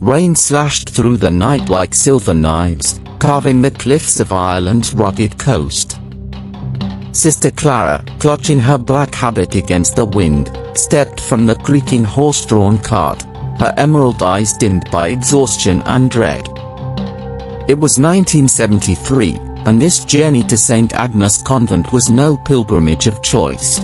Rain slashed through the night like silver knives, carving the cliffs of Ireland's rugged coast. Sister Clara, clutching her black habit against the wind, stepped from the creaking horse-drawn cart, her emerald eyes dimmed by exhaustion and dread. It was 1973, and this journey to St. Agnes Convent was no pilgrimage of choice.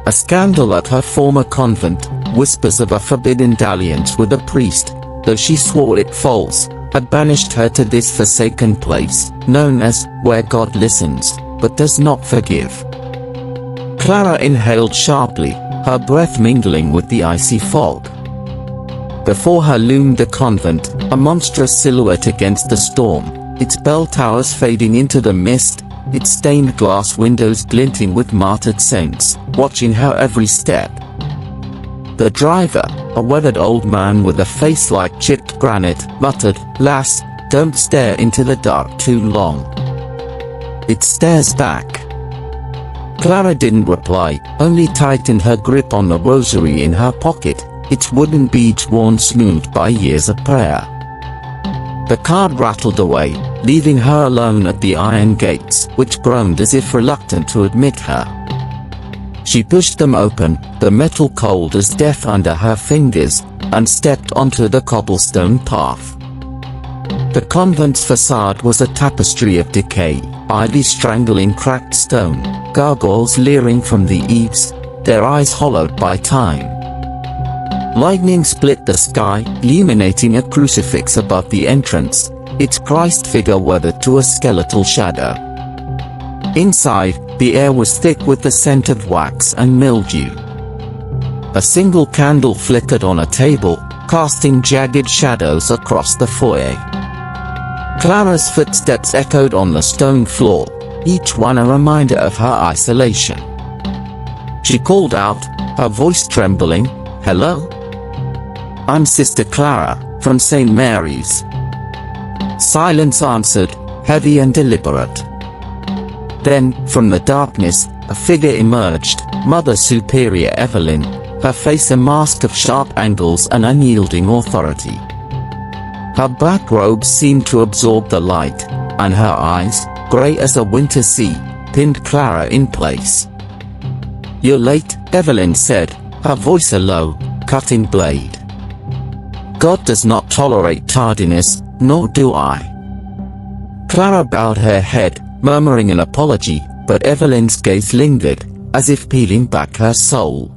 A scandal at her former convent, whispers of a forbidden dalliance with a priest, though she swore it false, had banished her to this forsaken place, known as where God listens, but does not forgive. Clara inhaled sharply, her breath mingling with the icy fog. Before her loomed the convent, a monstrous silhouette against the storm, its bell towers fading into the mist, its stained glass windows glinting with martyred saints, watching her every step. The driver, a weathered old man with a face like chipped granite, muttered, "Lass, don't stare into the dark too long. It stares back." Clara didn't reply, only tightened her grip on the rosary in her pocket, its wooden beads worn smooth by years of prayer. The car rattled away, leaving her alone at the iron gates, which groaned as if reluctant to admit her. She pushed them open, the metal cold as death under her fingers, and stepped onto the cobblestone path. The convent's facade was a tapestry of decay, idly strangling cracked stone, gargoyles leering from the eaves, their eyes hollowed by time. Lightning split the sky, illuminating a crucifix above the entrance, its Christ figure weathered to a skeletal shadow. Inside, the air was thick with the scent of wax and mildew. A single candle flickered on a table, casting jagged shadows across the foyer. Clara's footsteps echoed on the stone floor, each one a reminder of her isolation. She called out, her voice trembling, "Hello? I'm Sister Clara, from St. Mary's." Silence answered, heavy and deliberate. Then, from the darkness, a figure emerged, Mother Superior Evelyn, her face a mask of sharp angles and unyielding authority. Her black robes seemed to absorb the light, and her eyes, grey as a winter sea, pinned Clara in place. "You're late," Evelyn said, her voice a low, cutting blade. "God does not tolerate tardiness, nor do I." Clara bowed her head, murmuring an apology, but Evelyn's gaze lingered, as if peeling back her soul.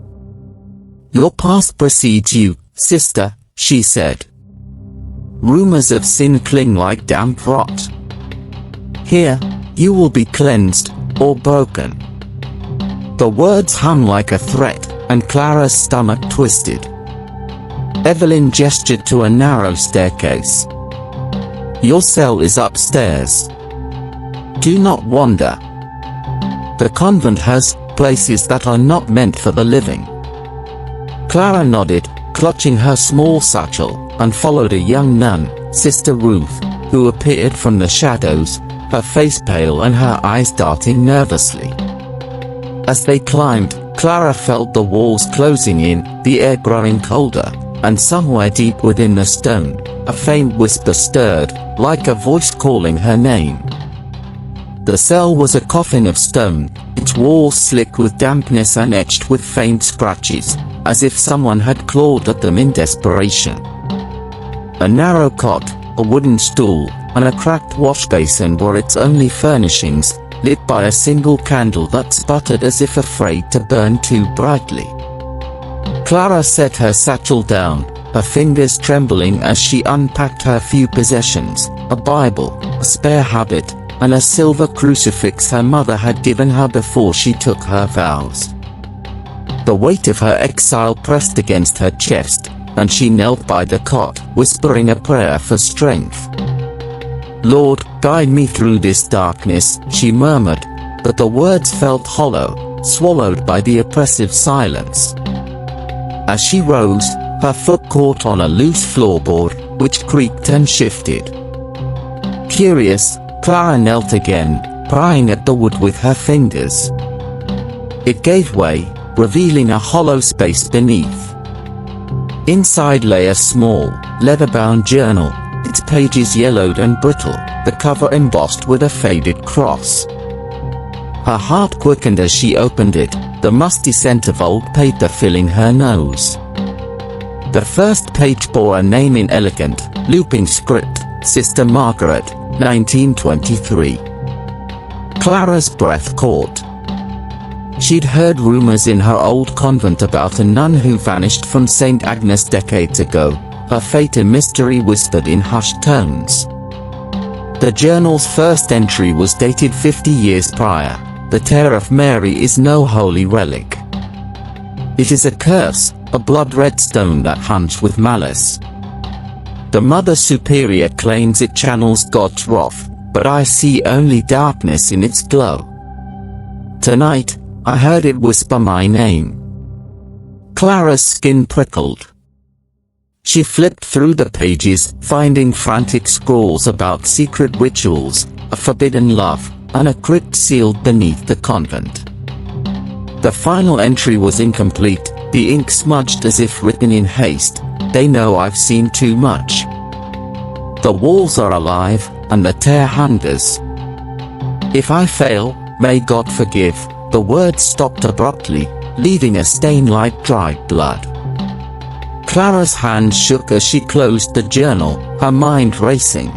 "Your past precedes you, sister," she said. "Rumors of sin cling like damp rot. Here, you will be cleansed, or broken." The words hung like a threat, and Clara's stomach twisted. Evelyn gestured to a narrow staircase. "Your cell is upstairs. Do not wander. The convent has places that are not meant for the living." Clara nodded, clutching her small satchel, and followed a young nun, Sister Ruth, who appeared from the shadows, her face pale and her eyes darting nervously. As they climbed, Clara felt the walls closing in, the air growing colder, and somewhere deep within the stone, a faint whisper stirred, like a voice calling her name. The cell was a coffin of stone, its walls slick with dampness and etched with faint scratches, as if someone had clawed at them in desperation. A narrow cot, a wooden stool, and a cracked wash basin were its only furnishings, lit by a single candle that sputtered as if afraid to burn too brightly. Clara set her satchel down, her fingers trembling as she unpacked her few possessions, a Bible, a spare habit, and a silver crucifix her mother had given her before she took her vows. The weight of her exile pressed against her chest, and she knelt by the cot, whispering a prayer for strength. "Lord, guide me through this darkness," she murmured, but the words felt hollow, swallowed by the oppressive silence. As she rose, her foot caught on a loose floorboard, which creaked and shifted. Curious, Clara knelt again, prying at the wood with her fingers. It gave way, revealing a hollow space beneath. Inside lay a small, leather-bound journal, its pages yellowed and brittle, the cover embossed with a faded cross. Her heart quickened as she opened it, the musty scent of old paper filling her nose. The first page bore a name in elegant, looping script, Sister Margaret, 1923. Clara's breath caught. She'd heard rumors in her old convent about a nun who vanished from St. Agnes decades ago, her fate a mystery whispered in hushed tones. The journal's first entry was dated 50 years prior. The tear of Mary is no holy relic. It is a curse, a blood-red stone that hunts with malice. The Mother Superior claims it channels God's wrath, but I see only darkness in its glow. Tonight, I heard it whisper my name. Clara's skin prickled. She flipped through the pages, finding frantic scrawls about secret rituals, a forbidden love, and a crypt sealed beneath the convent. The final entry was incomplete, the ink smudged as if written in haste. They know I've seen too much. The walls are alive, and the tear hungers. If I fail, may God forgive. The words stopped abruptly, leaving a stain like dried blood. Clara's hand shook as she closed the journal, her mind racing.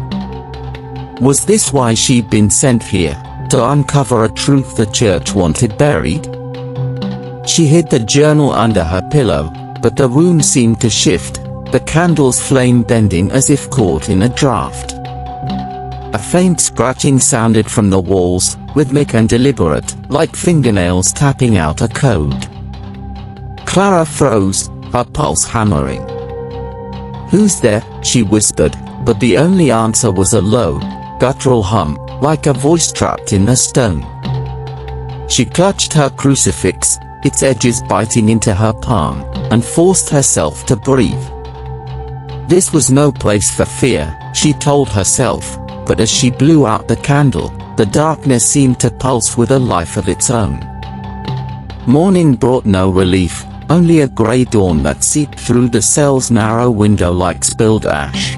Was this why she'd been sent here? To uncover a truth the church wanted buried? She hid the journal under her pillow, but the room seemed to shift, the candle's flame bending as if caught in a draught. A faint scratching sounded from the walls, rhythmic and deliberate, like fingernails tapping out a code. Clara froze, her pulse hammering. "Who's there?" she whispered, but the only answer was a low, guttural hum, like a voice trapped in the stone. She clutched her crucifix, its edges biting into her palm, and forced herself to breathe. This was no place for fear, she told herself, but as she blew out the candle, the darkness seemed to pulse with a life of its own. Morning brought no relief, only a grey dawn that seeped through the cell's narrow window like spilled ash.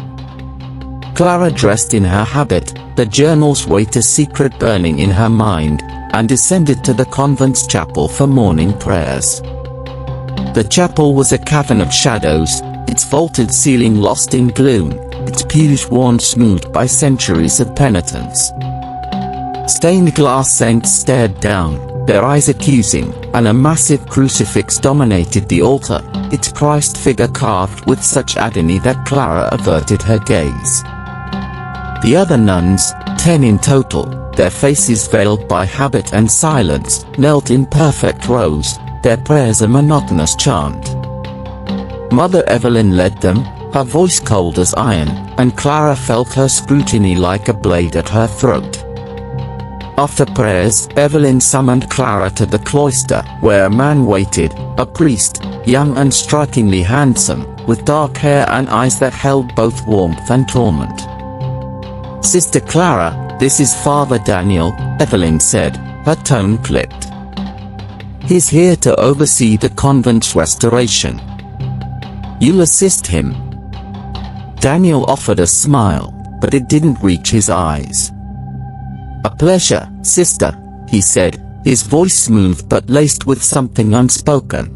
Clara dressed in her habit, the journal's weight a secret burning in her mind, and descended to the convent's chapel for morning prayers. The chapel was a cavern of shadows, its vaulted ceiling lost in gloom, its pews worn smooth by centuries of penitence. Stained glass saints stared down, their eyes accusing, and a massive crucifix dominated the altar, its Christ figure carved with such agony that Clara averted her gaze. The other nuns, 10 in total, their faces veiled by habit and silence, knelt in perfect rows, their prayers a monotonous chant. Mother Evelyn led them, her voice cold as iron, and Clara felt her scrutiny like a blade at her throat. After prayers, Evelyn summoned Clara to the cloister, where a man waited, a priest, young and strikingly handsome, with dark hair and eyes that held both warmth and torment. "Sister Clara, this is Father Daniel," Evelyn said, her tone clipped. "He's here to oversee the convent's restoration. You'll assist him." Daniel offered a smile, but it didn't reach his eyes. "A pleasure, sister," he said, his voice smooth but laced with something unspoken.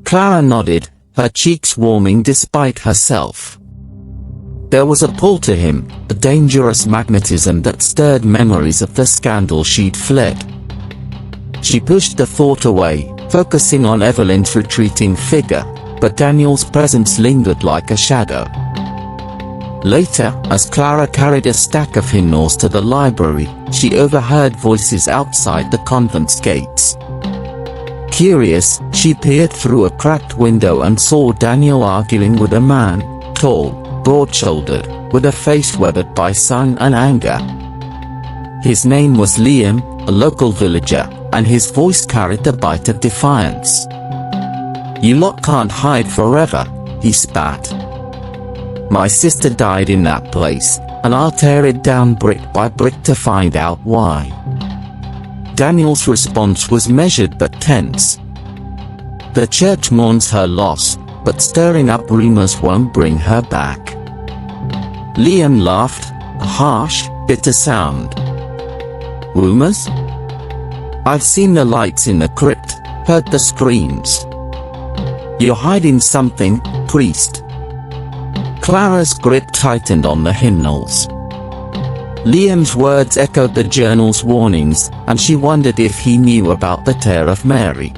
Clara nodded, her cheeks warming despite herself. There was a pull to him, a dangerous magnetism that stirred memories of the scandal she'd fled. She pushed the thought away, focusing on Evelyn's retreating figure, but Daniel's presence lingered like a shadow. Later, as Clara carried a stack of hymnals to the library, she overheard voices outside the convent's gates. Curious, she peered through a cracked window and saw Daniel arguing with a man, tall, broad-shouldered, with a face weathered by sun and anger. His name was Liam, a local villager, and his voice carried the bite of defiance. "You lot can't hide forever," he spat. "My sister died in that place, and I'll tear it down brick by brick to find out why." Daniel's response was measured but tense. "The church mourns her loss, but stirring up rumors won't bring her back. Liam laughed, a harsh, bitter sound. Rumors? I've seen the lights in the crypt, heard the screams. You're hiding something, priest. Clara's grip tightened on the hymnals. Liam's words echoed the journal's warnings, and she wondered if he knew about the tear of Mary.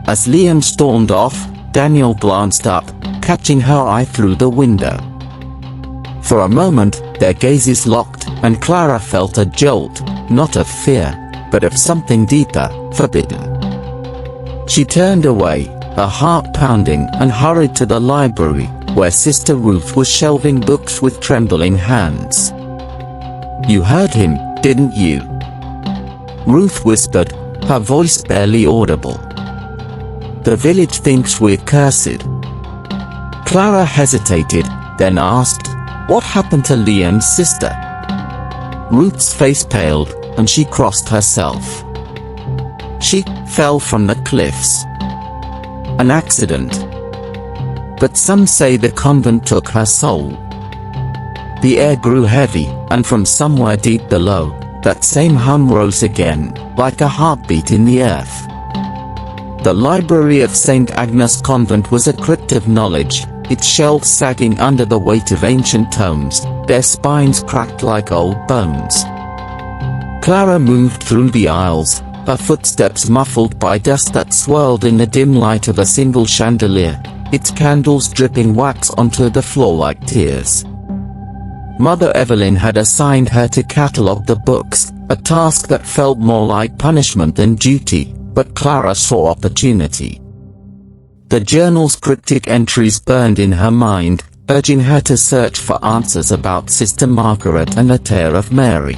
As Liam stormed off, Daniel glanced up, catching her eye through the window. For a moment, their gazes locked, and Clara felt a jolt, not of fear, but of something deeper, forbidden. She turned away, her heart pounding, and hurried to the library, where Sister Ruth was shelving books with trembling hands. You heard him, didn't you? Ruth whispered, her voice barely audible. The village thinks we're cursed. Clara hesitated, then asked, what happened to Liam's sister? Ruth's face paled, and she crossed herself. She fell from the cliffs. An accident. But some say the convent took her soul. The air grew heavy, and from somewhere deep below, that same hum rose again, like a heartbeat in the earth. The library of St. Agnes Convent was a crypt of knowledge, its shelves sagging under the weight of ancient tomes, their spines cracked like old bones. Clara moved through the aisles, her footsteps muffled by dust that swirled in the dim light of a single chandelier, its candles dripping wax onto the floor like tears. Mother Evelyn had assigned her to catalogue the books, a task that felt more like punishment than duty, but Clara saw opportunity. The journal's cryptic entries burned in her mind, urging her to search for answers about Sister Margaret and the tear of Mary.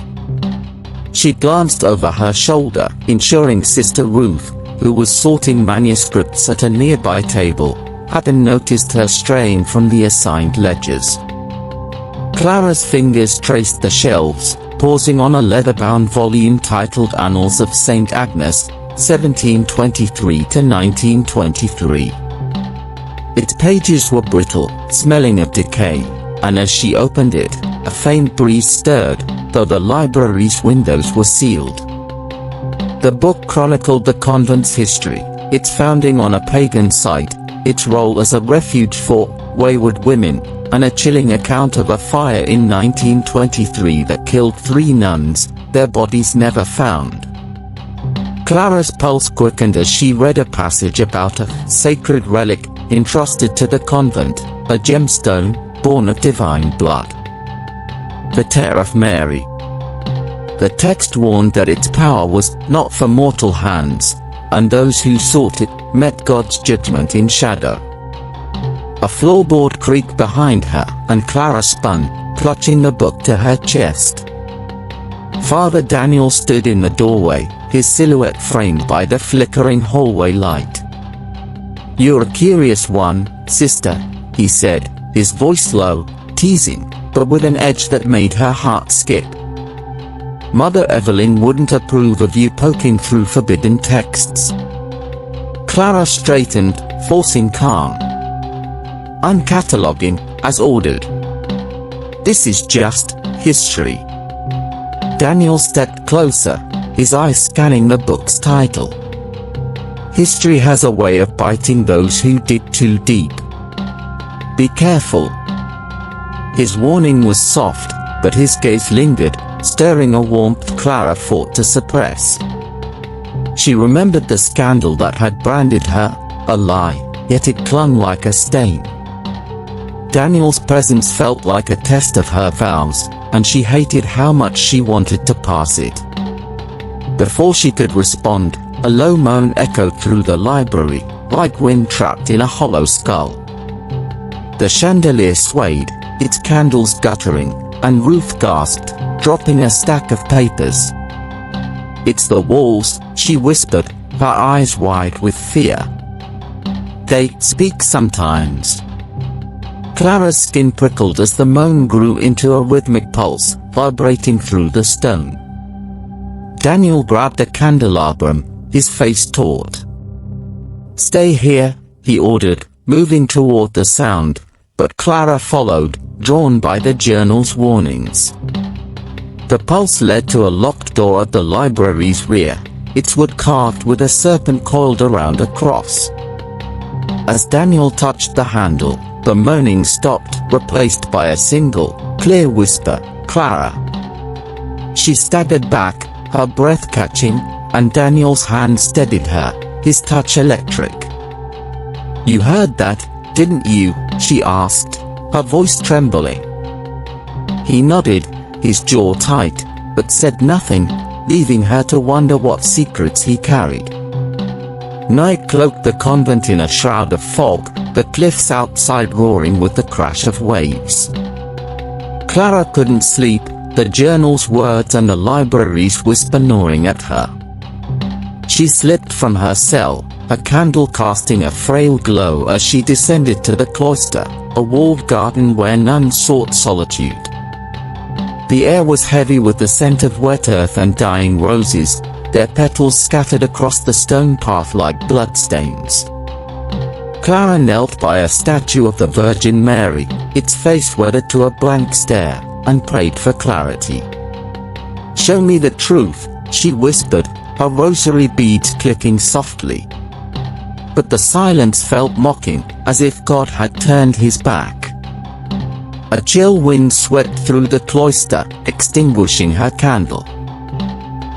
She glanced over her shoulder, ensuring Sister Ruth, who was sorting manuscripts at a nearby table, hadn't noticed her straying from the assigned ledgers. Clara's fingers traced the shelves, pausing on a leather-bound volume titled Annals of St. Agnes, 1723 to 1923. Its pages were brittle, smelling of decay, and as she opened it, a faint breeze stirred, though the library's windows were sealed. The book chronicled the convent's history, its founding on a pagan site, its role as a refuge for wayward women, and a chilling account of a fire in 1923 that killed 3 nuns, their bodies never found. Clara's pulse quickened as she read a passage about a sacred relic entrusted to the convent, a gemstone, born of divine blood. The tear of Mary. The text warned that its power was not for mortal hands, and those who sought it met God's judgment in shadow. A floorboard creaked behind her, and Clara spun, clutching the book to her chest. Father Daniel stood in the doorway, his silhouette framed by the flickering hallway light. You're a curious one, sister, he said, his voice low, teasing, but with an edge that made her heart skip. Mother Evelyn wouldn't approve of you poking through forbidden texts. Clara straightened, forcing calm. I'm cataloguing, as ordered. This is just history. Daniel stepped closer, his eyes scanning the book's title. History has a way of biting those who dig too deep. Be careful. His warning was soft, but his gaze lingered, stirring a warmth Clara fought to suppress. She remembered the scandal that had branded her a lie, yet it clung like a stain. Daniel's presence felt like a test of her vows, and she hated how much she wanted to pass it. Before she could respond, a low moan echoed through the library, like wind trapped in a hollow skull. The chandelier swayed, its candles guttering, and Ruth gasped, dropping a stack of papers. It's the walls, she whispered, her eyes wide with fear. They speak sometimes. Clara's skin prickled as the moan grew into a rhythmic pulse, vibrating through the stone. Daniel grabbed a candelabrum, his face taut. Stay here, he ordered, moving toward the sound, but Clara followed, drawn by the journal's warnings. The pulse led to a locked door at the library's rear, its wood carved with a serpent coiled around a cross. As Daniel touched the handle, the moaning stopped, replaced by a single, clear whisper, "Clara." She staggered back, her breath catching, and Daniel's hand steadied her, his touch electric. "You heard that, didn't you?" she asked, her voice trembling. He nodded, his jaw tight, but said nothing, leaving her to wonder what secrets he carried. Night cloaked the convent in a shroud of fog, the cliffs outside roaring with the crash of waves. Clara couldn't sleep, the journal's words and the library's whisper gnawing at her. She slipped from her cell, a candle casting a frail glow as she descended to the cloister, a walled garden where nuns sought solitude. The air was heavy with the scent of wet earth and dying roses, their petals scattered across the stone path like bloodstains. Clara knelt by a statue of the Virgin Mary, its face weathered to a blank stare, and prayed for clarity. "Show me the truth," she whispered, her rosary beads clicking softly. But the silence felt mocking, as if God had turned his back. A chill wind swept through the cloister, extinguishing her candle.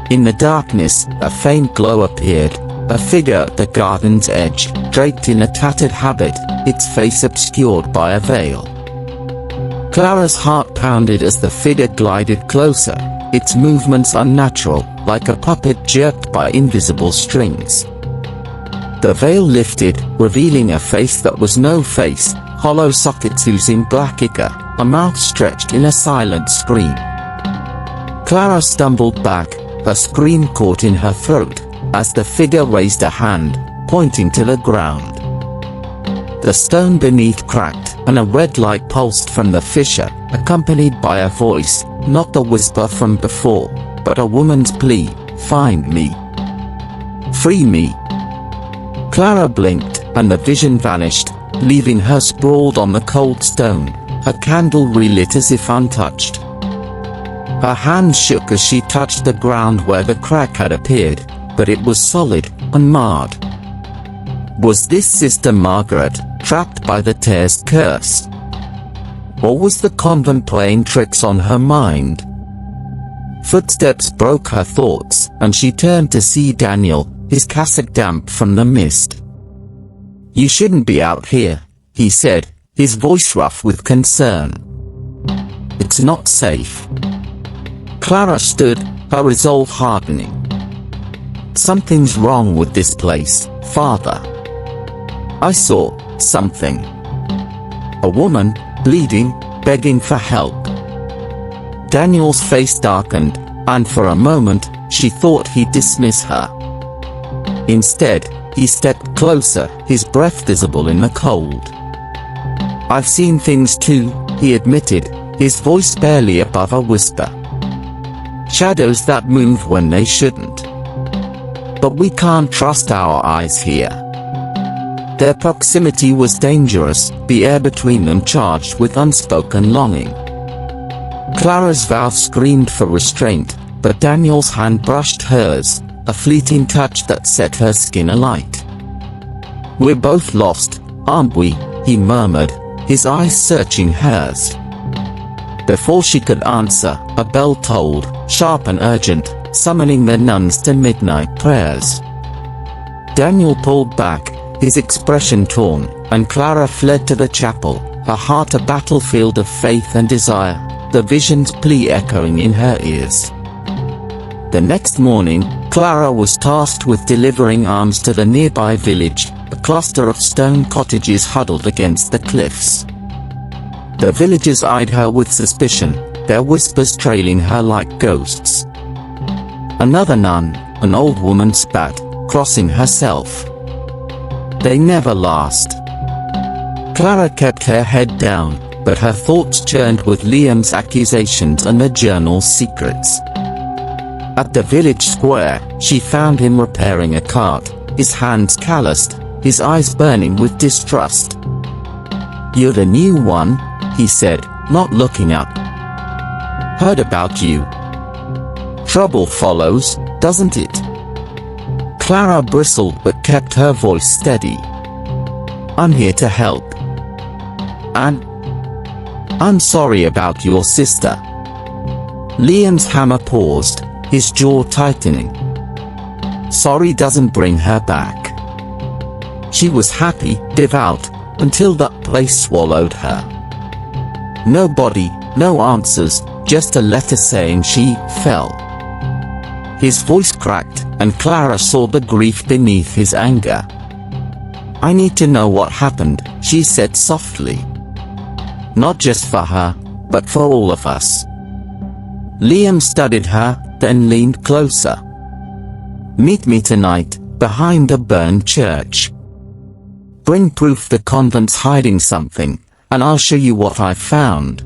In the darkness, a faint glow appeared, a figure at the garden's edge, draped in a tattered habit, its face obscured by a veil. Clara's heart pounded as the figure glided closer, its movements unnatural, like a puppet jerked by invisible strings. The veil lifted, revealing a face that was no face, hollow sockets oozing black ichor, a mouth stretched in a silent scream. Clara stumbled back, her scream caught in her throat, as the figure raised a hand, pointing to the ground. The stone beneath cracked, and a red light pulsed from the fissure, accompanied by a voice, not the whisper from before, but a woman's plea, "Find me. Free me." Clara blinked, and the vision vanished, leaving her sprawled on the cold stone, her candle relit as if untouched. Her hand shook as she touched the ground where the crack had appeared, but it was solid, unmarred. Was this Sister Margaret, trapped by the tear's curse? Or was the convent playing tricks on her mind? Footsteps broke her thoughts, and she turned to see Daniel, his cassock damp from the mist. "You shouldn't be out here," he said, his voice rough with concern. "It's not safe." Clara stood, her resolve hardening. "Something's wrong with this place, Father. I saw something. A woman, bleeding, begging for help." Daniel's face darkened, and for a moment, she thought he'd dismiss her. Instead, he stepped closer, his breath visible in the cold. "I've seen things too," he admitted, his voice barely above a whisper. "Shadows that move when they shouldn't. But we can't trust our eyes here." Their proximity was dangerous, the air between them charged with unspoken longing. Clara's valve screamed for restraint, but Daniel's hand brushed hers, a fleeting touch that set her skin alight. "We're both lost, aren't we?" he murmured, his eyes searching hers. Before she could answer, a bell tolled, sharp and urgent, summoning the nuns to midnight prayers. Daniel pulled back, his expression torn, and Clara fled to the chapel, her heart a battlefield of faith and desire, the vision's plea echoing in her ears. The next morning, Clara was tasked with delivering alms to the nearby village, a cluster of stone cottages huddled against the cliffs. The villagers eyed her with suspicion, their whispers trailing her like ghosts. Another nun, an old woman, spat, crossing herself. They never last. Clara kept her head down, but her thoughts churned with Liam's accusations and the journal's secrets. At the village square, she found him repairing a cart, his hands calloused, his eyes burning with distrust. "You're the new one," he said, not looking up. "Heard about you. Trouble follows, doesn't it?" Clara bristled but kept her voice steady. "I'm here to help. And I'm sorry about your sister." Liam's hammer paused, his jaw tightening. Sorry doesn't bring her back. She was happy, devout, until that place swallowed her. No body, no answers, just a letter saying she fell. His voice cracked, and Clara saw the grief beneath his anger. "I need to know what happened," she said softly. "Not just for her, but for all of us." Liam studied her, then leaned closer. "Meet me tonight, behind the burned church. Bring proof the convent's hiding something, and I'll show you what I've found."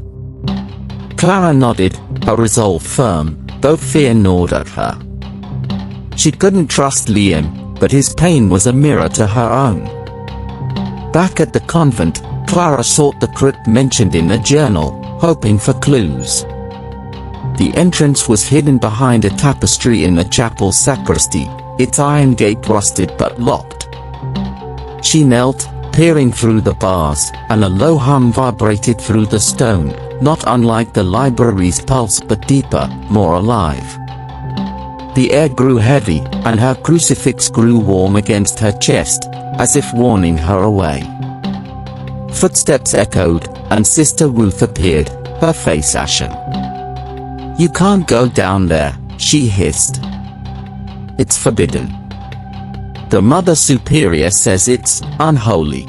Clara nodded, her resolve firm, though fear gnawed at her. She couldn't trust Liam, but his pain was a mirror to her own. Back at the convent, Clara sought the crypt mentioned in the journal, hoping for clues. The entrance was hidden behind a tapestry in the chapel sacristy, its iron gate rusted but locked. She knelt, peering through the bars, and a low hum vibrated through the stone, not unlike the library's pulse but deeper, more alive. The air grew heavy, and her crucifix grew warm against her chest, as if warning her away. Footsteps echoed, and Sister Ruth appeared, her face ashen. "You can't go down there," she hissed. "It's forbidden. The Mother Superior says it's unholy."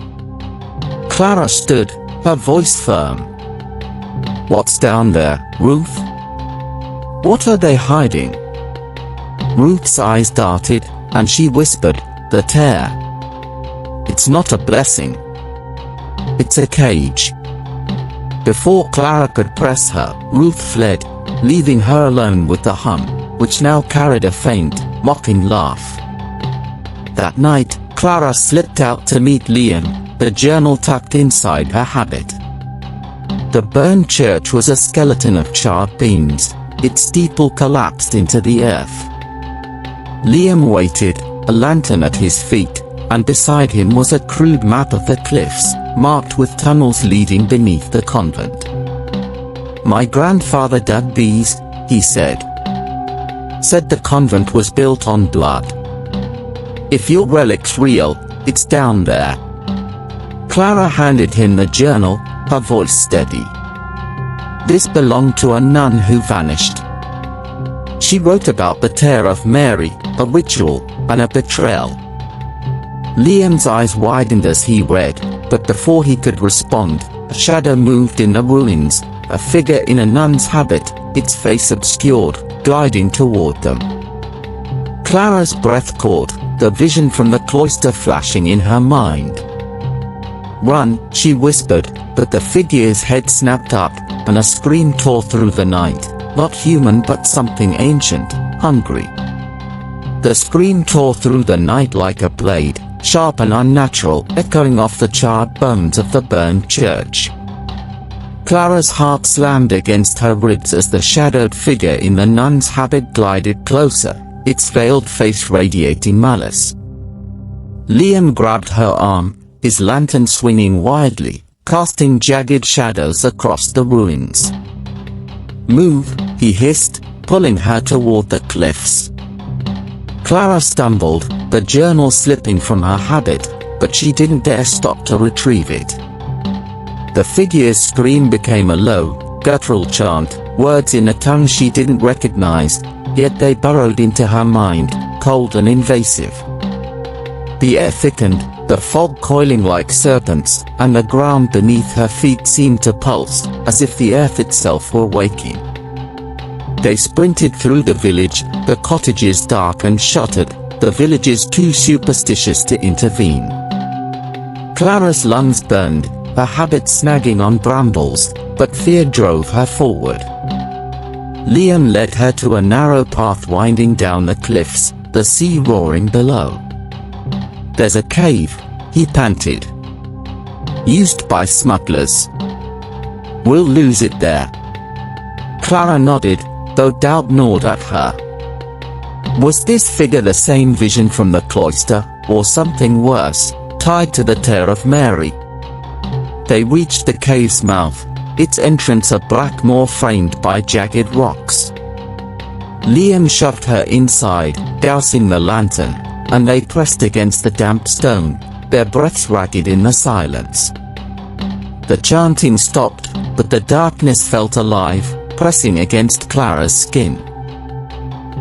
Clara stood, her voice firm. "What's down there, Ruth? What are they hiding?" Ruth's eyes darted, and she whispered, "The tear. It's not a blessing. It's a cage." Before Clara could press her, Ruth fled, leaving her alone with the hum, which now carried a faint, mocking laugh. That night, Clara slipped out to meet Liam, the journal tucked inside her habit. The burned church was a skeleton of charred beams, its steeple collapsed into the earth. Liam waited, a lantern at his feet, and beside him was a crude map of the cliffs, marked with tunnels leading beneath the convent. "My grandfather dug these," he said. "Said the convent was built on blood. If your relic's real, it's down there." Clara handed him the journal, her voice steady. "This belonged to a nun who vanished. She wrote about the tear of Mary, a ritual, and a betrayal." Liam's eyes widened as he read, but before he could respond, a shadow moved in the ruins, a figure in a nun's habit, its face obscured, gliding toward them. Clara's breath caught, the vision from the cloister flashing in her mind. "Run," she whispered, but the figure's head snapped up, and a scream tore through the night, not human but something ancient, hungry. The scream tore through the night like a blade, sharp and unnatural, echoing off the charred bones of the burned church. Clara's heart slammed against her ribs as the shadowed figure in the nun's habit glided closer, its veiled face radiating malice. Liam grabbed her arm, his lantern swinging wildly, casting jagged shadows across the ruins. "Move," he hissed, pulling her toward the cliffs. Clara stumbled, the journal slipping from her habit, but she didn't dare stop to retrieve it. The figure's scream became a low, guttural chant, words in a tongue she didn't recognize, yet they burrowed into her mind, cold and invasive. The air thickened, the fog coiling like serpents, and the ground beneath her feet seemed to pulse, as if the earth itself were waking. They sprinted through the village, the cottages dark and shuttered, the villagers too superstitious to intervene. Clara's lungs burned, her habit snagging on brambles, but fear drove her forward. Liam led her to a narrow path winding down the cliffs, the sea roaring below. "There's a cave," he panted. Used by smugglers. We'll lose it there. Clara nodded, though doubt gnawed at her. Was this figure the same vision from the cloister, or something worse, tied to the tear of Mary? They reached the cave's mouth, its entrance a black moor framed by jagged rocks. Liam shoved her inside, dousing the lantern, and they pressed against the damp stone, their breaths ragged in the silence. The chanting stopped, but the darkness felt alive, pressing against Clara's skin.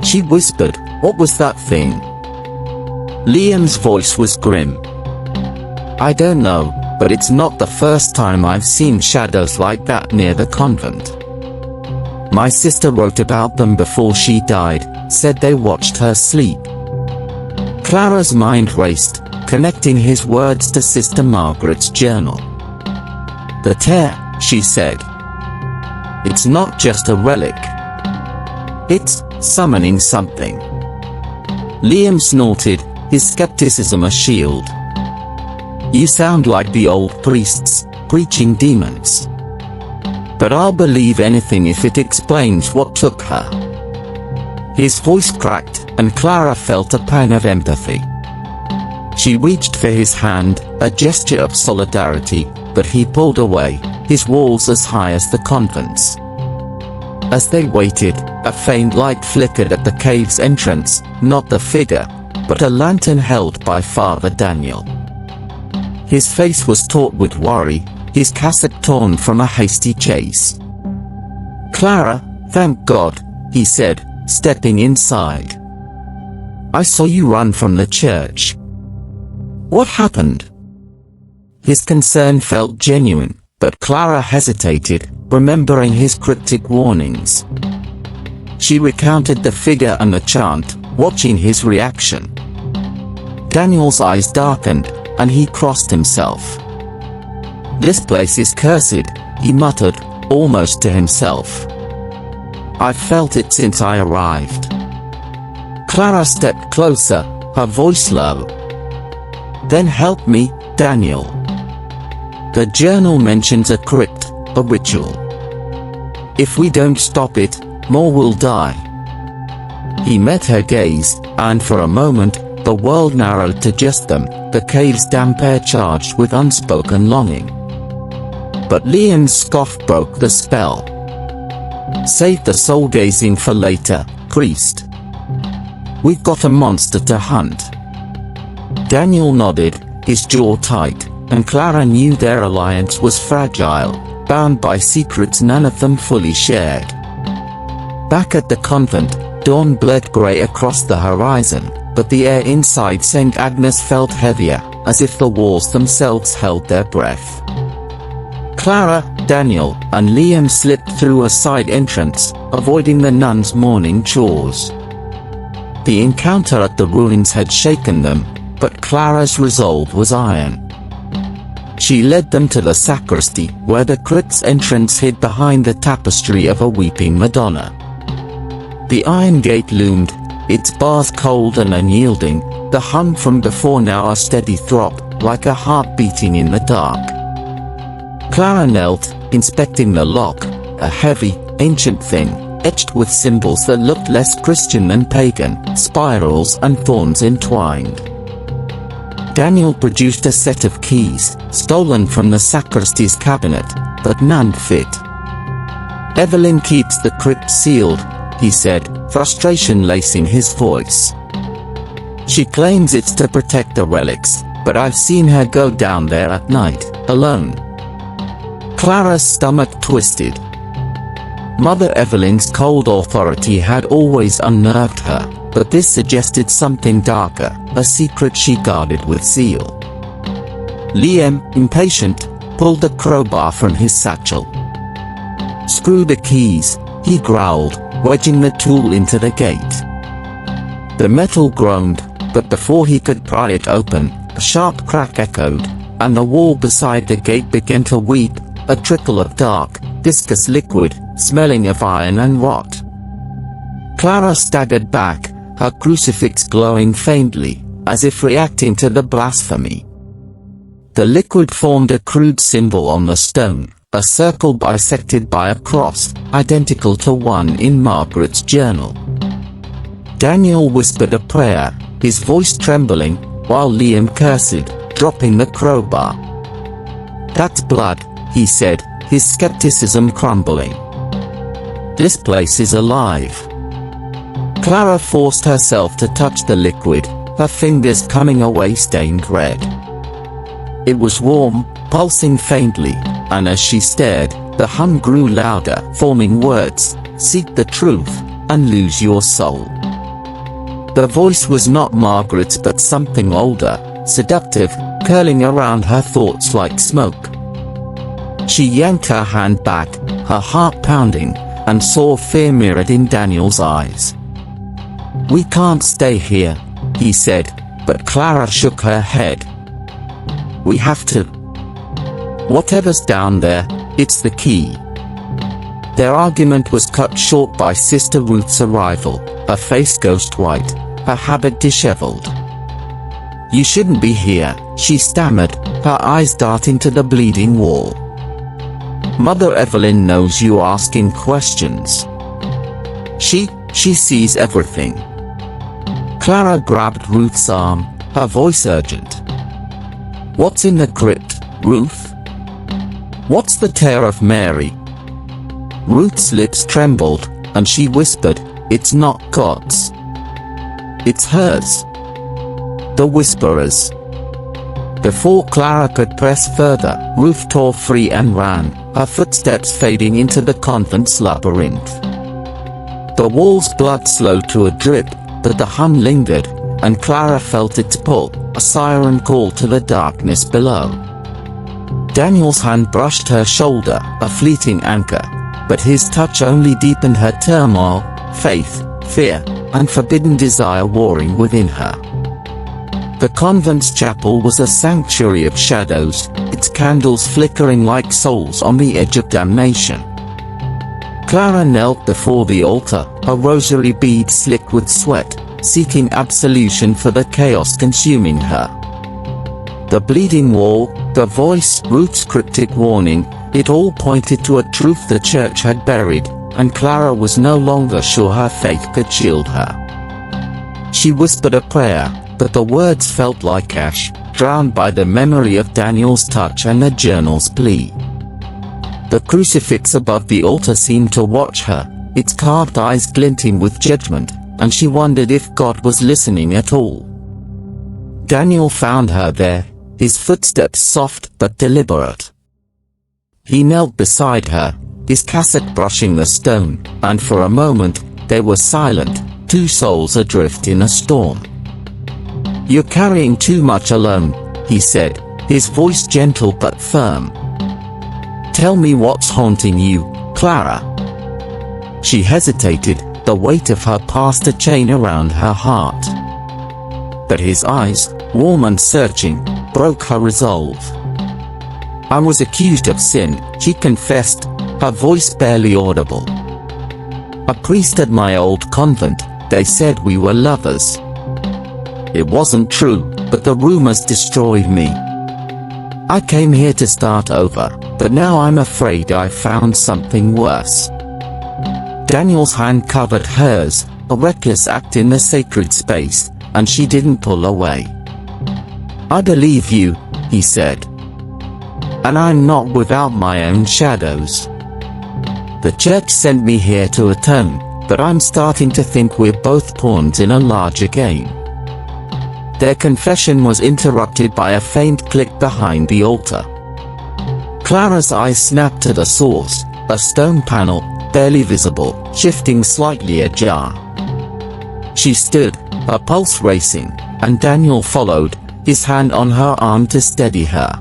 She whispered, "What was that thing?" Liam's voice was grim. "I don't know, but it's not the first time I've seen shadows like that near the convent. My sister wrote about them before she died, said they watched her sleep." Clara's mind raced, connecting his words to Sister Margaret's journal. "The tear," she said. "It's not just a relic. It's summoning something." Liam snorted, his skepticism a shield. "You sound like the old priests, preaching demons. But I'll believe anything if it explains what took her." His voice cracked, and Clara felt a pang of empathy. She reached for his hand, a gesture of solidarity, but he pulled away, his walls as high as the convent's. As they waited, a faint light flickered at the cave's entrance, not the figure, but a lantern held by Father Daniel. His face was taut with worry, his cassock torn from a hasty chase. "Clara, thank God," he said, stepping inside. "I saw you run from the church. What happened?" His concern felt genuine, but Clara hesitated, remembering his cryptic warnings. She recounted the figure and the chant, watching his reaction. Daniel's eyes darkened, and he crossed himself. "This place is cursed," he muttered, almost to himself. "I've felt it since I arrived." Clara stepped closer, her voice low. "Then help me, Daniel. The journal mentions a crypt, a ritual. If we don't stop it, more will die." He met her gaze, and for a moment, the world narrowed to just them, the cave's damp air charged with unspoken longing. But Liam's scoff broke the spell. "Save the soul gazing for later, priest. We've got a monster to hunt." Daniel nodded, his jaw tight, and Clara knew their alliance was fragile, bound by secrets none of them fully shared. Back at the convent, dawn bled grey across the horizon, but the air inside St. Agnes felt heavier, as if the walls themselves held their breath. Clara, Daniel, and Liam slipped through a side entrance, avoiding the nuns' morning chores. The encounter at the ruins had shaken them, but Clara's resolve was iron. She led them to the sacristy, where the crypt's entrance hid behind the tapestry of a weeping Madonna. The iron gate loomed, its bars cold and unyielding, the hum from before now a steady throb, like a heart beating in the dark. Clara knelt, inspecting the lock, a heavy, ancient thing, etched with symbols that looked less Christian than pagan, spirals and thorns entwined. Daniel produced a set of keys, stolen from the sacristy's cabinet, but none fit. "Evelyn keeps the crypt sealed," he said, frustration lacing his voice. "She claims it's to protect the relics, but I've seen her go down there at night, alone." Clara's stomach twisted. Mother Evelyn's cold authority had always unnerved her, but this suggested something darker, a secret she guarded with zeal. Liam, impatient, pulled the crowbar from his satchel. "Screw the keys," he growled, wedging the tool into the gate. The metal groaned, but before he could pry it open, a sharp crack echoed, and the wall beside the gate began to weep, a trickle of dark, viscous liquid, smelling of iron and rot. Clara staggered back, her crucifix glowing faintly, as if reacting to the blasphemy. The liquid formed a crude symbol on the stone, a circle bisected by a cross, identical to one in Margaret's journal. Daniel whispered a prayer, his voice trembling, while Liam cursed, dropping the crowbar. "That's blood," he said, his skepticism crumbling. "This place is alive." Clara forced herself to touch the liquid, her fingers coming away stained red. It was warm, pulsing faintly, and as she stared, the hum grew louder, forming words, "Seek the truth, and lose your soul." The voice was not Margaret's but something older, seductive, curling around her thoughts like smoke. She yanked her hand back, her heart pounding, and saw fear mirrored in Daniel's eyes. "We can't stay here," he said, but Clara shook her head. "We have to. Whatever's down there, it's the key." Their argument was cut short by Sister Ruth's arrival, her face ghost white, her habit disheveled. "You shouldn't be here," she stammered, her eyes darting to the bleeding wall. "Mother Evelyn knows you asking questions. She sees everything." Clara grabbed Ruth's arm, her voice urgent. "What's in the crypt, Ruth? What's the tale of Mary?" Ruth's lips trembled, and she whispered, "It's not God's. It's hers." The whisperers. Before Clara could press further, Ruth tore free and ran, her footsteps fading into the convent's labyrinth. The wall's blood slowed to a drip, but the hum lingered, and Clara felt its pull, a siren call to the darkness below. Daniel's hand brushed her shoulder, a fleeting anchor, but his touch only deepened her turmoil, faith, fear, and forbidden desire warring within her. The convent's chapel was a sanctuary of shadows, its candles flickering like souls on the edge of damnation. Clara knelt before the altar, her rosary bead slick with sweat, seeking absolution for the chaos consuming her. The bleeding wall, the voice, Ruth's cryptic warning, it all pointed to a truth the church had buried, and Clara was no longer sure her faith could shield her. She whispered a prayer, but the words felt like ash, drowned by the memory of Daniel's touch and the journal's plea. The crucifix above the altar seemed to watch her, its carved eyes glinting with judgment, and she wondered if God was listening at all. Daniel found her there, his footsteps soft but deliberate. He knelt beside her, his cassock brushing the stone, and for a moment, they were silent, two souls adrift in a storm. "You're carrying too much alone," he said, his voice gentle but firm. "Tell me what's haunting you, Clara." She hesitated, the weight of her past a chain around her heart. But his eyes, warm and searching, broke her resolve. "I was accused of sin," she confessed, her voice barely audible. "A priest at my old convent, they said we were lovers. It wasn't true, but the rumors destroyed me. I came here to start over, but now I'm afraid I found something worse." Daniel's hand covered hers, a reckless act in the sacred space, and she didn't pull away. "I believe you," he said. "And I'm not without my own shadows. The church sent me here to atone, but I'm starting to think we're both pawns in a larger game." Their confession was interrupted by a faint click behind the altar. Clara's eyes snapped to the source, a stone panel, barely visible, shifting slightly ajar. She stood, her pulse racing, and Daniel followed, his hand on her arm to steady her.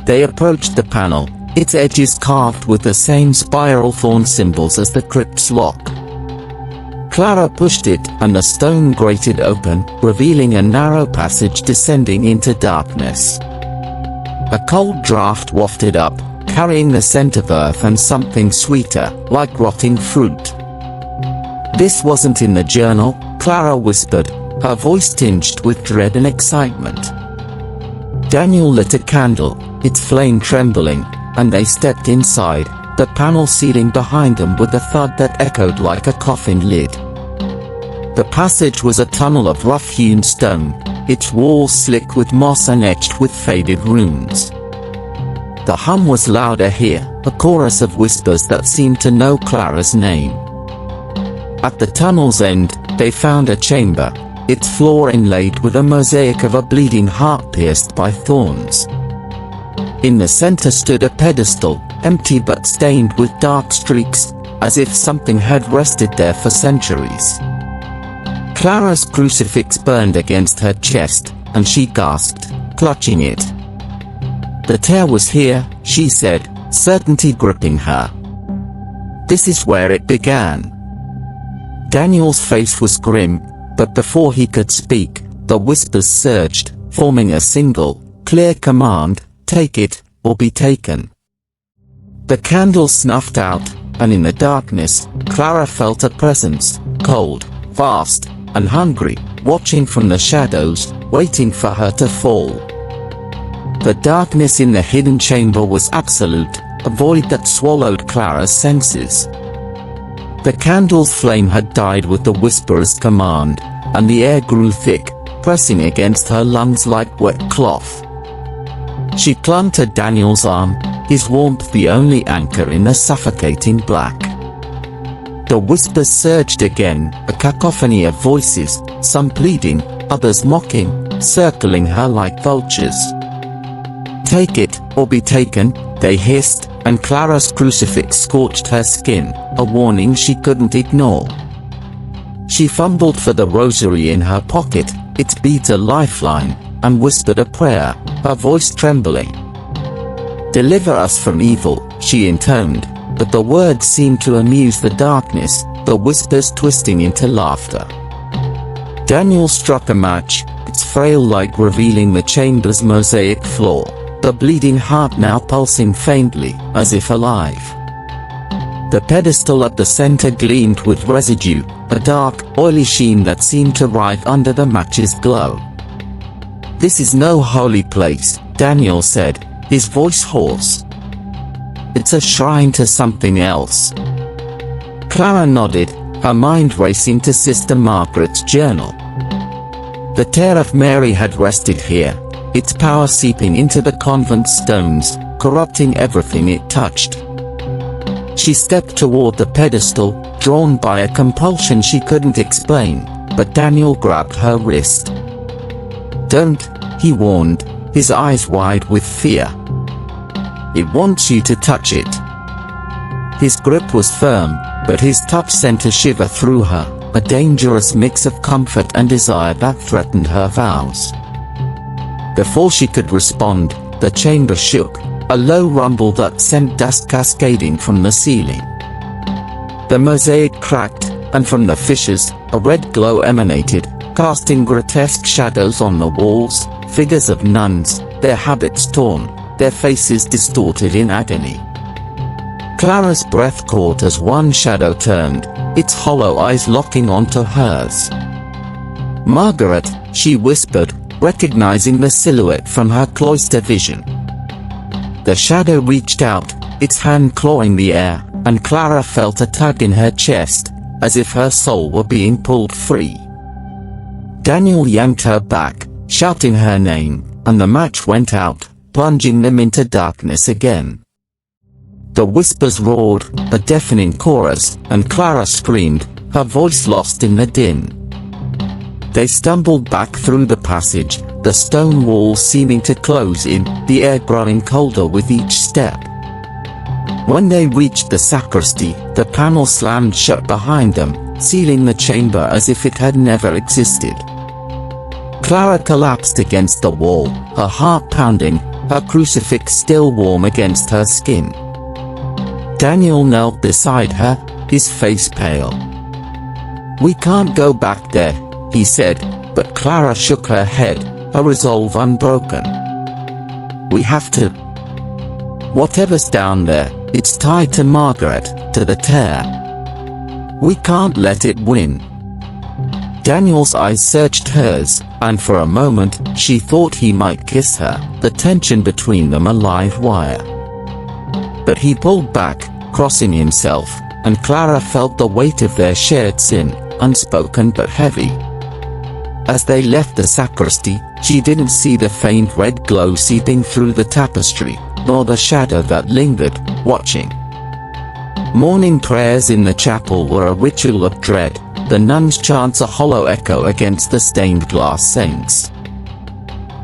They approached the panel, its edges carved with the same spiral thorn symbols as the crypt's lock. Clara pushed it, and the stone grated open, revealing a narrow passage descending into darkness. A cold draft wafted up, carrying the scent of earth and something sweeter, like rotting fruit. "This wasn't in the journal," Clara whispered, her voice tinged with dread and excitement. Daniel lit a candle, its flame trembling, and they stepped inside, the panel sealing behind them with a thud that echoed like a coffin lid. The passage was a tunnel of rough-hewn stone, its walls slick with moss and etched with faded runes. The hum was louder here, a chorus of whispers that seemed to know Clara's name. At the tunnel's end, they found a chamber, its floor inlaid with a mosaic of a bleeding heart pierced by thorns. In the center stood a pedestal, empty but stained with dark streaks, as if something had rested there for centuries. Clara's crucifix burned against her chest, and she gasped, clutching it. The tear was here, she said, certainty gripping her. This is where it began. Daniel's face was grim, but before he could speak, the whispers surged, forming a single, clear command, take it, or be taken. The candle snuffed out, and in the darkness, Clara felt a presence, cold, vast, and hungry, watching from the shadows, waiting for her to fall. The darkness in the hidden chamber was absolute, a void that swallowed Clara's senses. The candle's flame had died with the whisperer's command, and the air grew thick, pressing against her lungs like wet cloth. She clung to Daniel's arm, his warmth the only anchor in the suffocating black. The whispers surged again, a cacophony of voices, some pleading, others mocking, circling her like vultures. Take it, or be taken, they hissed, and Clara's crucifix scorched her skin, a warning she couldn't ignore. She fumbled for the rosary in her pocket, its beads a lifeline, and whispered a prayer, her voice trembling. Deliver us from evil, she intoned, but the words seemed to amuse the darkness, the whispers twisting into laughter. Daniel struck a match, its frail light revealing the chamber's mosaic floor, the bleeding heart now pulsing faintly, as if alive. The pedestal at the center gleamed with residue, a dark, oily sheen that seemed to writhe under the match's glow. This is no holy place, Daniel said, his voice hoarse. It's a shrine to something else. Clara nodded, her mind racing to Sister Margaret's journal. The tear of Mary had rested here, its power seeping into the convent stones, corrupting everything it touched. She stepped toward the pedestal, drawn by a compulsion she couldn't explain, but Daniel grabbed her wrist. Don't, he warned, his eyes wide with fear. It wants you to touch it. His grip was firm, but his touch sent a shiver through her, a dangerous mix of comfort and desire that threatened her vows. Before she could respond, the chamber shook, a low rumble that sent dust cascading from the ceiling. The mosaic cracked, and from the fissures, a red glow emanated, casting grotesque shadows on the walls, figures of nuns, their habits torn, their faces distorted in agony. Clara's breath caught as one shadow turned, its hollow eyes locking onto hers. Margaret, she whispered, recognizing the silhouette from her cloister vision. The shadow reached out, its hand clawing the air, and Clara felt a tug in her chest, as if her soul were being pulled free. Daniel yanked her back, shouting her name, and the match went out, plunging them into darkness again. The whispers roared, a deafening chorus, and Clara screamed, her voice lost in the din. They stumbled back through the passage, the stone walls seeming to close in, the air growing colder with each step. When they reached the sacristy, the panel slammed shut behind them, sealing the chamber as if it had never existed. Clara collapsed against the wall, her heart pounding, her crucifix still warm against her skin. Daniel knelt beside her, his face pale. We can't go back there, he said, but Clara shook her head, her resolve unbroken. We have to. Whatever's down there, it's tied to Margaret, to the tear. We can't let it win. Daniel's eyes searched hers, and for a moment, she thought he might kiss her, the tension between them a live wire. But he pulled back, crossing himself, and Clara felt the weight of their shared sin, unspoken but heavy. As they left the sacristy, she didn't see the faint red glow seeping through the tapestry, nor the shadow that lingered, watching. Morning prayers in the chapel were a ritual of dread, the nuns' chants a hollow echo against the stained glass saints.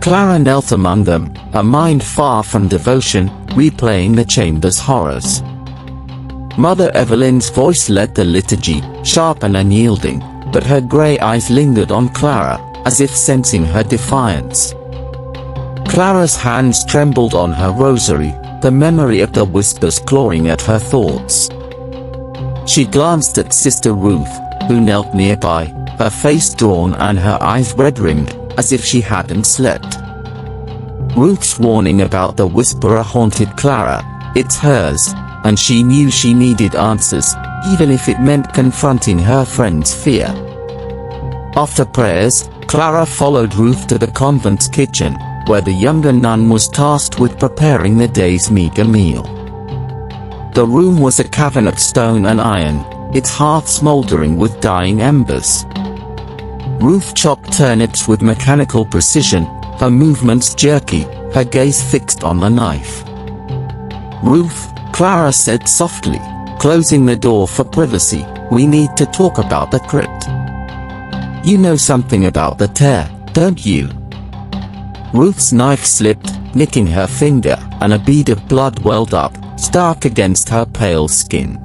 Clara knelt among them, a mind far from devotion, replaying the chamber's horrors. Mother Evelyn's voice led the liturgy, sharp and unyielding, but her grey eyes lingered on Clara, as if sensing her defiance. Clara's hands trembled on her rosary, the memory of the whispers clawing at her thoughts. She glanced at Sister Ruth, who knelt nearby, her face drawn and her eyes red-rimmed, as if she hadn't slept. Ruth's warning about the whisperer haunted Clara. It's hers, and she knew she needed answers, even if it meant confronting her friend's fear. After prayers, Clara followed Ruth to the convent's kitchen, where the younger nun was tasked with preparing the day's meager meal. The room was a cavern of stone and iron, its hearth smouldering with dying embers. Ruth chopped turnips with mechanical precision, her movements jerky, her gaze fixed on the knife. "Ruth," Clara said softly, closing the door for privacy, "we need to talk about the crypt. You know something about the tear, don't you?" Ruth's knife slipped, nicking her finger, and a bead of blood welled up, stark against her pale skin.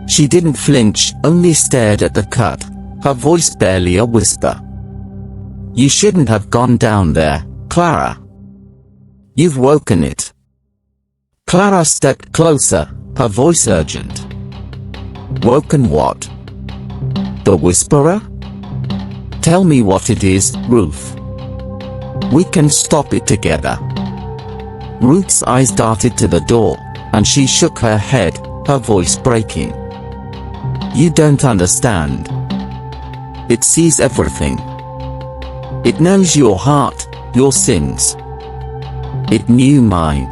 She didn't flinch, only stared at the cut, her voice barely a whisper. "You shouldn't have gone down there, Clara. You've woken it." Clara stepped closer, her voice urgent. "Woken what? The whisperer? Tell me what it is, Ruth. We can stop it together." Ruth's eyes darted to the door, and she shook her head, her voice breaking. "You don't understand. It sees everything. It knows your heart, your sins. It knew mine."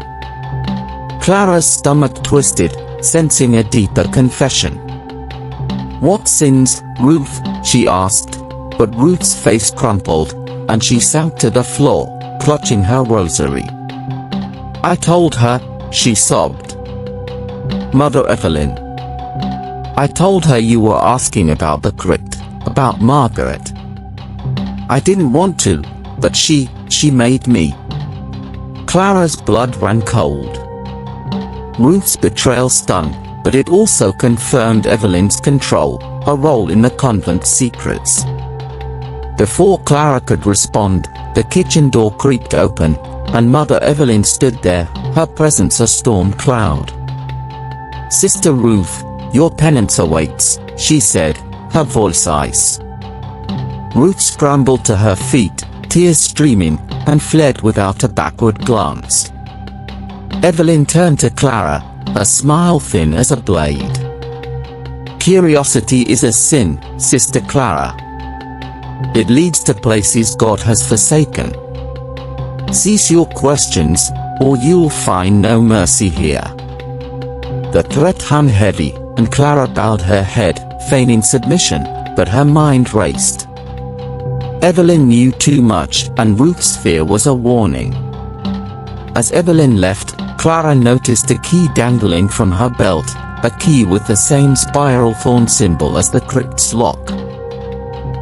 Clara's stomach twisted, sensing a deeper confession. "What sins, Ruth?" she asked, but Ruth's face crumpled, and she sank to the floor, clutching her rosary. "I told her," she sobbed. "Mother Evelyn. I told her you were asking about the crypt, about Margaret. I didn't want to, but she made me." Clara's blood ran cold. Ruth's betrayal stung, but it also confirmed Evelyn's control, her role in the convent's secrets. Before Clara could respond, the kitchen door creaked open, and Mother Evelyn stood there, her presence a storm cloud. "Sister Ruth, your penance awaits," she said, her voice ice. Ruth scrambled to her feet, tears streaming, and fled without a backward glance. Evelyn turned to Clara, a smile thin as a blade. "Curiosity is a sin, Sister Clara. It leads to places God has forsaken. Cease your questions, or you'll find no mercy here." The threat hung heavy, and Clara bowed her head, feigning submission, but her mind raced. Evelyn knew too much, and Ruth's fear was a warning. As Evelyn left, Clara noticed a key dangling from her belt, a key with the same spiral thorn symbol as the crypt's lock.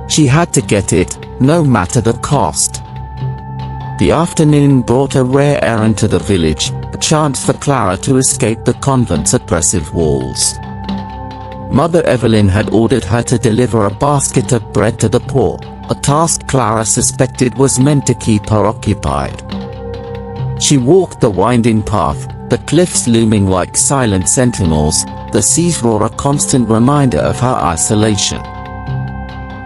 She had to get it, no matter the cost. The afternoon brought a rare errand to the village, a chance for Clara to escape the convent's oppressive walls. Mother Evelyn had ordered her to deliver a basket of bread to the poor, a task Clara suspected was meant to keep her occupied. She walked the winding path, the cliffs looming like silent sentinels, the sea's roar a constant reminder of her isolation.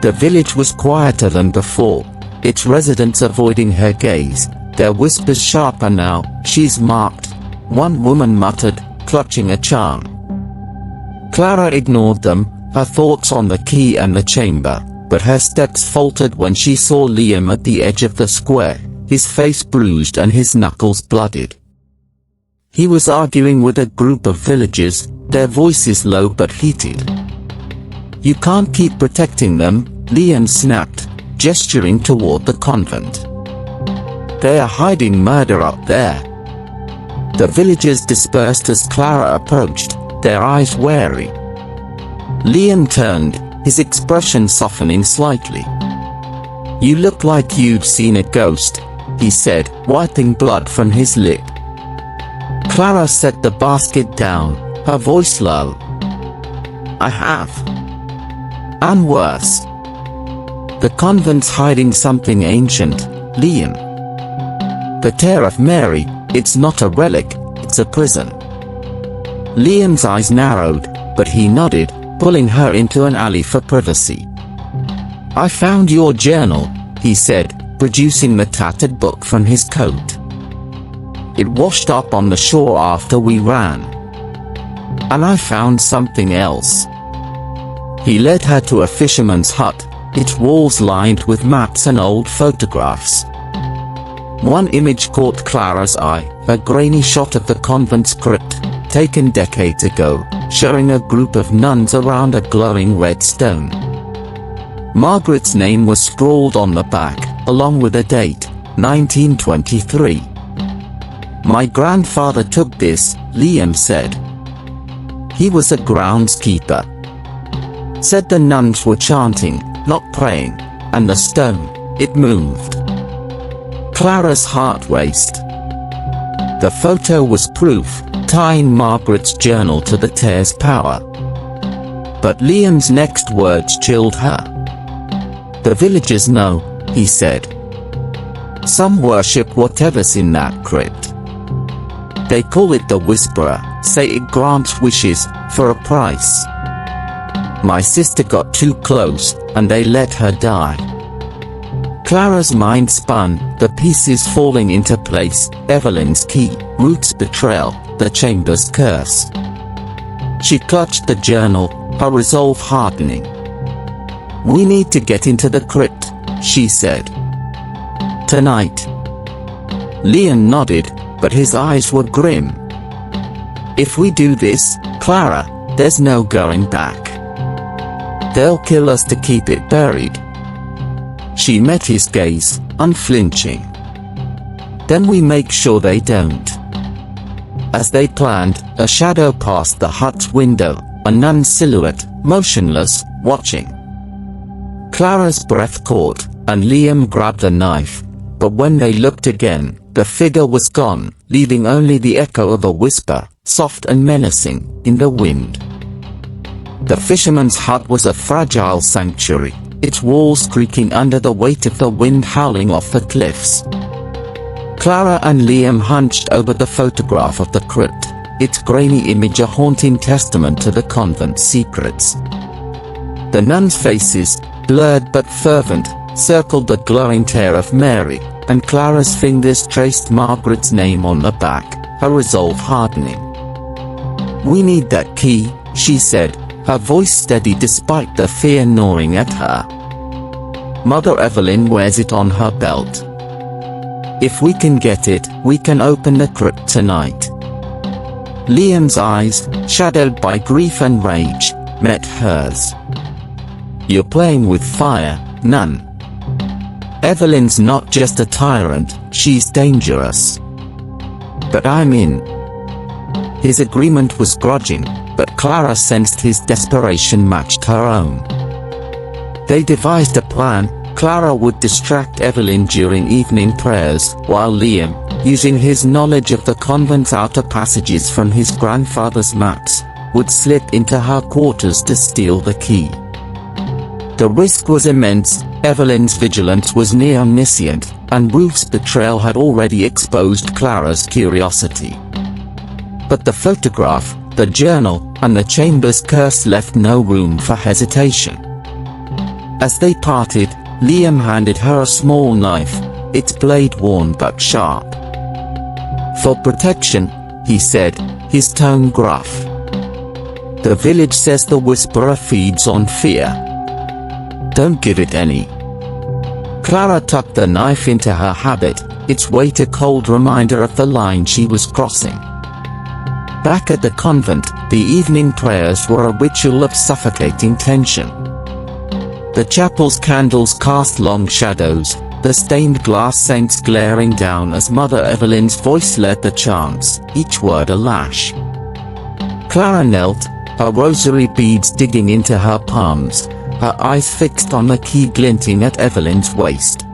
The village was quieter than before, its residents avoiding her gaze, their whispers sharper now. "She's marked," one woman muttered, clutching a charm. Clara ignored them, her thoughts on the key and the chamber, but her steps faltered when she saw Liam at the edge of the square, his face bruised and his knuckles bloodied. He was arguing with a group of villagers, their voices low but heated. "You can't keep protecting them," Liam snapped, gesturing toward the convent. "They are hiding murder up there." The villagers dispersed as Clara approached, their eyes wary. Liam turned, his expression softening slightly. "You look like you've seen a ghost," he said, wiping blood from his lip. Clara set the basket down, her voice low. "I have. And worse. The convent's hiding something ancient, Liam. The Tear of Mary, it's not a relic, it's a prison." Liam's eyes narrowed, but he nodded, pulling her into an alley for privacy. "I found your journal," he said, producing the tattered book from his coat. "It washed up on the shore after we ran. And I found something else." He led her to a fisherman's hut, its walls lined with maps and old photographs. One image caught Clara's eye, a grainy shot of the convent's crypt, taken decades ago, showing a group of nuns around a glowing red stone. Margaret's name was scrawled on the back, along with a date, 1923. "My grandfather took this," Liam said. "He was a groundskeeper." Said the nuns were chanting, not praying, and the stone, it moved. Clara's heart raced. The photo was proof, tying Margaret's journal to the tear's power. But Liam's next words chilled her. "The villagers know," he said. "Some worship whatever's in that crypt. They call it the Whisperer, say it grants wishes, for a price. My sister got too close, and they let her die." Clara's mind spun, the pieces falling into place: Evelyn's key, Ruth's betrayal, the chamber's curse. She clutched the journal, her resolve hardening. "We need to get into the crypt," she said. "Tonight." Liam nodded, but his eyes were grim. "If we do this, Clara, there's no going back. They'll kill us to keep it buried." She met his gaze, unflinching. "Then we make sure they don't." As they planned, a shadow passed the hut's window, a nun's silhouette, motionless, watching. Clara's breath caught, and Liam grabbed a knife, but when they looked again, the figure was gone, leaving only the echo of a whisper, soft and menacing, in the wind. The fisherman's hut was a fragile sanctuary, its walls creaking under the weight of the wind howling off the cliffs. Clara and Liam hunched over the photograph of the crypt, its grainy image a haunting testament to the convent's secrets. The nuns' faces, blurred but fervent, circled the glowing Tear of Mary, and Clara's fingers traced Margaret's name on the back, her resolve hardening. "We need that key," she said, her voice steady despite the fear gnawing at her. "Mother Evelyn wears it on her belt. If we can get it, we can open the crypt tonight." Liam's eyes, shadowed by grief and rage, met hers. "You're playing with fire, nun. Evelyn's not just a tyrant, she's dangerous. But I'm in." His agreement was grudging, but Clara sensed his desperation matched her own. They devised a plan. Clara would distract Evelyn during evening prayers, while Liam, using his knowledge of the convent's outer passages from his grandfather's maps, would slip into her quarters to steal the key. The risk was immense. Evelyn's vigilance was near omniscient, and Ruth's betrayal had already exposed Clara's curiosity. But the photograph, the journal, and the chamber's curse left no room for hesitation. As they parted, Liam handed her a small knife, its blade worn but sharp. "For protection," he said, his tone gruff. "The village says the Whisperer feeds on fear. Don't give it any. Clara tucked the knife into her habit, its weight a cold reminder of the line she was crossing. Back at the convent, the evening prayers were a ritual of suffocating tension. The chapel's candles cast long shadows, the stained glass saints glaring down as Mother Evelyn's voice led the chants, each word a lash. Clara knelt, her rosary beads digging into her palms, her eyes fixed on the key glinting at Evelyn's waist.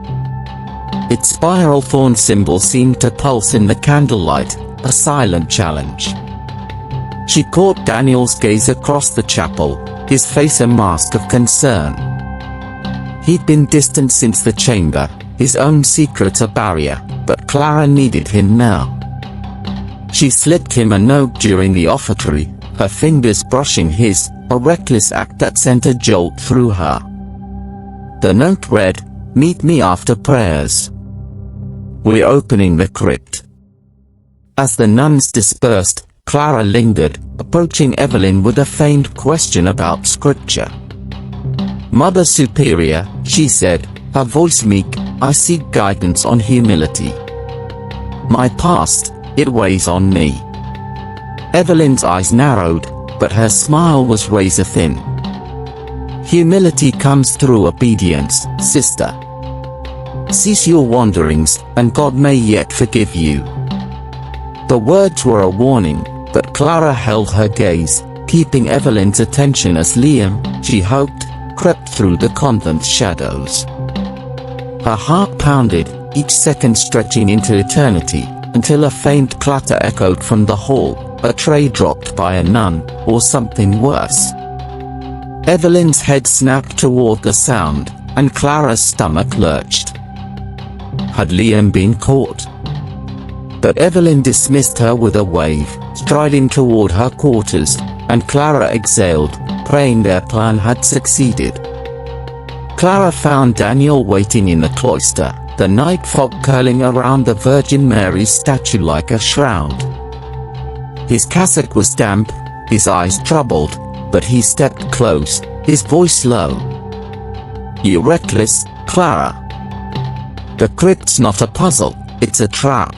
Its spiral thorn symbol seemed to pulse in the candlelight, a silent challenge. She caught Daniel's gaze across the chapel, his face a mask of concern. He'd been distant since the chamber, his own secret a barrier, but Clara needed him now. She slipped him a note during the offertory, her fingers brushing his, a reckless act that sent a jolt through her. The note read, "Meet me after prayers. We're opening the crypt." As the nuns dispersed, Clara lingered, approaching Evelyn with a faint question about scripture. "Mother Superior," she said, her voice meek, "I seek guidance on humility. My past, it weighs on me." Evelyn's eyes narrowed, but her smile was razor-thin. "Humility comes through obedience, sister. Cease your wanderings, and God may yet forgive you." The words were a warning, but Clara held her gaze, keeping Evelyn's attention as Liam, she hoped, crept through the convent's shadows. Her heart pounded, each second stretching into eternity, until a faint clatter echoed from the hall, a tray dropped by a nun, or something worse. Evelyn's head snapped toward the sound, and Clara's stomach lurched. Had Liam been caught? But Evelyn dismissed her with a wave, striding toward her quarters, and Clara exhaled, praying their plan had succeeded. Clara found Daniel waiting in the cloister, the night fog curling around the Virgin Mary's statue like a shroud. His cassock was damp, his eyes troubled, but he stepped close, his voice low. "You reckless, Clara. The crypt's not a puzzle, it's a trap."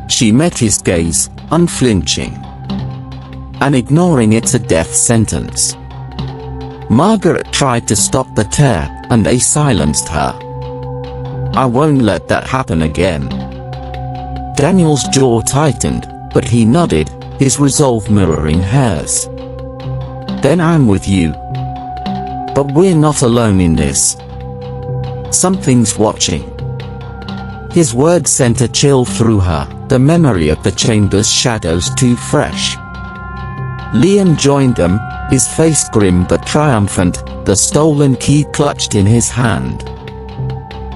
She met his gaze, unflinching. "And ignoring it's a death sentence." Margaret tried to stop the tear, and they silenced her. "I won't let that happen again." Daniel's jaw tightened, but he nodded, his resolve mirroring hers. "Then I'm with you. But we're not alone in this. Something's watching." His words sent a chill through her, the memory of the chamber's shadows too fresh. Liam joined them, his face grim but triumphant, the stolen key clutched in his hand.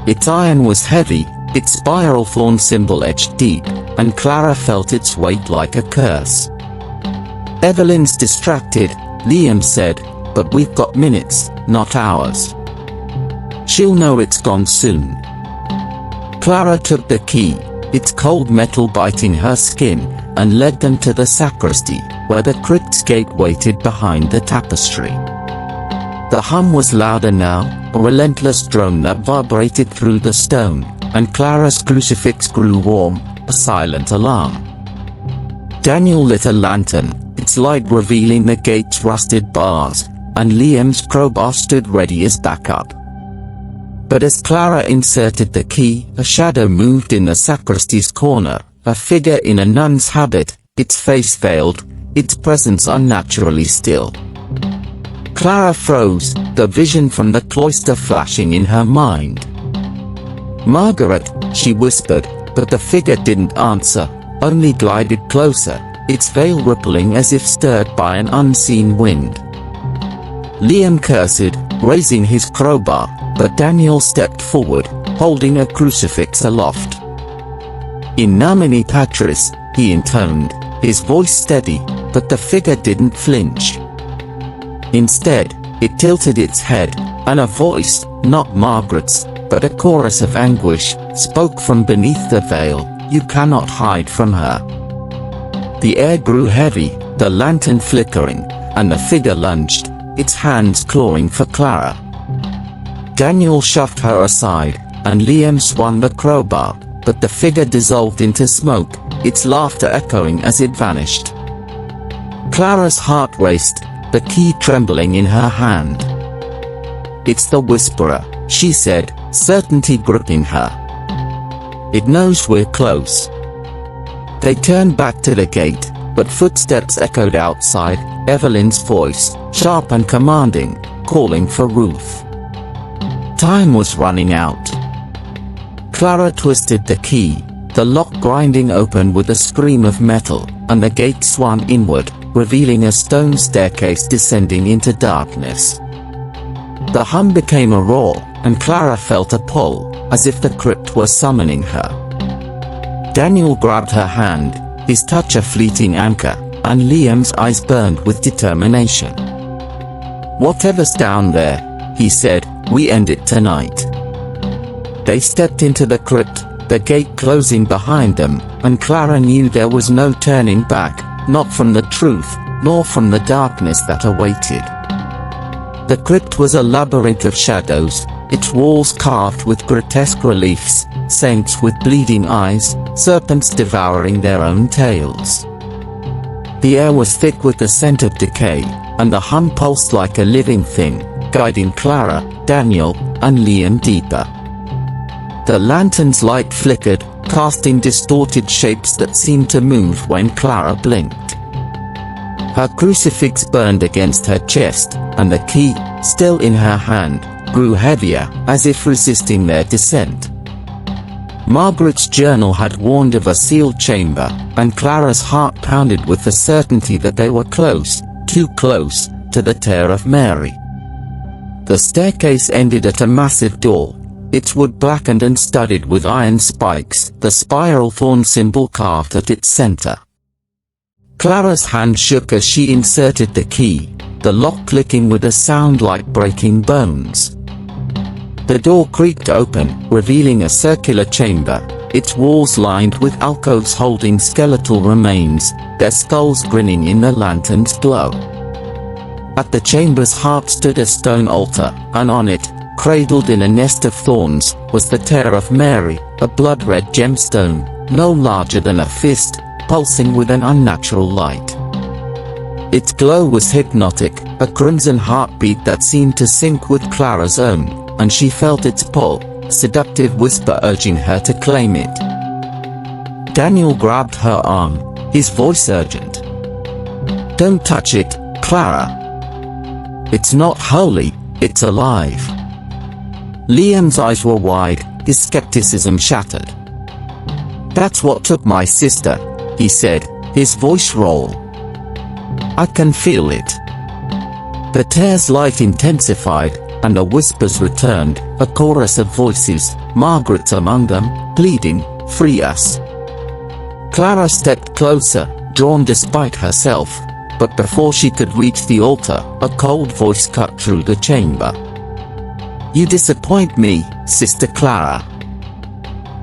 Its iron was heavy, its spiral thorn symbol etched deep, and Clara felt its weight like a curse. "Evelyn's distracted," Liam said, "but we've got minutes, not hours. She'll know it's gone soon." Clara took the key, its cold metal biting her skin, and led them to the sacristy, where the crypt's gate waited behind the tapestry. The hum was louder now, a relentless drone that vibrated through the stone, and Clara's crucifix grew warm, a silent alarm. Daniel lit a lantern, its light revealing the gate's rusted bars, and Liam's crowbar stood ready as backup. But as Clara inserted the key, a shadow moved in the sacristy's corner, a figure in a nun's habit, its face veiled, its presence unnaturally still. Clara froze, the vision from the cloister flashing in her mind. "Margaret," she whispered, but the figure didn't answer, only glided closer, its veil rippling as if stirred by an unseen wind. Liam cursed, raising his crowbar, but Daniel stepped forward, holding a crucifix aloft. "In nomine Patris," he intoned, his voice steady, but the figure didn't flinch. Instead, it tilted its head, and a voice, not Margaret's, but a chorus of anguish, spoke from beneath the veil, "You cannot hide from her." The air grew heavy, the lantern flickering, and the figure lunged, its hands clawing for Clara. Daniel shoved her aside, and Liam swung the crowbar, but the figure dissolved into smoke, its laughter echoing as it vanished. Clara's heart raced, the key trembling in her hand. "It's the Whisperer," she said, certainty gripping her. "It knows we're close." They turned back to the gate, but footsteps echoed outside, Evelyn's voice, sharp and commanding, calling for Ruth. Time was running out. Clara twisted the key, the lock grinding open with a scream of metal, and the gate swung inward, revealing a stone staircase descending into darkness. The hum became a roar, and Clara felt a pull, as if the crypt were summoning her. Daniel grabbed her hand, his touch a fleeting anchor, and Liam's eyes burned with determination. "Whatever's down there," he said, "we end it tonight." They stepped into the crypt, the gate closing behind them, and Clara knew there was no turning back, not from the truth, nor from the darkness that awaited. The crypt was a labyrinth of shadows, its walls carved with grotesque reliefs, saints with bleeding eyes, serpents devouring their own tails. The air was thick with the scent of decay, and the hum pulsed like a living thing, guiding Clara, Daniel, and Liam deeper. The lantern's light flickered, casting distorted shapes that seemed to move when Clara blinked. Her crucifix burned against her chest, and the key, still in her hand, grew heavier, as if resisting their descent. Margaret's journal had warned of a sealed chamber, and Clara's heart pounded with the certainty that they were close, too close, to the tear of Mary. The staircase ended at a massive door, its wood blackened and studded with iron spikes, the spiral thorn symbol carved at its center. Clara's hand shook as she inserted the key, the lock clicking with a sound like breaking bones. The door creaked open, revealing a circular chamber, its walls lined with alcoves holding skeletal remains, their skulls grinning in the lantern's glow. At the chamber's heart stood a stone altar, and on it, cradled in a nest of thorns, was the tear of Mary, a blood-red gemstone, no larger than a fist, pulsing with an unnatural light. Its glow was hypnotic, a crimson heartbeat that seemed to sync with Clara's own, and she felt its pull, a seductive whisper urging her to claim it. Daniel grabbed her arm, his voice urgent. "Don't touch it, Clara. It's not holy, it's alive." Liam's eyes were wide, his skepticism shattered. "That's what took my sister," he said, his voice raw. "I can feel it." The tear's light intensified, and the whispers returned, a chorus of voices, Margaret's among them, pleading, "Free us." Clara stepped closer, drawn despite herself, but before she could reach the altar, a cold voice cut through the chamber. "You disappoint me, Sister Clara."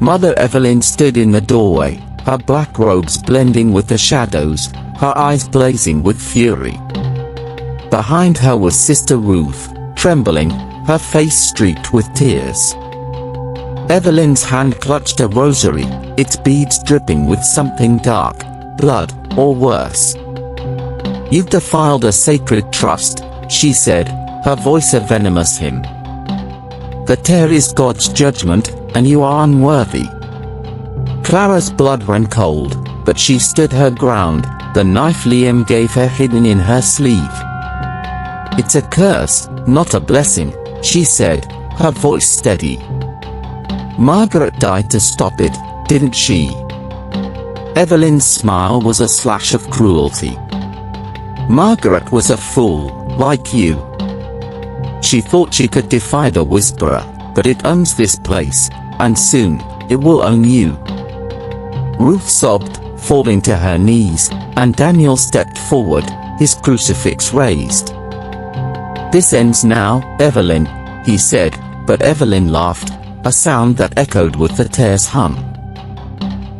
Mother Evelyn stood in the doorway, her black robes blending with the shadows, her eyes blazing with fury. Behind her was Sister Ruth, trembling, her face streaked with tears. Evelyn's hand clutched a rosary, its beads dripping with something dark, blood, or worse. "You've defiled a sacred trust," she said, her voice a venomous hymn. "The tear is God's judgment, and you are unworthy." Clara's blood ran cold, but she stood her ground, the knife Liam gave her hidden in her sleeve. "It's a curse, not a blessing," she said, her voice steady. "Margaret died to stop it, didn't she?" Evelyn's smile was a slash of cruelty. "Margaret was a fool, like you. She thought she could defy the Whisperer, but it owns this place, and soon, it will own you." Ruth sobbed, falling to her knees, and Daniel stepped forward, his crucifix raised. "This ends now, Evelyn," he said, but Evelyn laughed, a sound that echoed with the tear's hum.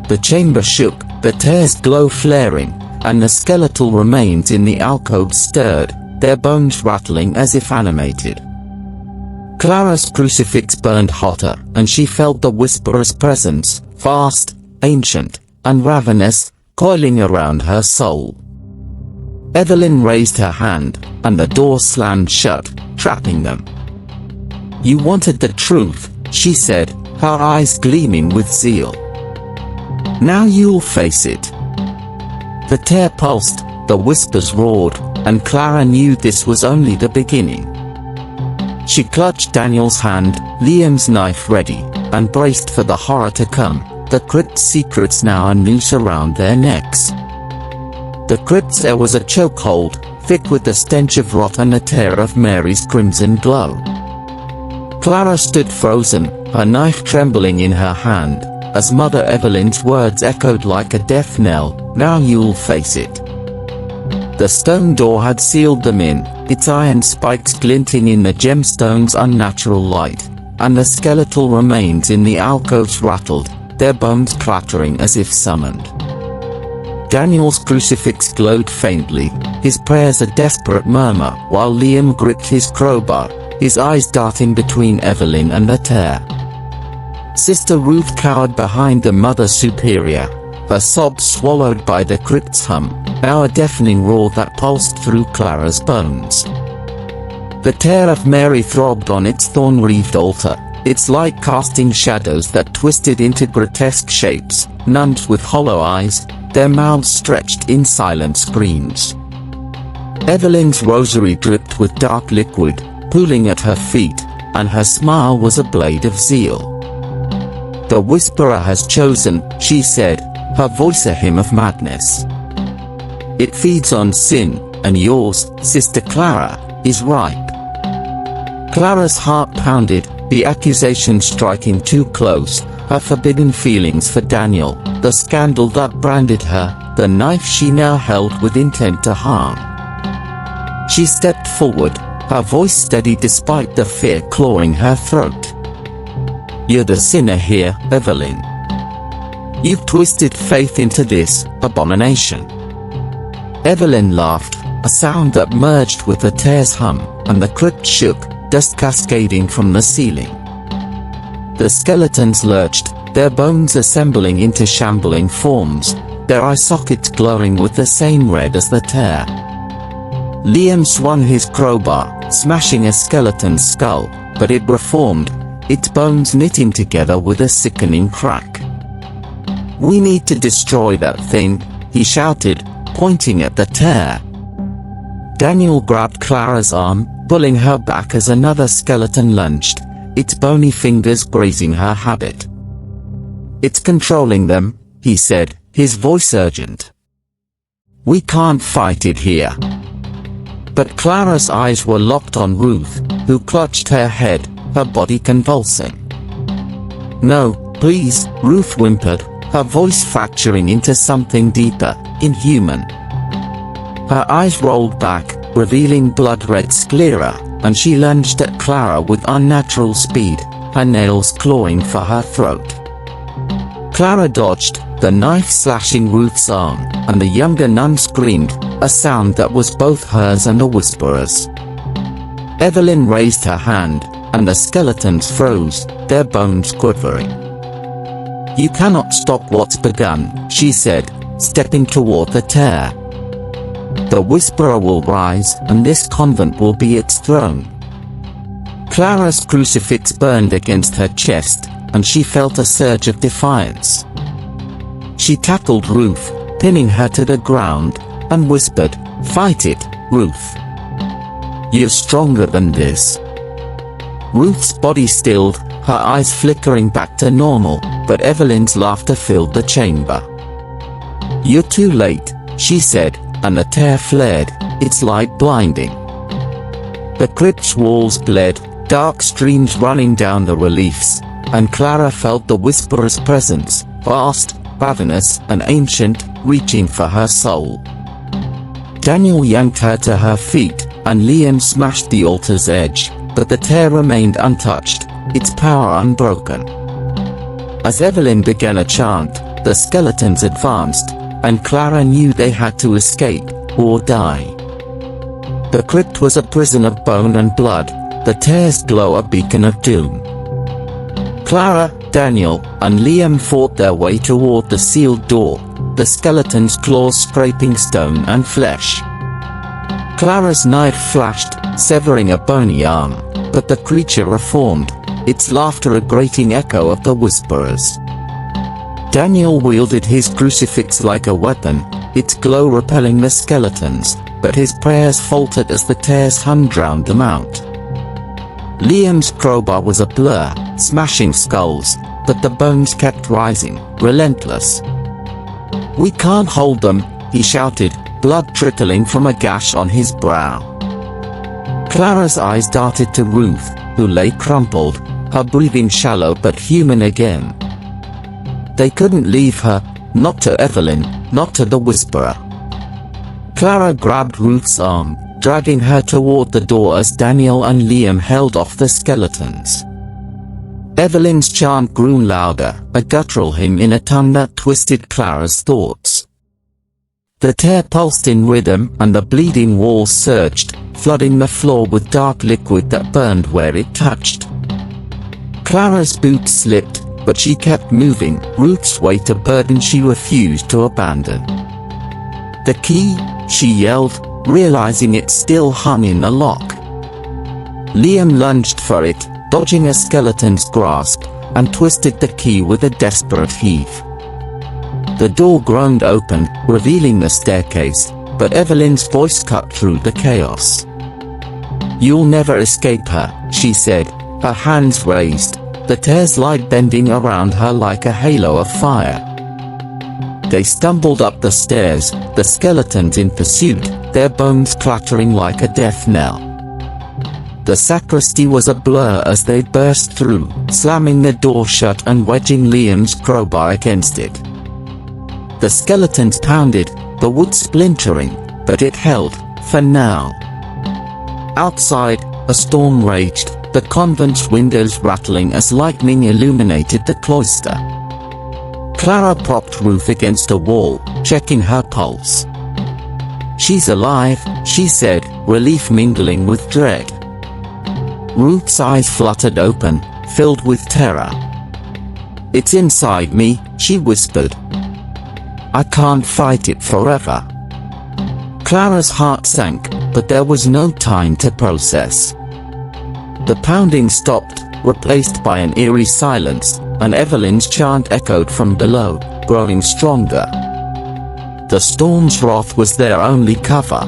The chamber shook, the tear's glow flaring, and the skeletal remains in the alcove stirred, their bones rattling as if animated. Clara's crucifix burned hotter, and she felt the Whisperer's presence, vast, ancient, and ravenous, coiling around her soul. Evelyn raised her hand, and the door slammed shut, trapping them. "You wanted the truth," she said, her eyes gleaming with zeal. "Now you'll face it." The tear pulsed, the whispers roared, and Clara knew this was only the beginning. She clutched Daniel's hand, Liam's knife ready, and braced for the horror to come, the crypt's secrets now a noose around their necks. The crypt's air was a chokehold, thick with the stench of rot and the tear of Mary's crimson glow. Clara stood frozen, her knife trembling in her hand, as Mother Evelyn's words echoed like a death knell, "Now you'll face it." The stone door had sealed them in, its iron spikes glinting in the gemstone's unnatural light, and the skeletal remains in the alcoves rattled, their bones clattering as if summoned. Daniel's crucifix glowed faintly, his prayers a desperate murmur, while Liam gripped his crowbar, his eyes darting between Evelyn and the tear. Sister Ruth cowered behind the Mother Superior, her sobs swallowed by the crypt's hum, now a deafening roar that pulsed through Clara's bones. The tear of Mary throbbed on its thorn-wreathed altar, its light casting shadows that twisted into grotesque shapes, nuns with hollow eyes, their mouths stretched in silent screams. Evelyn's rosary dripped with dark liquid, pooling at her feet, and her smile was a blade of zeal. "The Whisperer has chosen," she said, her voice a hymn of madness. "It feeds on sin, and yours, Sister Clara, is ripe." Clara's heart pounded, the accusation striking too close, her forbidden feelings for Daniel, the scandal that branded her, the knife she now held with intent to harm. She stepped forward, her voice steady despite the fear clawing her throat. "You're the sinner here, Evelyn. You've twisted faith into this abomination." Evelyn laughed, a sound that merged with the tear's hum, and the crypt shook, dust cascading from the ceiling. The skeletons lurched, their bones assembling into shambling forms, their eye sockets glowing with the same red as the tear. Liam swung his crowbar, smashing a skeleton's skull, but it reformed, its bones knitting together with a sickening crack. "We need to destroy that thing," he shouted, pointing at the tear. Daniel grabbed Clara's arm, pulling her back as another skeleton lunged, its bony fingers grazing her habit. "It's controlling them," he said, his voice urgent. "We can't fight it here." But Clara's eyes were locked on Ruth, who clutched her head, her body convulsing. "No, please," Ruth whimpered, her voice fracturing into something deeper, inhuman. Her eyes rolled back, revealing blood-red sclera, and she lunged at Clara with unnatural speed, her nails clawing for her throat. Clara dodged, the knife slashing Ruth's arm, and the younger nun screamed, a sound that was both hers and the Whisperer's. Evelyn raised her hand, and the skeletons froze, their bones quivering. "You cannot stop what's begun," she said, stepping toward the tear. "The Whisperer will rise, and this convent will be its throne." Clara's crucifix burned against her chest, and she felt a surge of defiance. She tackled Ruth, pinning her to the ground, and whispered, "Fight it, Ruth. You're stronger than this." Ruth's body stilled, her eyes flickering back to normal, but Evelyn's laughter filled the chamber. "You're too late," she said, and the tear flared, its light blinding. The crypt's walls bled, dark streams running down the reliefs, and Clara felt the Whisperer's presence, vast, ravenous, and ancient, reaching for her soul. Daniel yanked her to her feet, and Liam smashed the altar's edge, but the tear remained untouched, its power unbroken. As Evelyn began a chant, the skeletons advanced, and Clara knew they had to escape, or die. The crypt was a prison of bone and blood, The tears glow a beacon of doom. Clara, Daniel, and Liam fought their way toward the sealed door, the skeleton's claws scraping stone and flesh. Clara's knife flashed, severing a bony arm, but the creature reformed, its laughter a grating echo of the whisperers. Daniel wielded his crucifix like a weapon, its glow repelling the skeletons, but his prayers faltered as the tears drowned them out. Liam's crowbar was a blur, smashing skulls, but the bones kept rising, relentless. "We can't hold them," he shouted, blood trickling from a gash on his brow. Clara's eyes darted to Ruth, who lay crumpled, her breathing shallow but human again. They couldn't leave her, not to Evelyn, not to the Whisperer. Clara grabbed Ruth's arm, dragging her toward the door as Daniel and Liam held off the skeletons. Evelyn's chant grew louder, a guttural hymn in a tongue that twisted Clara's thoughts. The tear pulsed in rhythm and the bleeding walls surged, flooding the floor with dark liquid that burned where it touched. Clara's boots slipped, but she kept moving, Ruth's weight a burden she refused to abandon. "The key," she yelled, realizing it still hung in the lock. Liam lunged for it, dodging a skeleton's grasp, and twisted the key with a desperate heave. The door groaned open, revealing the staircase, but Evelyn's voice cut through the chaos. "You'll never escape her," she said, her hands raised, the tears light bending around her like a halo of fire. They stumbled up the stairs, the skeletons in pursuit, their bones clattering like a death knell. The sacristy was a blur as they burst through, slamming the door shut and wedging Liam's crowbar against it. The skeletons pounded, the wood splintering, but it held, for now. Outside, a storm raged, the convent's windows rattling as lightning illuminated the cloister. Clara propped Ruth against a wall, checking her pulse. "She's alive," she said, relief mingling with dread. Ruth's eyes fluttered open, filled with terror. "It's inside me," she whispered. "I can't fight it forever." Clara's heart sank, but there was no time to process. The pounding stopped, replaced by an eerie silence, and Evelyn's chant echoed from below, growing stronger. The storm's wrath was their only cover.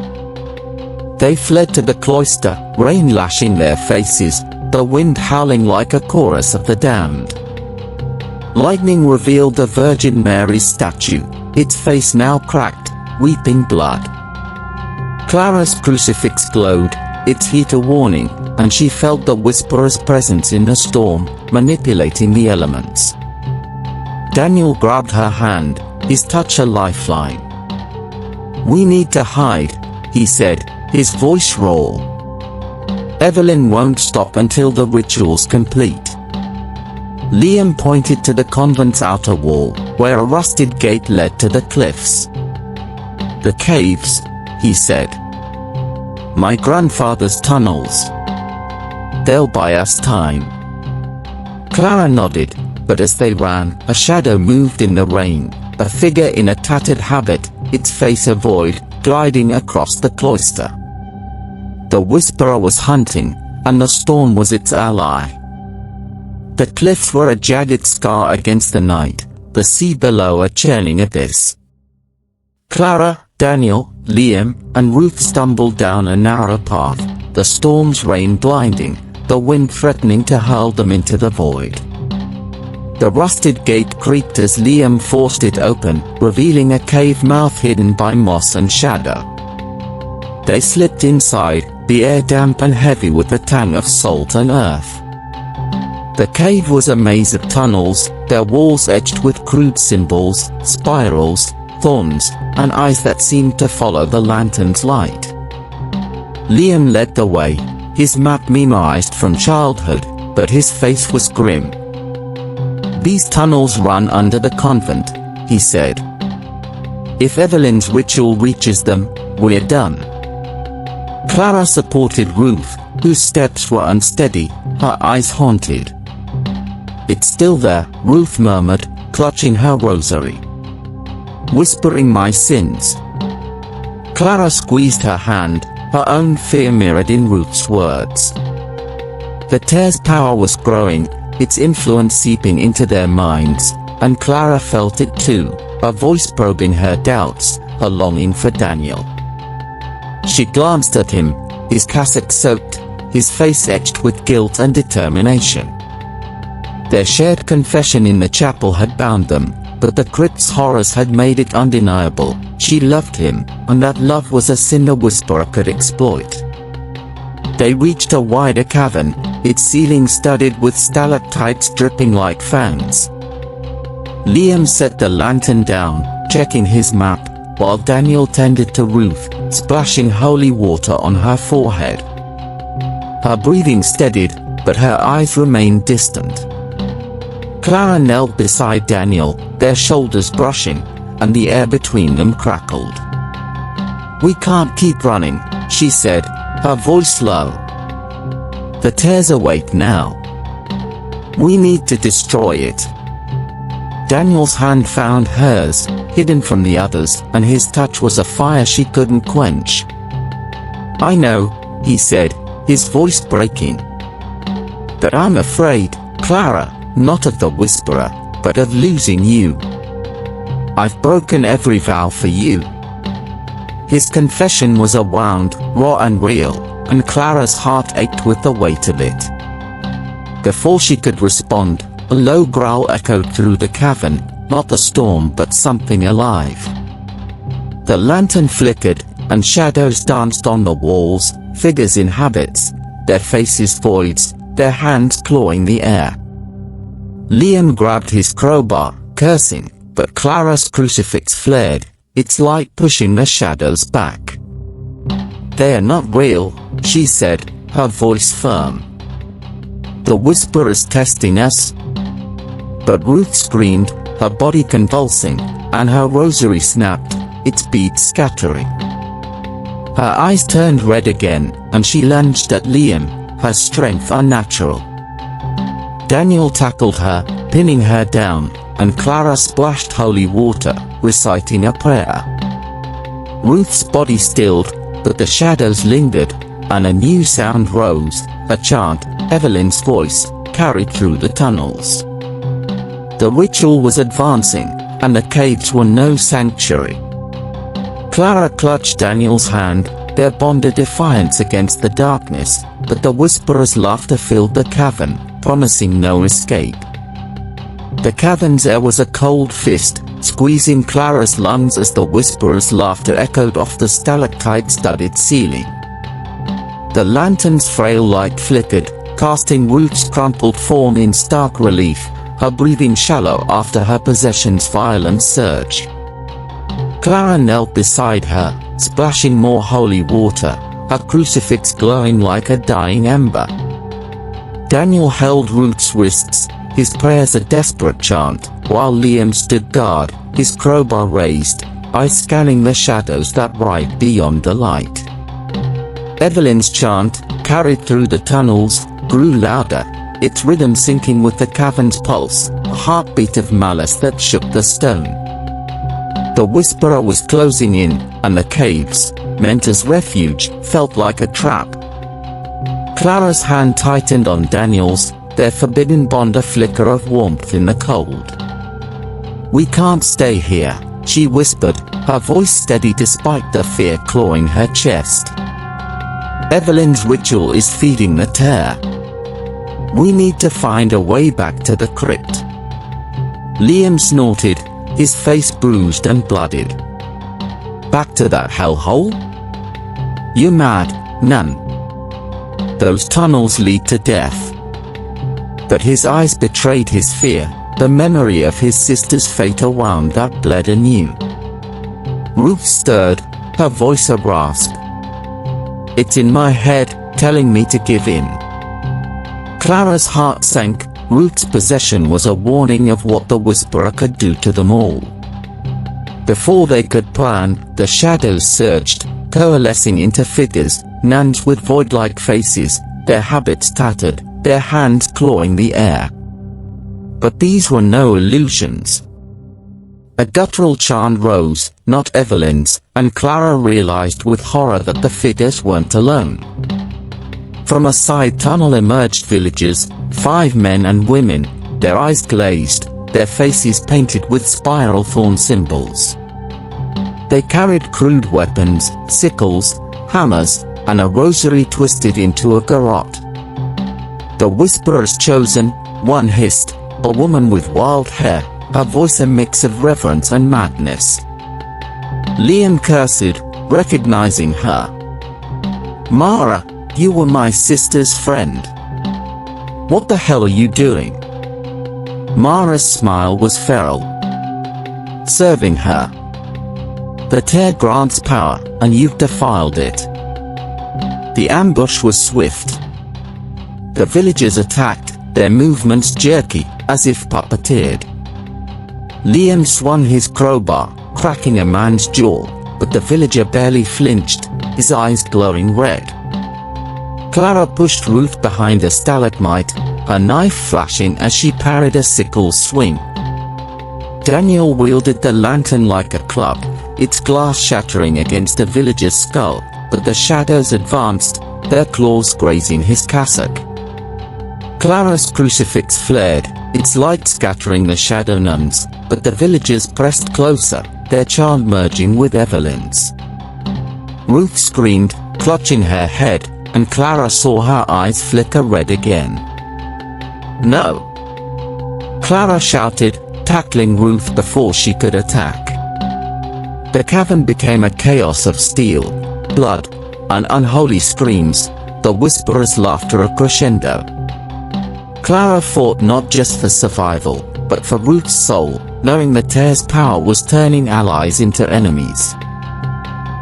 They fled to the cloister, rain lashing their faces, the wind howling like a chorus of the damned. Lightning revealed the Virgin Mary's statue, its face now cracked, weeping blood. Clara's crucifix glowed, its heat a warning, and she felt the Whisperer's presence in the storm, manipulating the elements. Daniel grabbed her hand, his touch a lifeline. "We need to hide," he said, his voice raw. "Evelyn won't stop until the ritual's complete." Liam pointed to the convent's outer wall, where a rusted gate led to the cliffs. "The caves," he said. "My grandfather's tunnels. They'll buy us time." Clara nodded, but as they ran, a shadow moved in the rain, a figure in a tattered habit, its face a void, gliding across the cloister. The Whisperer was hunting, and the storm was its ally. The cliffs were a jagged scar against the night, the sea below a churning abyss. Clara, Daniel, Liam, and Ruth stumbled down a narrow path, the storm's rain blinding, the wind threatening to hurl them into the void. The rusted gate creaked as Liam forced it open, revealing a cave mouth hidden by moss and shadow. They slipped inside, the air damp and heavy with the tang of salt and earth. The cave was a maze of tunnels, their walls etched with crude symbols, spirals, thorns, and eyes that seemed to follow the lantern's light. Liam led the way, his map memorized from childhood, but his face was grim. "These tunnels run under the convent," he said. "If Evelyn's ritual reaches them, we're done." Clara supported Ruth, whose steps were unsteady, her eyes haunted. "It's still there," Ruth murmured, clutching her rosary. "Whispering my sins." Clara squeezed her hand, her own fear mirrored in Ruth's words. The tear's power was growing, its influence seeping into their minds, and Clara felt it too, a voice probing her doubts, her longing for Daniel. She glanced at him, his cassock soaked, his face etched with guilt and determination. Their shared confession in the chapel had bound them, but the crypt's horrors had made it undeniable. She loved him, and that love was a sin the Whisperer could exploit. They reached a wider cavern, its ceiling studded with stalactites dripping like fans. Liam set the lantern down, checking his map, while Daniel tended to Ruth, splashing holy water on her forehead. Her breathing steadied, but her eyes remained distant. Clara knelt beside Daniel, their shoulders brushing, and the air between them crackled. "We can't keep running," she said, her voice low. "The tear's awake now. We need to destroy it." Daniel's hand found hers, hidden from the others, and his touch was a fire she couldn't quench. "I know," he said, his voice breaking. "But I'm afraid, Clara, not of the Whisperer, but of losing you. I've broken every vow for you." His confession was a wound, raw and real, and Clara's heart ached with the weight of it. Before she could respond, a low growl echoed through the cavern, not the storm but something alive. The lantern flickered, and shadows danced on the walls, figures in habits, their faces voids, their hands clawing the air. Liam grabbed his crowbar, cursing, but Clara's crucifix flared, its light pushing the shadows back. "They're not real," she said, her voice firm. "The Whisperer's testing us." But Ruth screamed, her body convulsing, and her rosary snapped, its beads scattering. Her eyes turned red again, and she lunged at Liam, her strength unnatural. Daniel tackled her, pinning her down, and Clara splashed holy water, reciting a prayer. Ruth's body stilled, but the shadows lingered, and a new sound rose, a chant, Evelyn's voice, carried through the tunnels. The ritual was advancing, and the caves were no sanctuary. Clara clutched Daniel's hand, their bond a defiance against the darkness, but the Whisperer's laughter filled the cavern, promising no escape. The cavern's air was a cold fist, squeezing Clara's lungs as the Whisperer's laughter echoed off the stalactite-studded ceiling. The lantern's frail light flickered, casting Ruth's crumpled form in stark relief, her breathing shallow after her possession's violent surge. Clara knelt beside her, splashing more holy water, her crucifix glowing like a dying ember. Daniel held Ruth's wrists, his prayers a desperate chant, while Liam stood guard, his crowbar raised, eyes scanning the shadows that writhed beyond the light. Evelyn's chant, carried through the tunnels, grew louder, its rhythm syncing with the cavern's pulse, a heartbeat of malice that shook the stone. The Whisperer was closing in, and the caves, meant as refuge, felt like a trap. Clara's hand tightened on Daniel's, their forbidden bond a flicker of warmth in the cold. "We can't stay here," she whispered, her voice steady despite the fear clawing her chest. "Evelyn's ritual is feeding the tear. We need to find a way back to the crypt." Liam snorted, his face bruised and blooded. "Back to that hellhole? You're mad, nun. Those tunnels lead to death." But his eyes betrayed his fear, the memory of his sister's fate a wound that bled anew. Ruth stirred, her voice a rasp. "It's in my head, telling me to give in." Clara's heart sank, Ruth's possession was a warning of what the Whisperer could do to them all. Before they could plan, the shadows surged, coalescing into figures, nuns with void-like faces, their habits tattered, their hands clawing the air. But these were no illusions. A guttural chant rose, not Evelyn's, and Clara realized with horror that the figures weren't alone. From a side tunnel emerged villagers, 5 men and women, their eyes glazed, their faces painted with spiral thorn symbols. They carried crude weapons, sickles, hammers, and a rosary twisted into a garrote. The Whisperer's chosen one hissed, a woman with wild hair, her voice a mix of reverence and madness. Liam cursed, recognizing her. "Mara, you were my sister's friend. What the hell are you doing?" Mara's smile was feral. "Serving her. The tear grants power, and you've defiled it." The ambush was swift. The villagers attacked, their movements jerky, as if puppeteered. Liam swung his crowbar, cracking a man's jaw, but the villager barely flinched, his eyes glowing red. Clara pushed Ruth behind a stalagmite, her knife flashing as she parried a sickle swing. Daniel wielded the lantern like a club, its glass shattering against the villager's skull, but the shadows advanced, their claws grazing his cassock. Clara's crucifix flared, its light scattering the shadow nuns, but the villagers pressed closer, their chant merging with Evelyn's. Ruth screamed, clutching her head, and Clara saw her eyes flicker red again. "No!" Clara shouted, tackling Ruth before she could attack. The cavern became a chaos of steel, blood, and unholy screams, the Whisperer's laughter a crescendo. Clara fought not just for survival, but for Ruth's soul, knowing the tear's power was turning allies into enemies.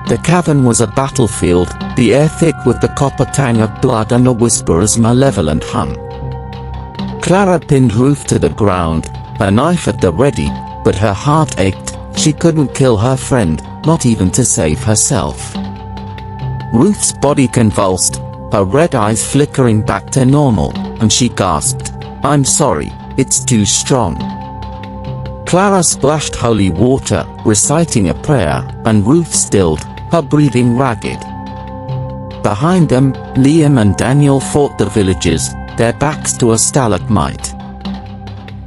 The cavern was a battlefield, the air thick with the copper tang of blood and the Whisperer's malevolent hum. Clara pinned Ruth to the ground, her knife at the ready, but her heart ached, she couldn't kill her friend, not even to save herself. Ruth's body convulsed, her red eyes flickering back to normal, and she gasped, "I'm sorry, it's too strong." Clara splashed holy water, reciting a prayer, and Ruth stilled, her breathing ragged. Behind them, Liam and Daniel fought the villagers, their backs to a stalagmite.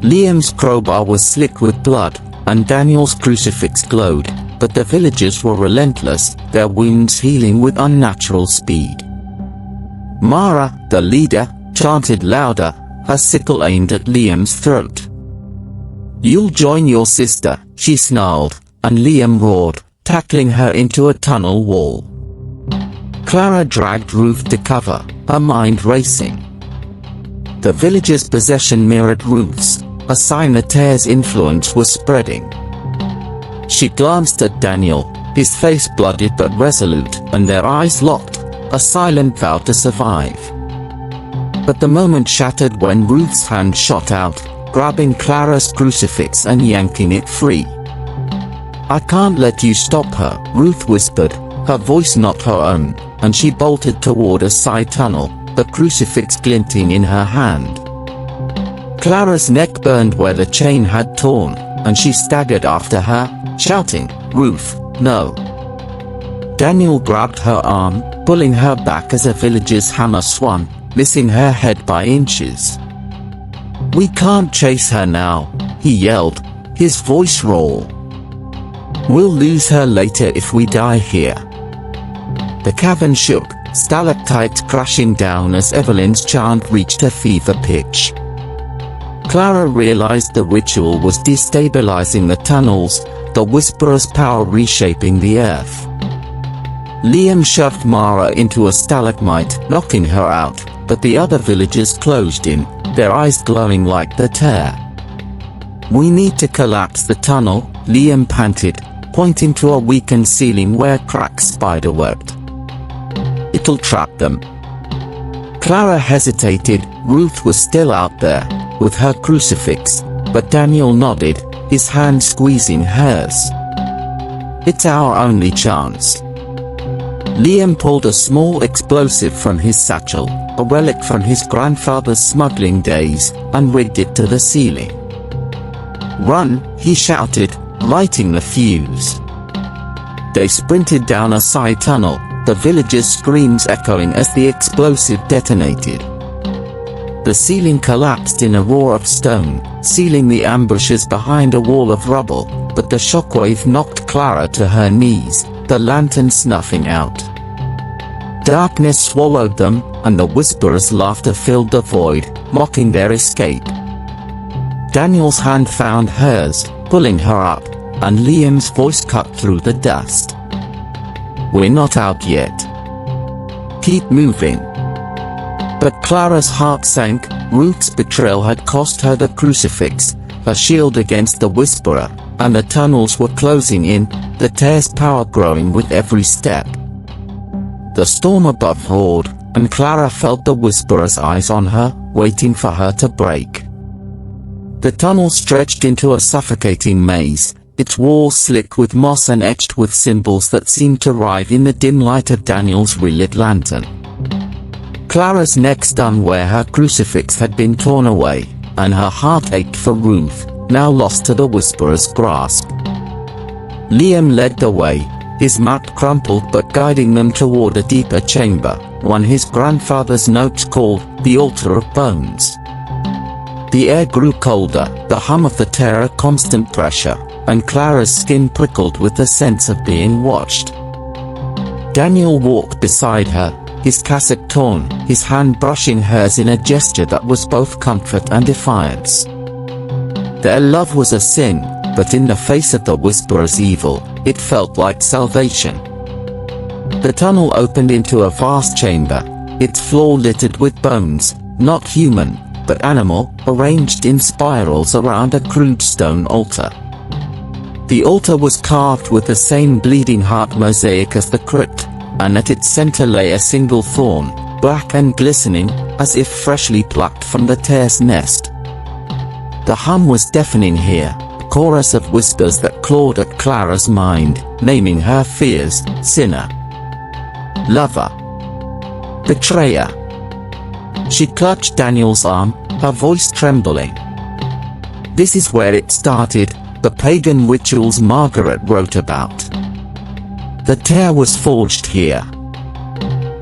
Liam's crowbar was slick with blood, and Daniel's crucifix glowed, but the villagers were relentless, their wounds healing with unnatural speed. Mara, the leader, chanted louder, her sickle aimed at Liam's throat. "You'll join your sister," she snarled, and Liam roared, tackling her into a tunnel wall. Clara dragged Ruth to cover, her mind racing. The village's possession mirrored Ruth's, a sign the tear's influence was spreading. She glanced at Daniel, his face blooded but resolute, and their eyes locked, a silent vow to survive. But the moment shattered when Ruth's hand shot out, grabbing Clara's crucifix and yanking it free. "I can't let you stop her," Ruth whispered, her voice not her own, and she bolted toward a side tunnel, the crucifix glinting in her hand. Clara's neck burned where the chain had torn, and she staggered after her, shouting, "Ruth, no!" Daniel grabbed her arm, pulling her back as a villager's hammer swung, missing her head by inches. "We can't chase her now," he yelled, his voice raw. "We'll lose her later if we die here." The cavern shook, stalactites crashing down as Evelyn's chant reached a fever pitch. Clara realized the ritual was destabilizing the tunnels, the Whisperer's power reshaping the earth. Liam shoved Mara into a stalagmite, knocking her out, but the other villagers closed in, their eyes glowing like the tear. "We need to collapse the tunnel," Liam panted, pointing to a weakened ceiling where cracks spiderwebbed. "It'll trap them." Clara hesitated, Ruth was still out there, with her crucifix, but Daniel nodded, his hand squeezing hers. "It's our only chance." Liam pulled a small explosive from his satchel, a relic from his grandfather's smuggling days, and rigged it to the ceiling. "Run!" he shouted, lighting the fuse. They sprinted down a side tunnel, the villagers' screams echoing as the explosive detonated. The ceiling collapsed in a roar of stone, sealing the ambushes behind a wall of rubble, but the shockwave knocked Clara to her knees, the lantern snuffing out. Darkness swallowed them, and the whisperers' laughter filled the void, mocking their escape. Daniel's hand found hers, pulling her up, and Liam's voice cut through the dust. "We're not out yet. Keep moving." But Clara's heart sank. Ruth's betrayal had cost her the crucifix, her shield against the whisperer, and the tunnels were closing in, the tear's power growing with every step. The storm above roared, and Clara felt the whisperer's eyes on her, waiting for her to break. The tunnel stretched into a suffocating maze, its walls slick with moss and etched with symbols that seemed to writhe in the dim light of Daniel's relit lantern. Clara's neck stung where her crucifix had been torn away, and her heart ached for Ruth, now lost to the whisperer's grasp. Liam led the way, his mouth crumpled but guiding them toward a deeper chamber, one his grandfather's notes called the Altar of Bones. The air grew colder, the hum of the terror constant pressure, and Clara's skin prickled with the sense of being watched. Daniel walked beside her, his cassock torn, his hand brushing hers in a gesture that was both comfort and defiance. Their love was a sin, but in the face of the whisperer's evil, it felt like salvation. The tunnel opened into a vast chamber, its floor littered with bones, not human, but animal, arranged in spirals around a crude stone altar. The altar was carved with the same bleeding heart mosaic as the crypt, and at its center lay a single thorn, black and glistening, as if freshly plucked from the tear's nest. The hum was deafening here, a chorus of whispers that clawed at Clara's mind, naming her fears: sinner, lover, betrayer. She clutched Daniel's arm, her voice trembling. This is where it started, the pagan rituals Margaret wrote about. The tear was forged here.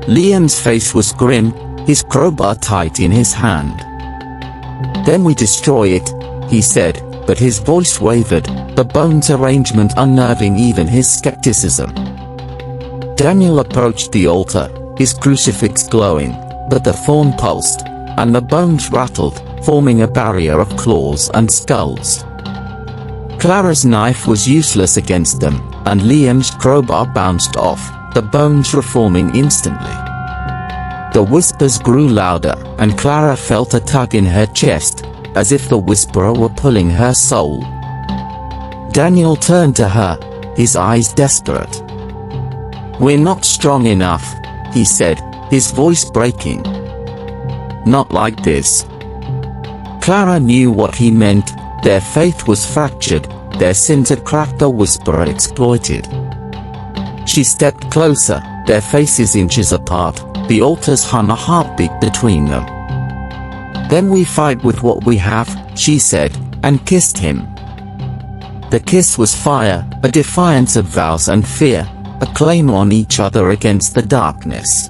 Liam's face was grim, his crowbar tight in his hand. "Then we destroy it," he said, but his voice wavered, the bones arrangement unnerving even his skepticism. Daniel approached the altar, his crucifix glowing, but the thorn pulsed, and the bones rattled, forming a barrier of claws and skulls. Clara's knife was useless against them, and Liam's crowbar bounced off, the bones reforming instantly. The whispers grew louder, and Clara felt a tug in her chest, as if the whisperer were pulling her soul. Daniel turned to her, his eyes desperate. "We're not strong enough," he said, his voice breaking. "Not like this." Clara knew what he meant. Their faith was fractured, their sins had cracked the whisperer exploited. She stepped closer, their faces inches apart, the altars hung a heartbeat between them. "Then we fight with what we have," she said, and kissed him. The kiss was fire, a defiance of vows and fear, a claim on each other against the darkness.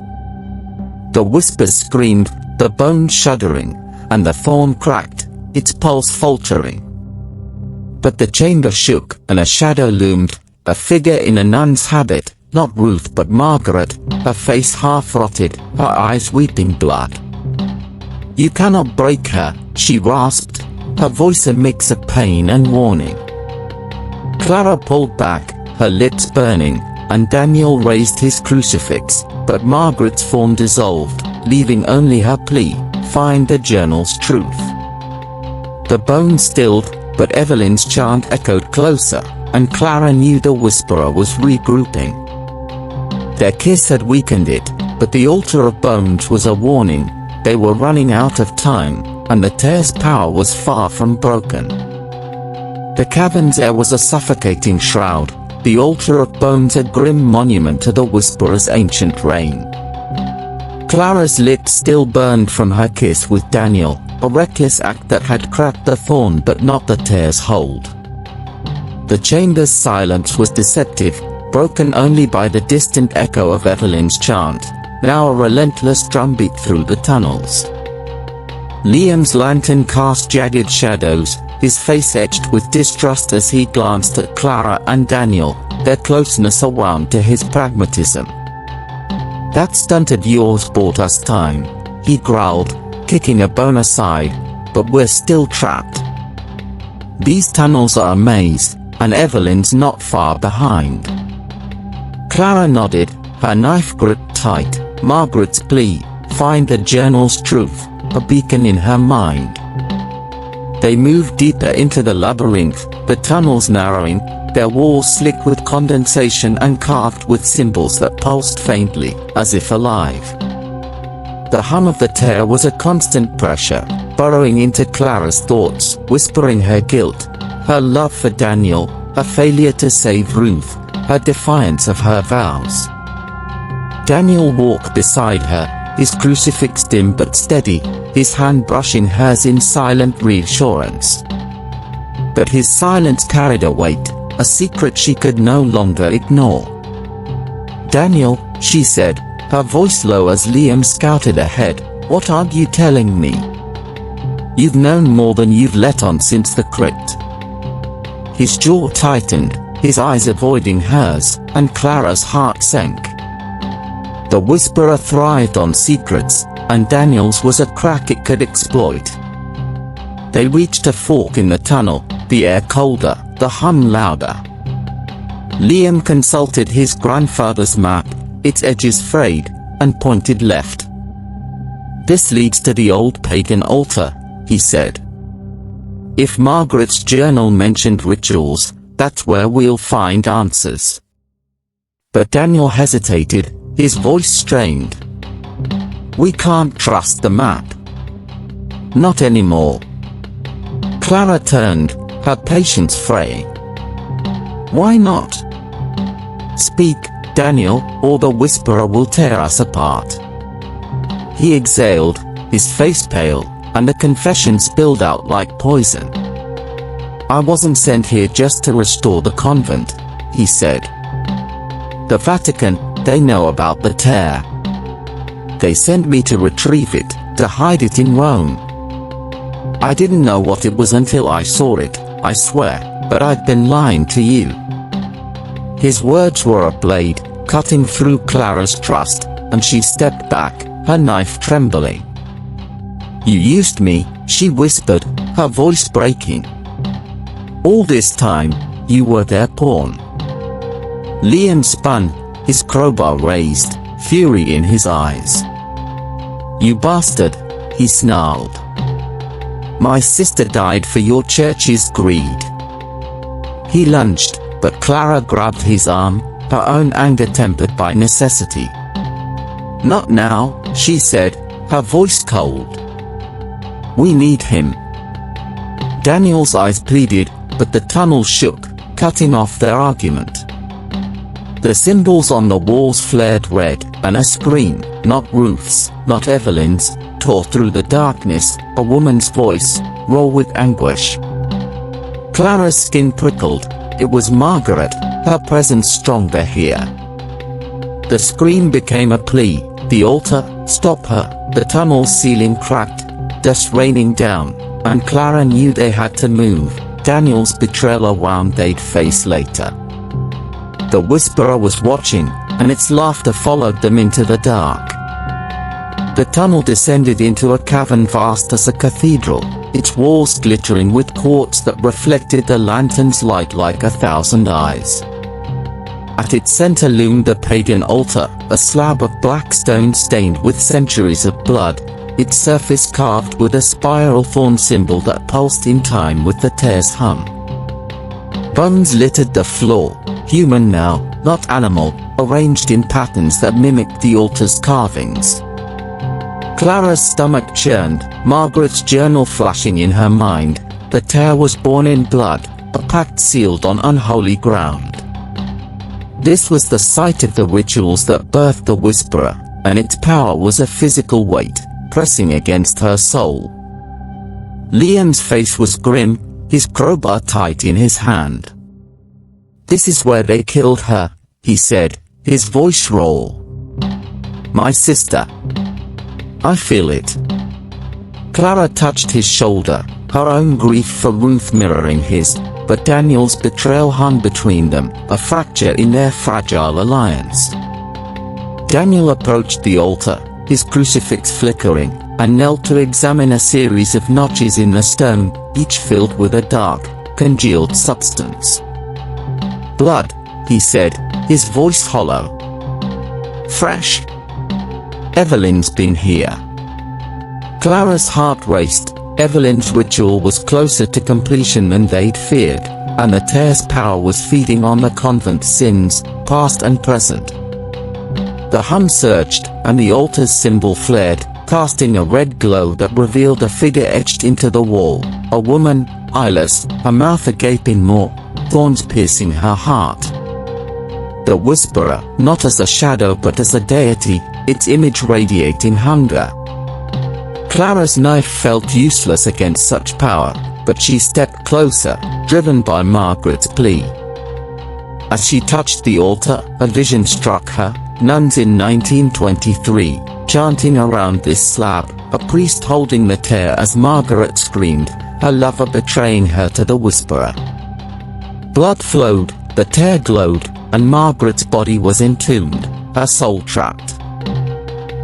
The whispers screamed, the bones shuddering, and the thorn cracked, its pulse faltering. But the chamber shook, and a shadow loomed, a figure in a nun's habit, not Ruth but Margaret, her face half-rotted, her eyes weeping blood. "You cannot break her," she rasped, her voice a mix of pain and warning. Clara pulled back, her lips burning, and Daniel raised his crucifix, but Margaret's form dissolved, leaving only her plea: find the journal's truth. The bones stilled, but Evelyn's chant echoed closer, and Clara knew the whisperer was regrouping. Their kiss had weakened it, but the altar of bones was a warning. They were running out of time, and the tear's power was far from broken. The cavern's air was a suffocating shroud, The altar of bones, a grim monument to the Whisperer's ancient reign. Clara's lips still burned from her kiss with Daniel, a reckless act that had cracked the thorn but not the tear's hold. The chamber's silence was deceptive, broken only by the distant echo of Evelyn's chant, now a relentless drumbeat through the tunnels. Liam's lantern cast jagged shadows, his face etched with distrust as he glanced at Clara and Daniel, their closeness a wound to his pragmatism. "That stunted yours bought us time," he growled, kicking a bone aside, "but we're still trapped. These tunnels are a maze, and Evelyn's not far behind." Clara nodded, her knife gripped tight. Margaret's plea, "Find the journal's truth," a beacon in her mind. They moved deeper into the labyrinth, the tunnels narrowing, their walls slick with condensation and carved with symbols that pulsed faintly, as if alive. The hum of the tear was a constant pressure, burrowing into Clara's thoughts, whispering her guilt, her love for Daniel, her failure to save Ruth, her defiance of her vows. Daniel walked beside her, his crucifix dim but steady, his hand brushing hers in silent reassurance. But his silence carried a weight, a secret she could no longer ignore. "Daniel," she said, her voice low as Liam scouted ahead, "what are you telling me? You've known more than you've let on since the crypt." His jaw tightened, his eyes avoiding hers, and Clara's heart sank. The Whisperer thrived on secrets, and Daniel's was a crack it could exploit. They reached a fork in the tunnel, the air colder, the hum louder. Liam consulted his grandfather's map, its edges frayed, and pointed left. "This leads to the old pagan altar," he said. "If Margaret's journal mentioned rituals, that's where we'll find answers." But Daniel hesitated, his voice strained. "We can't trust the map. Not anymore." Clara turned, her patience fraying. "Why not? Speak, Daniel, or the Whisperer will tear us apart." He exhaled, his face pale, and the confession spilled out like poison. "I wasn't sent here just to restore the convent," he said. "The Vatican, they know about the tear. They sent me to retrieve it, to hide it in Rome. I didn't know what it was until I saw it, I swear, but I've been lying to you." His words were a blade, cutting through Clara's trust, and she stepped back, her knife trembling. "You used me," she whispered, her voice breaking. "All this time, you were their pawn." Liam spun, his crowbar raised, fury in his eyes. "You bastard," he snarled. "My sister died for your church's greed." He lunged, but Clara grabbed his arm, her own anger tempered by necessity. "Not now," she said, her voice cold. "We need him." Daniel's eyes pleaded, but the tunnel shook, cutting off their argument. The symbols on the walls flared red, and a scream, not Ruth's, not Evelyn's, tore through the darkness, a woman's voice, raw with anguish. Clara's skin prickled. It was Margaret, her presence stronger here. The scream became a plea, the altar, stop her, the tunnel's ceiling cracked, dust raining down, and Clara knew they had to move, Daniel's betrayal a wound they'd face later. The Whisperer was watching, and its laughter followed them into the dark. The tunnel descended into a cavern vast as a cathedral, its walls glittering with quartz that reflected the lantern's light like 1,000 eyes. At its center loomed a pagan altar, a slab of black stone stained with centuries of blood, its surface carved with a spiral thorn symbol that pulsed in time with the tear's hum. Bones littered the floor, human now, not animal, arranged in patterns that mimicked the altar's carvings. Clara's stomach churned, Margaret's journal flashing in her mind. The tear was born in blood, a pact sealed on unholy ground. This was the site of the rituals that birthed the Whisperer, and its power was a physical weight, pressing against her soul. Liam's face was grim, his crowbar tight in his hand. "This is where they killed her," he said, his voice raw. "My sister. I feel it." Clara touched his shoulder, her own grief for Ruth mirroring his, but Daniel's betrayal hung between them, a fracture in their fragile alliance. Daniel approached the altar, his crucifix flickering, and knelt to examine a series of notches in the stone, each filled with a dark, congealed substance. "Blood," he said, his voice hollow. "Fresh? Evelyn's been here." Clara's heart raced. Evelyn's ritual was closer to completion than they'd feared, and the tear's power was feeding on the convent's sins, past and present. The hum surged, and the altar's symbol flared, casting a red glow that revealed a figure etched into the wall, a woman, eyeless, her mouth agape in maw, thorns piercing her heart. The Whisperer, not as a shadow but as a deity, its image radiating hunger. Clara's knife felt useless against such power, but she stepped closer, driven by Margaret's plea. As she touched the altar, a vision struck her, nuns in 1923, chanting around this slab, a priest holding the tear as Margaret screamed, her lover betraying her to the Whisperer. Blood flowed, the tear glowed, and Margaret's body was entombed, her soul trapped.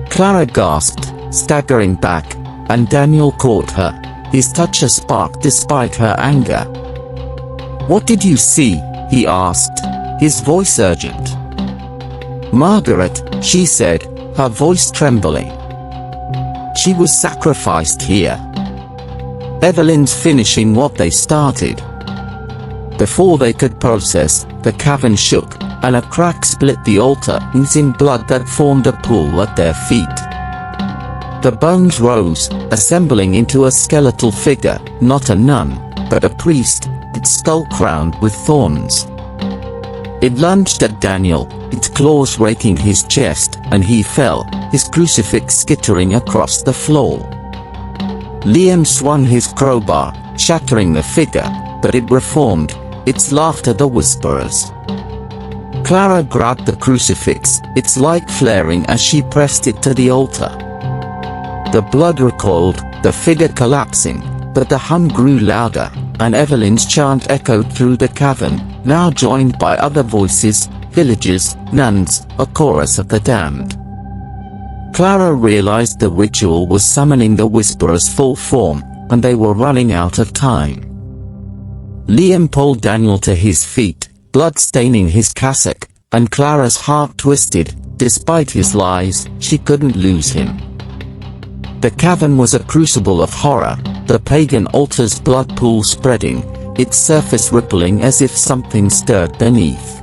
Clara gasped, staggering back, and Daniel caught her, his touch a spark despite her anger. "What did you see?" he asked, his voice urgent. "Margaret," she said, her voice trembling. "She was sacrificed here. Evelyn's finishing what they started." Before they could process, the cavern shook, and a crack split the altar, oozing blood that formed a pool at their feet. The bones rose, assembling into a skeletal figure, not a nun, but a priest, its skull crowned with thorns. It lunged at Daniel, its claws raking his chest, and he fell, his crucifix skittering across the floor. Liam swung his crowbar, shattering the figure, but it reformed, its laughter the Whisperers. Clara grabbed the crucifix, its light flaring as she pressed it to the altar. The blood recoiled, the figure collapsing, but the hum grew louder, and Evelyn's chant echoed through the cavern, now joined by other voices, villagers, nuns, a chorus of the damned. Clara realized the ritual was summoning the Whisperer's full form, and they were running out of time. Liam pulled Daniel to his feet, blood staining his cassock, and Clara's heart twisted. Despite his lies, she couldn't lose him. The cavern was a crucible of horror, the pagan altar's blood pool spreading, its surface rippling as if something stirred beneath.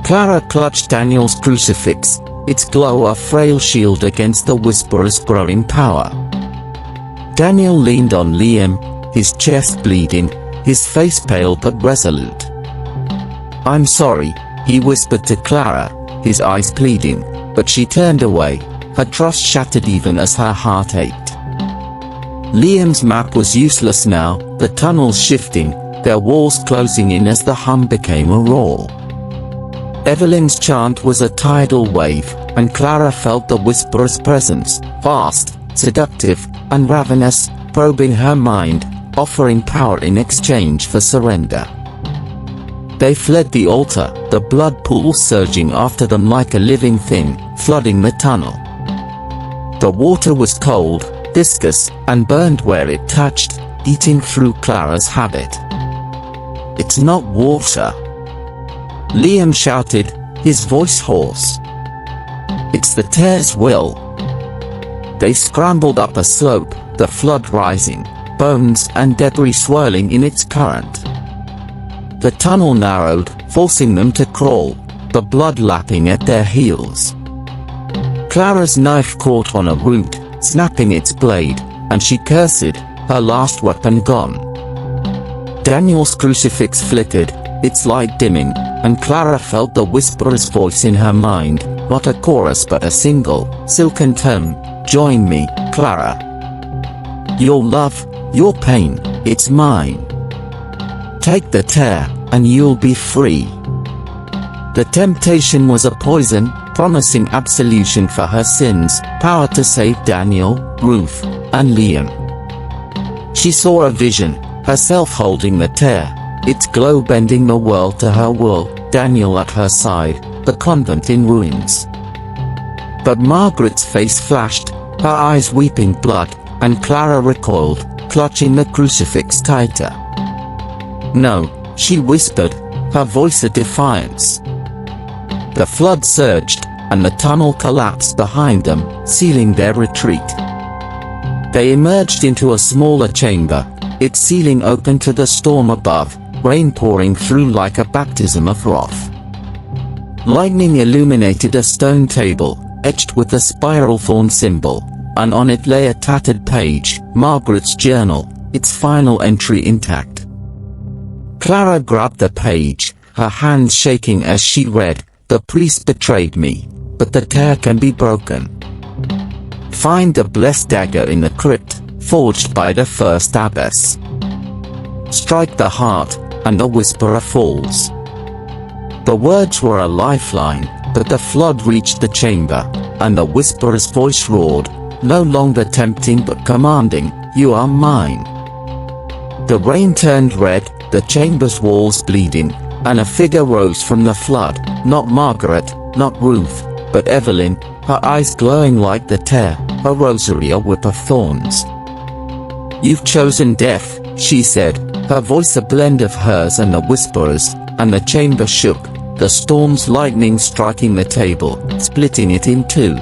Clara clutched Daniel's crucifix, its glow a frail shield against the Whisperer's growing power. Daniel leaned on Liam, his chest bleeding, his face pale but resolute. "I'm sorry," he whispered to Clara, his eyes pleading, but she turned away, her trust shattered even as her heart ached. Liam's map was useless now, the tunnels shifting, their walls closing in as the hum became a roar. Evelyn's chant was a tidal wave, and Clara felt the Whisperer's presence, vast, seductive, and ravenous, probing her mind, offering power in exchange for surrender. They fled the altar, the blood pool surging after them like a living thing, flooding the tunnel. The water was cold, viscous, and burned where it touched, eating through Clara's habit. "It's not water," Liam shouted, his voice hoarse. "It's the tear's will." They scrambled up a slope, the flood rising, bones and debris swirling in its current. The tunnel narrowed, forcing them to crawl, the blood lapping at their heels. Clara's knife caught on a root, snapping its blade, and she cursed, her last weapon gone. Daniel's crucifix flickered, its light dimming, and Clara felt the whisperer's voice in her mind, not a chorus but a single, silken tone. Join me, Clara. Your love, your pain, it's mine. Take the tear, and you'll be free. The temptation was a poison, promising absolution for her sins, power to save Daniel, Ruth, and Liam. She saw a vision, herself holding the tear, its glow bending the world to her will, Daniel at her side, the convent in ruins. But Margaret's face flashed, her eyes weeping blood, and Clara recoiled, clutching the crucifix tighter. No, she whispered, her voice a defiance. The flood surged, and the tunnel collapsed behind them, sealing their retreat. They emerged into a smaller chamber, its ceiling open to the storm above, rain pouring through like a baptism of wrath. Lightning illuminated a stone table, etched with a spiral thorn symbol, and on it lay a tattered page, Margaret's journal, its final entry intact. Clara grabbed the page, her hands shaking as she read, "The priest betrayed me, but the tear can be broken. Find the blessed dagger in the crypt, forged by the first abbess. Strike the heart, and the whisperer falls." The words were a lifeline, but the flood reached the chamber, and the whisperer's voice roared, no longer tempting but commanding, "You are mine." The rain turned red, the chamber's walls bleeding, and a figure rose from the flood, not Margaret, not Ruth, but Evelyn, her eyes glowing like the tear, her rosary a whip of thorns. "You've chosen death," she said, her voice a blend of hers and the whisperer's, and the chamber shook, the storm's lightning striking the table, splitting it in two.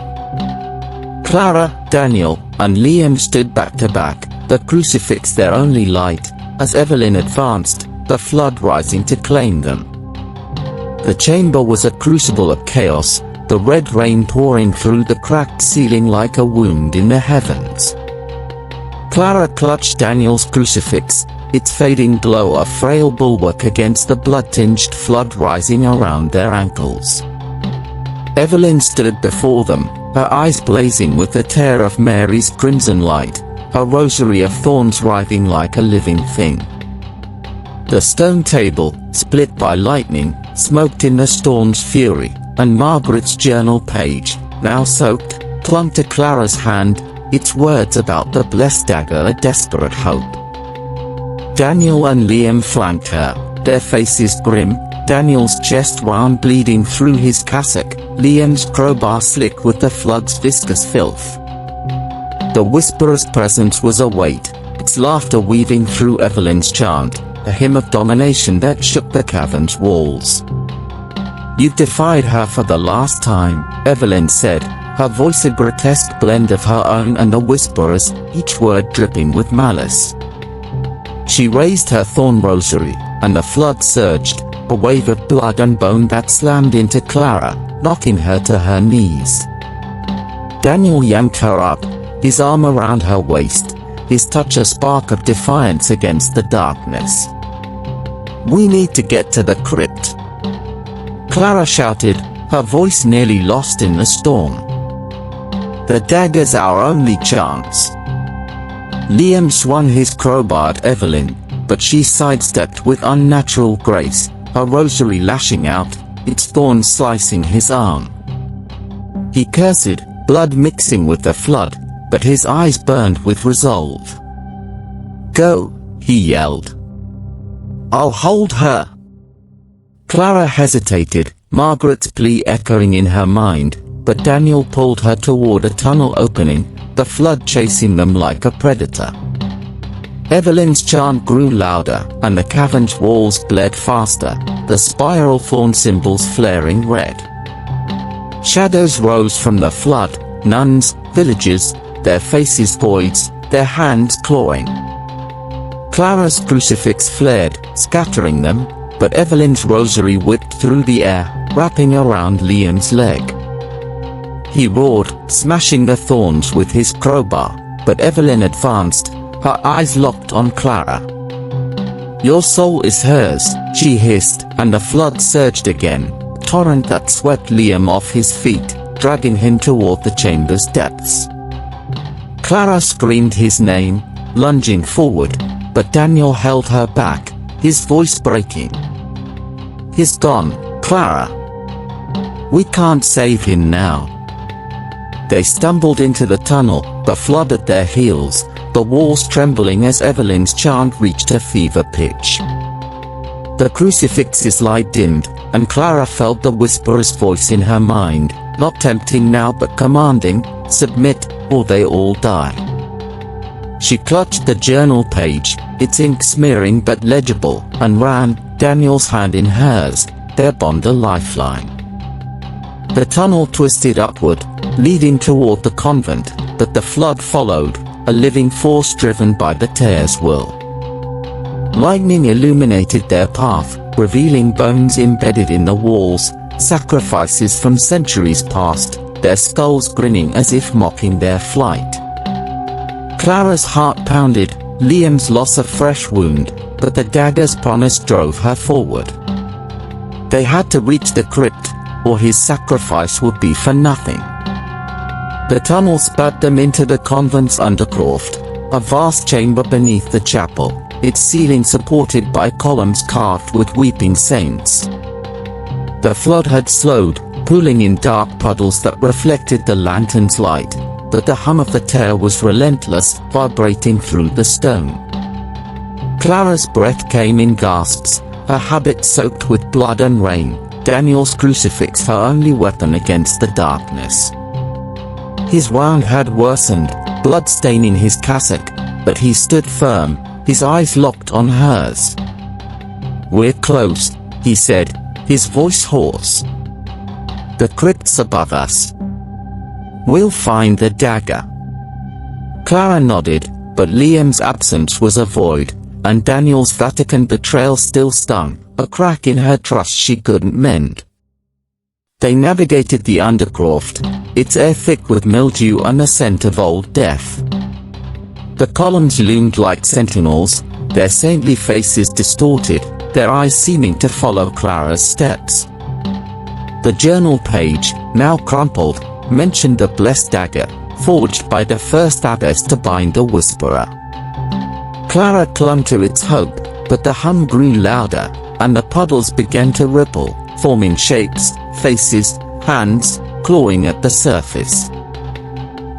Clara, Daniel, and Liam stood back to back, the crucifix their only light, as Evelyn advanced, the flood rising to claim them. The chamber was a crucible of chaos, the red rain pouring through the cracked ceiling like a wound in the heavens. Clara clutched Daniel's crucifix, its fading glow a frail bulwark against the blood-tinged flood rising around their ankles. Evelyn stood before them, her eyes blazing with the tear of Mary's crimson light, her rosary of thorns writhing like a living thing. The stone table, split by lightning, smoked in the storm's fury, and Margaret's journal page, now soaked, clung to Clara's hand, its words about the blessed dagger a desperate hope. Daniel and Liam flanked her, their faces grim, Daniel's chest wound bleeding through his cassock, Liam's crowbar slick with the flood's viscous filth. The whisperer's presence was a weight, its laughter weaving through Evelyn's chant, a hymn of domination that shook the cavern's walls. "You've defied her for the last time," Evelyn said, her voice a grotesque blend of her own and the whisperer's, each word dripping with malice. She raised her thorn rosary, and the flood surged, a wave of blood and bone that slammed into Clara, knocking her to her knees. Daniel yanked her up, his arm around her waist, his touch a spark of defiance against the darkness. "We need to get to the crypt," Clara shouted, her voice nearly lost in the storm. "The dagger's our only chance." Liam swung his crowbar at Evelyn, but she sidestepped with unnatural grace, her rosary lashing out, its thorns slicing his arm. He cursed, blood mixing with the flood, but his eyes burned with resolve. "Go," he yelled. "I'll hold her." Clara hesitated, Margaret's plea echoing in her mind, but Daniel pulled her toward a tunnel opening, the flood chasing them like a predator. Evelyn's chant grew louder, and the cavern's walls bled faster, the spiral thorn symbols flaring red. Shadows rose from the flood, nuns, villagers, their faces poised, their hands clawing. Clara's crucifix flared, scattering them, but Evelyn's rosary whipped through the air, wrapping around Liam's leg. He roared, smashing the thorns with his crowbar, but Evelyn advanced, her eyes locked on Clara. "Your soul is hers," she hissed, and the flood surged again, torrent that swept Liam off his feet, dragging him toward the chamber's depths. Clara screamed his name, lunging forward, but Daniel held her back, his voice breaking. "He's gone, Clara. We can't save him now." They stumbled into the tunnel, the flood at their heels, the walls trembling as Evelyn's chant reached a fever pitch. The crucifix's light dimmed, and Clara felt the whisperer's voice in her mind, not tempting now but commanding, "Submit, or they all die." She clutched the journal page, its ink smearing but legible, and ran, Daniel's hand in hers, their bond a lifeline. The tunnel twisted upward, leading toward the convent, but the flood followed, a living force driven by the tear's will. Lightning illuminated their path, revealing bones embedded in the walls, sacrifices from centuries past, their skulls grinning as if mocking their flight. Clara's heart pounded, Liam's loss a fresh wound, but the dagger's promise drove her forward. They had to reach the crypt, or his sacrifice would be for nothing. The tunnel spat them into the convent's undercroft, a vast chamber beneath the chapel, its ceiling supported by columns carved with weeping saints. The flood had slowed, pooling in dark puddles that reflected the lantern's light, but the hum of the tear was relentless, vibrating through the stone. Clara's breath came in gasps, her habit soaked with blood and rain, Daniel's crucifix her only weapon against the darkness. His wound had worsened, blood staining his cassock, but he stood firm, his eyes locked on hers. "We're close," he said, his voice hoarse. "The crypt's above us. We'll find the dagger." Clara nodded, but Liam's absence was a void, and Daniel's Vatican betrayal still stung, a crack in her trust she couldn't mend. They navigated the undercroft, its air thick with mildew and the scent of old death. The columns loomed like sentinels, their saintly faces distorted, their eyes seeming to follow Clara's steps. The journal page, now crumpled, mentioned the blessed dagger, forged by the first abbess to bind the whisperer. Clara clung to its hope, but the hum grew louder, and the puddles began to ripple, forming shapes, faces, hands, clawing at the surface.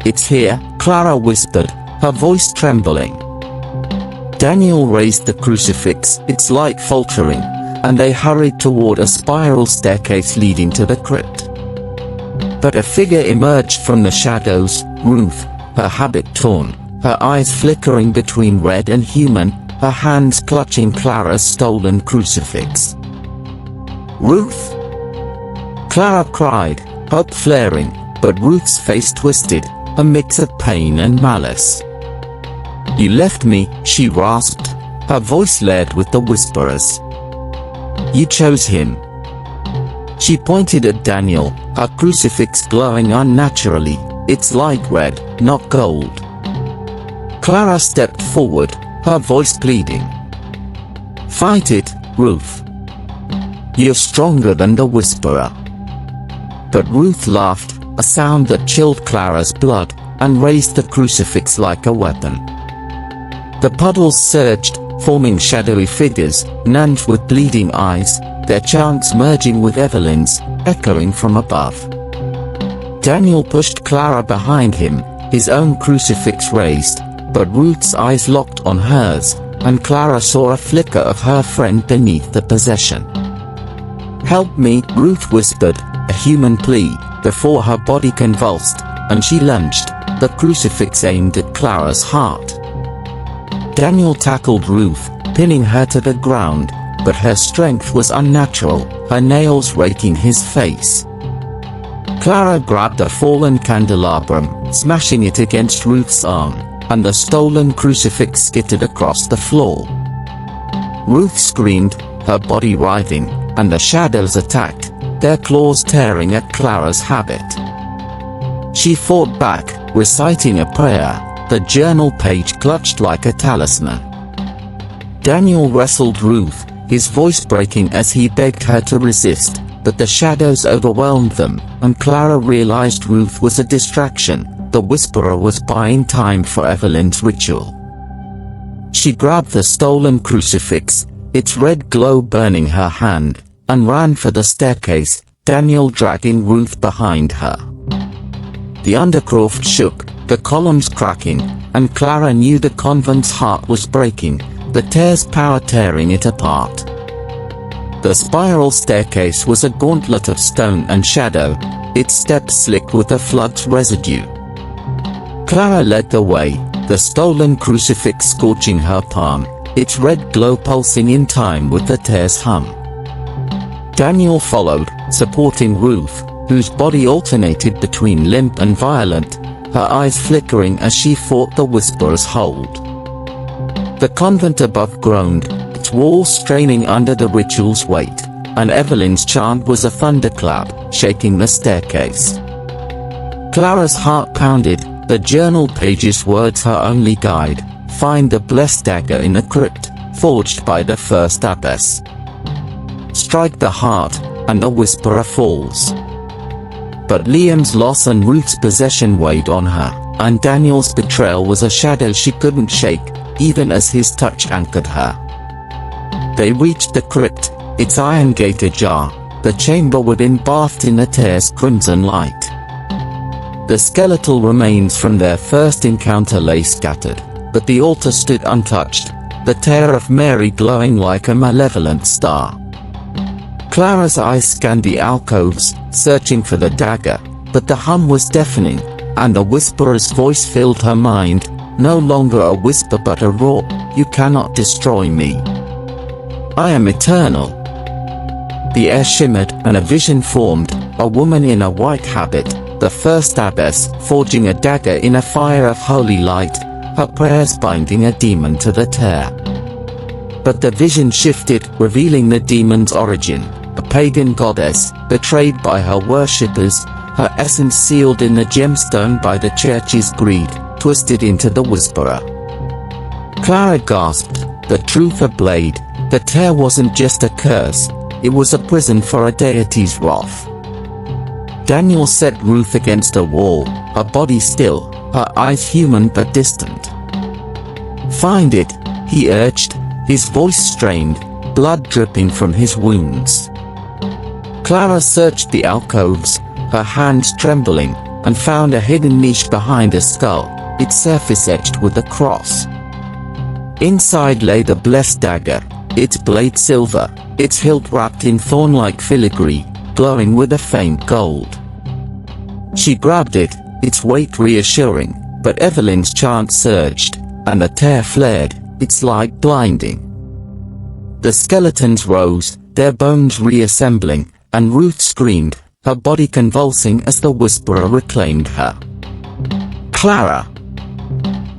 "It's here," Clara whispered, her voice trembling. Daniel raised the crucifix, its light faltering, and they hurried toward a spiral staircase leading to the crypt. But a figure emerged from the shadows, Ruth, her habit torn, her eyes flickering between red and human, her hands clutching Clara's stolen crucifix. "Ruth!" Clara cried, hope flaring, but Ruth's face twisted, a mix of pain and malice. "You left me," she rasped, her voice layered with the whisperers. "You chose him." She pointed at Daniel, her crucifix glowing unnaturally, its light red, not gold. Clara stepped forward, her voice pleading. "Fight it, Ruth. You're stronger than the whisperer." But Ruth laughed, a sound that chilled Clara's blood, and raised the crucifix like a weapon. The puddles surged, forming shadowy figures, nuns with bleeding eyes, their chants merging with Evelyn's, echoing from above. Daniel pushed Clara behind him, his own crucifix raised, but Ruth's eyes locked on hers, and Clara saw a flicker of her friend beneath the possession. "Help me," Ruth whispered, a human plea, before her body convulsed, and she lunged, the crucifix aimed at Clara's heart. Daniel tackled Ruth, pinning her to the ground, but her strength was unnatural, her nails raking his face. Clara grabbed a fallen candelabrum, smashing it against Ruth's arm, and the stolen crucifix skittered across the floor. Ruth screamed, her body writhing, and the shadows attacked, their claws tearing at Clara's habit. She fought back, reciting a prayer, the journal page clutched like a talisman. Daniel wrestled Ruth, his voice breaking as he begged her to resist, but the shadows overwhelmed them, and Clara realized Ruth was a distraction. The Whisperer was buying time for Evelyn's ritual. She grabbed the stolen crucifix, its red glow burning her hand, and ran for the staircase, Daniel dragging Ruth behind her. The undercroft shook, the columns cracking, and Clara knew the convent's heart was breaking, the tear's power tearing it apart. The spiral staircase was a gauntlet of stone and shadow, its steps slick with the flood's residue. Clara led the way, the stolen crucifix scorching her palm, its red glow pulsing in time with the tear's hum. Daniel followed, supporting Ruth, whose body alternated between limp and violent, her eyes flickering as she fought the Whisperer's hold. The convent above groaned, its walls straining under the ritual's weight, and Evelyn's chant was a thunderclap, shaking the staircase. Clara's heart pounded, the journal page's words her only guide: find the blessed dagger in the crypt, forged by the first abbess. Strike the heart, and the Whisperer falls. But Liam's loss and Ruth's possession weighed on her, and Daniel's betrayal was a shadow she couldn't shake, even as his touch anchored her. They reached the crypt, its iron gate ajar, the chamber within bathed in the tear's crimson light. The skeletal remains from their first encounter lay scattered, but the altar stood untouched, the tear of Mary glowing like a malevolent star. Clara's eyes scanned the alcoves, searching for the dagger, but the hum was deafening, and the Whisperer's voice filled her mind, no longer a whisper but a roar: you cannot destroy me. I am eternal. The air shimmered, and a vision formed, a woman in a white habit, the first abbess, forging a dagger in a fire of holy light, her prayers binding a demon to the tear. But the vision shifted, revealing the demon's origin, a pagan goddess, betrayed by her worshippers, her essence sealed in the gemstone by the church's greed, twisted into the Whisperer. Clara gasped, the truth ablaze. The tear wasn't just a curse, it was a prison for a deity's wrath. Daniel set Ruth against a wall, her body still, her eyes human but distant. Find it, he urged, his voice strained, blood dripping from his wounds. Clara searched the alcoves, her hands trembling, and found a hidden niche behind a skull, its surface etched with a cross. Inside lay the blessed dagger, its blade silver, its hilt wrapped in thorn-like filigree, glowing with a faint gold. She grabbed it, its weight reassuring, but Evelyn's chant surged, and the tear flared, its light blinding. The skeletons rose, their bones reassembling, and Ruth screamed, her body convulsing as the Whisperer reclaimed her. Clara!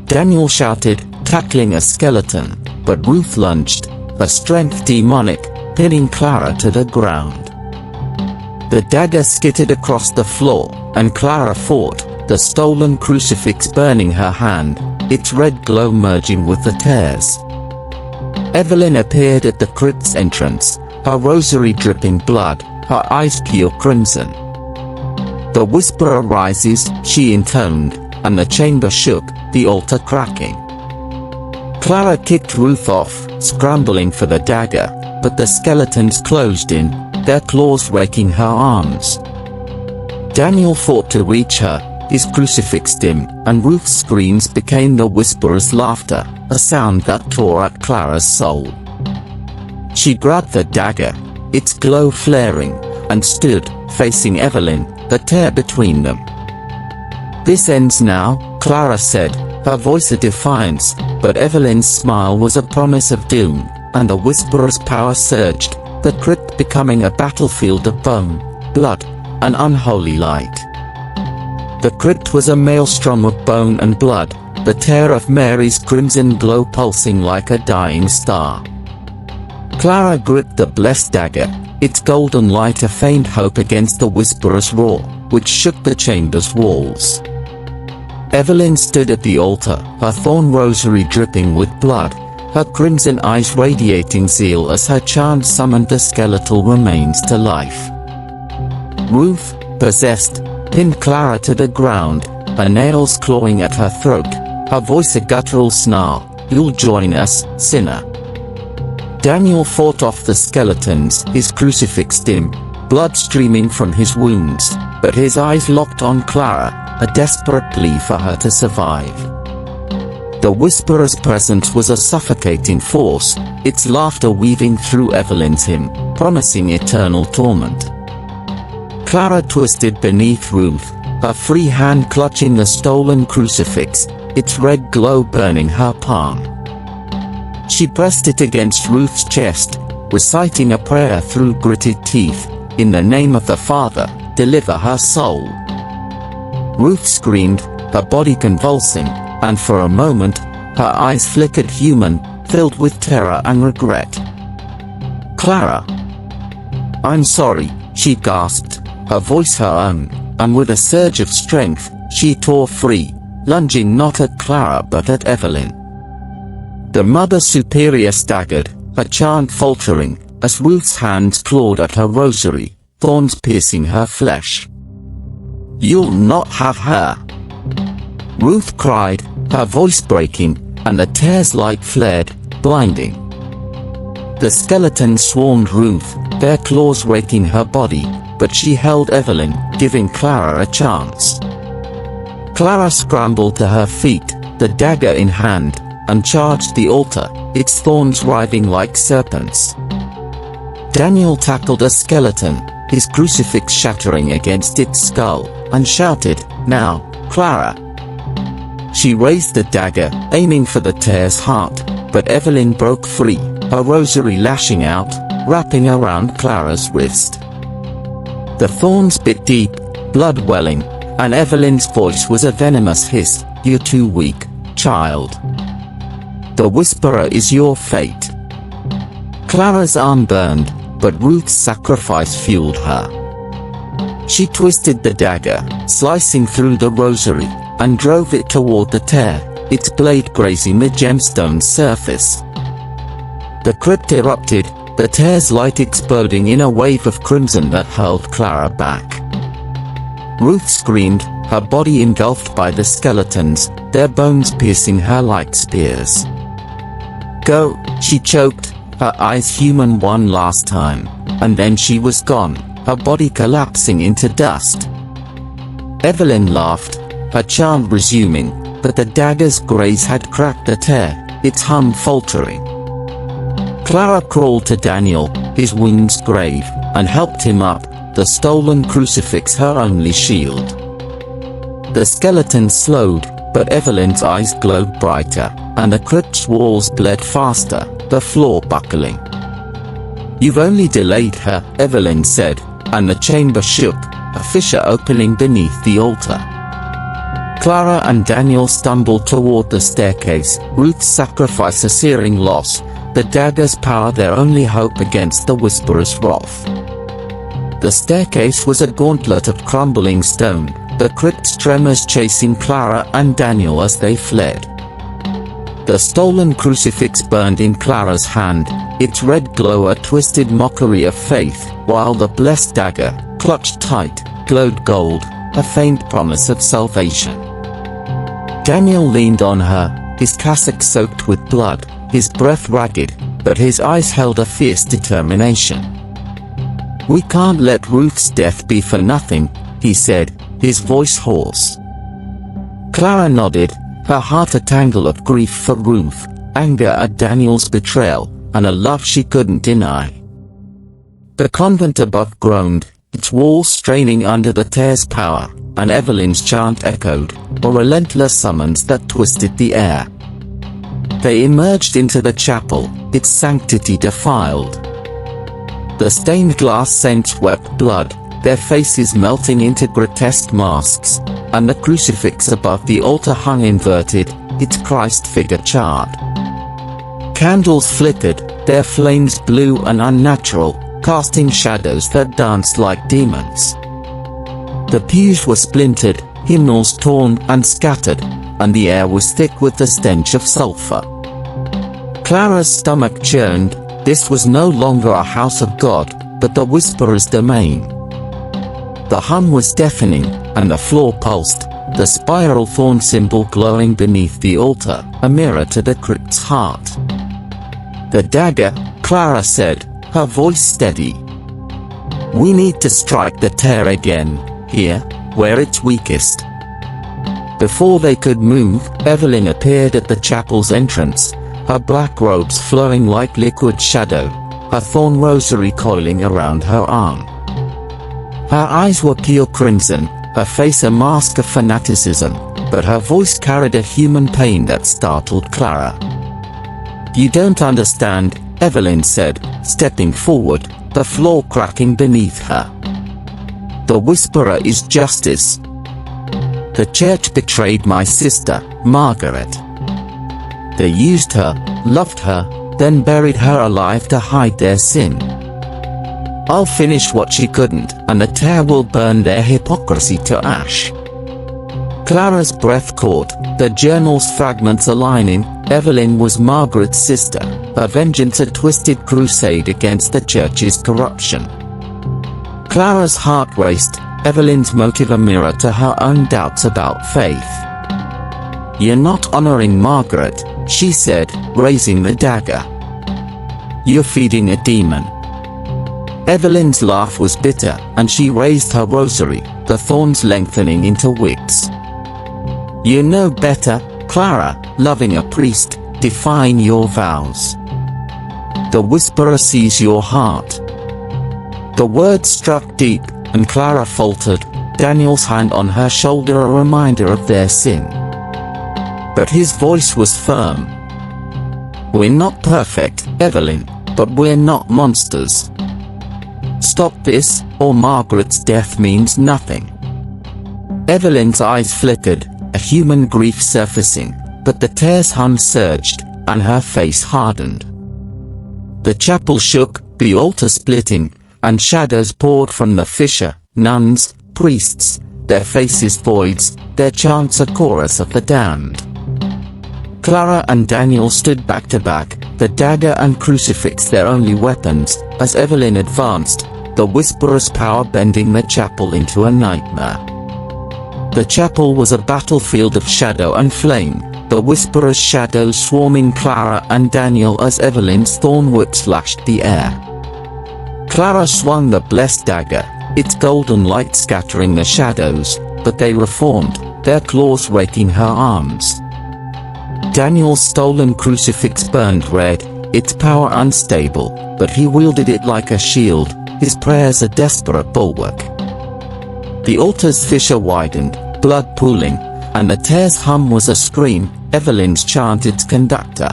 Daniel shouted, tackling a skeleton, but Ruth lunged, her strength demonic, pinning Clara to the ground. The dagger skittered across the floor, and Clara fought, the stolen crucifix burning her hand, its red glow merging with the tears. Evelyn appeared at the crypt's entrance, her rosary dripping blood, her eyes pure crimson. The Whisperer rises, she intoned, and the chamber shook, the altar cracking. Clara kicked Ruth off, scrambling for the dagger, but the skeletons closed in, their claws raking her arms. Daniel fought to reach her, his crucifix dim, and Ruth's screams became the Whisperer's laughter, a sound that tore at Clara's soul. She grabbed the dagger, its glow flaring, and stood, facing Evelyn, the tear between them. This ends now, Clara said, her voice a defiance, but Evelyn's smile was a promise of doom, and the Whisperer's power surged, the crypt becoming a battlefield of bone, blood, and unholy light. The crypt was a maelstrom of bone and blood, the tear of Mary's crimson glow pulsing like a dying star. Clara gripped the blessed dagger, its golden light a faint hope against the Whisperer's roar, which shook the chamber's walls. Evelyn stood at the altar, her thorn rosary dripping with blood, her crimson eyes radiating zeal as her chant summoned the skeletal remains to life. Ruth, possessed, pinned Clara to the ground, her nails clawing at her throat, her voice a guttural snarl, "You'll join us, sinner." Daniel fought off the skeletons, his crucifix dim, blood streaming from his wounds, but his eyes locked on Clara, a desperate plea for her to survive. The Whisperer's presence was a suffocating force, its laughter weaving through Evelyn's hymn, promising eternal torment. Clara twisted beneath Ruth, her free hand clutching the stolen crucifix, its red glow burning her palm. She pressed it against Ruth's chest, reciting a prayer through gritted teeth, "In the name of the Father, deliver her soul." Ruth screamed, her body convulsing, and for a moment, her eyes flickered human, filled with terror and regret. "Clara! I'm sorry," she gasped, her voice her own, and with a surge of strength, she tore free, lunging not at Clara but at Evelyn. The Mother Superior staggered, her chant faltering, as Ruth's hands clawed at her rosary, thorns piercing her flesh. "You'll not have her!" Ruth cried, her voice breaking, and the tear's light flared, blinding. The skeletons swarmed Ruth, their claws raking her body, but she held Evelyn, giving Clara a chance. Clara scrambled to her feet, the dagger in hand, and charged the altar, its thorns writhing like serpents. Daniel tackled a skeleton, his crucifix shattering against its skull, and shouted, "Now, Clara!" She raised the dagger, aiming for the tear's heart, but Evelyn broke free, her rosary lashing out, wrapping around Clara's wrist. The thorns bit deep, blood welling, and Evelyn's voice was a venomous hiss, "You're too weak, child. The Whisperer is your fate." Clara's arm burned, but Ruth's sacrifice fueled her. She twisted the dagger, slicing through the rosary, and drove it toward the tear, its blade grazing the gemstone's surface. The crypt erupted, the tear's light exploding in a wave of crimson that hurled Clara back. Ruth screamed, her body engulfed by the skeletons, their bones piercing her like spears. "Go," she choked, her eyes human one last time, and then she was gone, her body collapsing into dust. Evelyn laughed, her chant resuming, but the dagger's graze had cracked the tear, its hum faltering. Clara crawled to Daniel, his wounds grave, and helped him up, the stolen crucifix her only shield. The skeleton slowed, but Evelyn's eyes glowed brighter, and the crypt's walls bled faster, the floor buckling. "You've only delayed her," Evelyn said, and the chamber shook, a fissure opening beneath the altar. Clara and Daniel stumbled toward the staircase, Ruth's sacrifice a searing loss, the dagger's power their only hope against the Whisperer's wrath. The staircase was a gauntlet of crumbling stone, the crypt's tremors chasing Clara and Daniel as they fled. The stolen crucifix burned in Clara's hand, its red glow a twisted mockery of faith, while the blessed dagger, clutched tight, glowed gold, a faint promise of salvation. Daniel leaned on her, his cassock soaked with blood, his breath ragged, but his eyes held a fierce determination. "We can't let Ruth's death be for nothing," he said, his voice hoarse. Clara nodded, her heart a tangle of grief for Ruth, anger at Daniel's betrayal, and a love she couldn't deny. The convent above groaned, its walls straining under the tear's power, and Evelyn's chant echoed, a relentless summons that twisted the air. They emerged into the chapel, its sanctity defiled. The stained glass saints wept blood, their faces melting into grotesque masks, and the crucifix above the altar hung inverted, its Christ figure charred. Candles flickered, their flames blue and unnatural, casting shadows that danced like demons. The pews were splintered, hymnals torn and scattered, and the air was thick with the stench of sulfur. Clara's stomach churned. This was no longer a house of God, but the Whisperer's domain. The hum was deafening, and the floor pulsed, the spiral thorn symbol glowing beneath the altar, a mirror to the crypt's heart. "The dagger," Clara said, her voice steady. "We need to strike the tear again, here, where it's weakest." Before they could move, Evelyn appeared at the chapel's entrance, her black robes flowing like liquid shadow, her thorn rosary coiling around her arm. Her eyes were pure crimson, her face a mask of fanaticism, but her voice carried a human pain that startled Clara. "You don't understand," Evelyn said, stepping forward, the floor cracking beneath her. "The Whisperer is justice. The church betrayed my sister, Margaret. They used her, loved her, then buried her alive to hide their sin. I'll finish what she couldn't, and the tear will burn their hypocrisy to ash." Clara's breath caught, the journal's fragments aligning. Evelyn was Margaret's sister, her vengeance a twisted crusade against the church's corruption. Clara's heart raced, Evelyn's motive a mirror to her own doubts about faith. "You're not honoring Margaret," she said, raising the dagger. "You're feeding a demon." Evelyn's laugh was bitter, and she raised her rosary, the thorns lengthening into wicks. "You know better, Clara, loving a priest, defying your vows. The Whisperer sees your heart." The words struck deep, and Clara faltered, Daniel's hand on her shoulder a reminder of their sin. But his voice was firm. "We're not perfect, Evelyn, but we're not monsters. Stop this, or Margaret's death means nothing." Evelyn's eyes flickered, a human grief surfacing, but the tear's hum surged, and her face hardened. The chapel shook, the altar splitting, and shadows poured from the fissure, nuns, priests, their faces voids, their chants a chorus of the damned. Clara and Daniel stood back to back, the dagger and crucifix their only weapons, as Evelyn advanced, the Whisperer's power bending the chapel into a nightmare. The chapel was a battlefield of shadow and flame, the Whisperer's shadows swarming Clara and Daniel as Evelyn's thorn whips lashed the air. Clara swung the blessed dagger, its golden light scattering the shadows, but they reformed, their claws raking her arms. Daniel's stolen crucifix burned red, its power unstable, but he wielded it like a shield, his prayers a desperate bulwark. The altar's fissure widened, blood pooling, and the tear's hum was a scream, Evelyn's chant its conductor.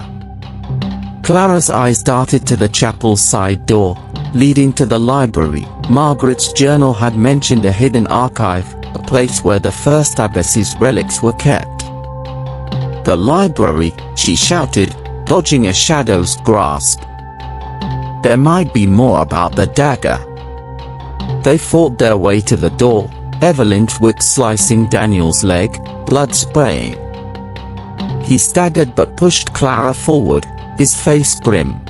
Clara's eyes darted to the chapel's side door, leading to the library. Margaret's journal had mentioned a hidden archive, a place where the first abbess's relics were kept. "The library," she shouted, dodging a shadow's grasp. "There might be more about the dagger." They fought their way to the door, Evelyn's whip slicing Daniel's leg, blood spraying. He staggered but pushed Clara forward, his face grim.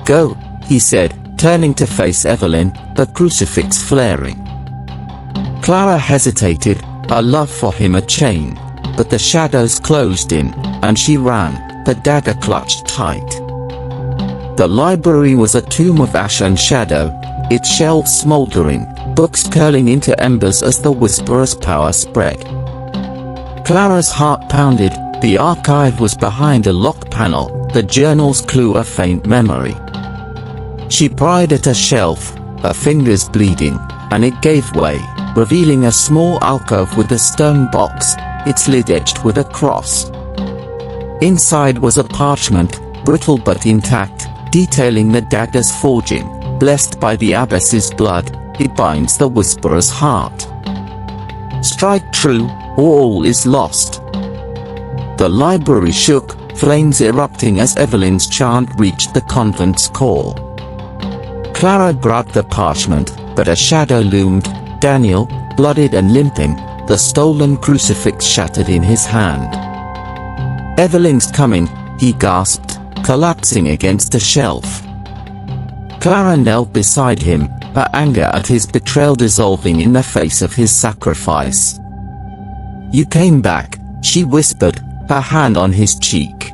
"Go," he said, turning to face Evelyn, the crucifix flaring. Clara hesitated, her love for him a chain, but the shadows closed in, and she ran, the dagger clutched tight. The library was a tomb of ash and shadow, its shelves smoldering, books curling into embers as the Whisperer's power spread. Clara's heart pounded, the archive was behind a locked panel, the journal's clue a faint memory. She pried at a shelf, her fingers bleeding, and it gave way, revealing a small alcove with a stone box, its lid etched with a cross. Inside was a parchment, brittle but intact, detailing the dagger's forging. "Blessed by the abbess's blood, it binds the Whisperer's heart. Strike true, or all is lost." The library shook, flames erupting as Evelyn's chant reached the convent's core. Clara grabbed the parchment, but a shadow loomed. Daniel, bloodied and limping, the stolen crucifix shattered in his hand. "Evelyn's coming," he gasped, collapsing against a shelf. Clara knelt beside him, her anger at his betrayal dissolving in the face of his sacrifice. "You came back," she whispered, her hand on his cheek.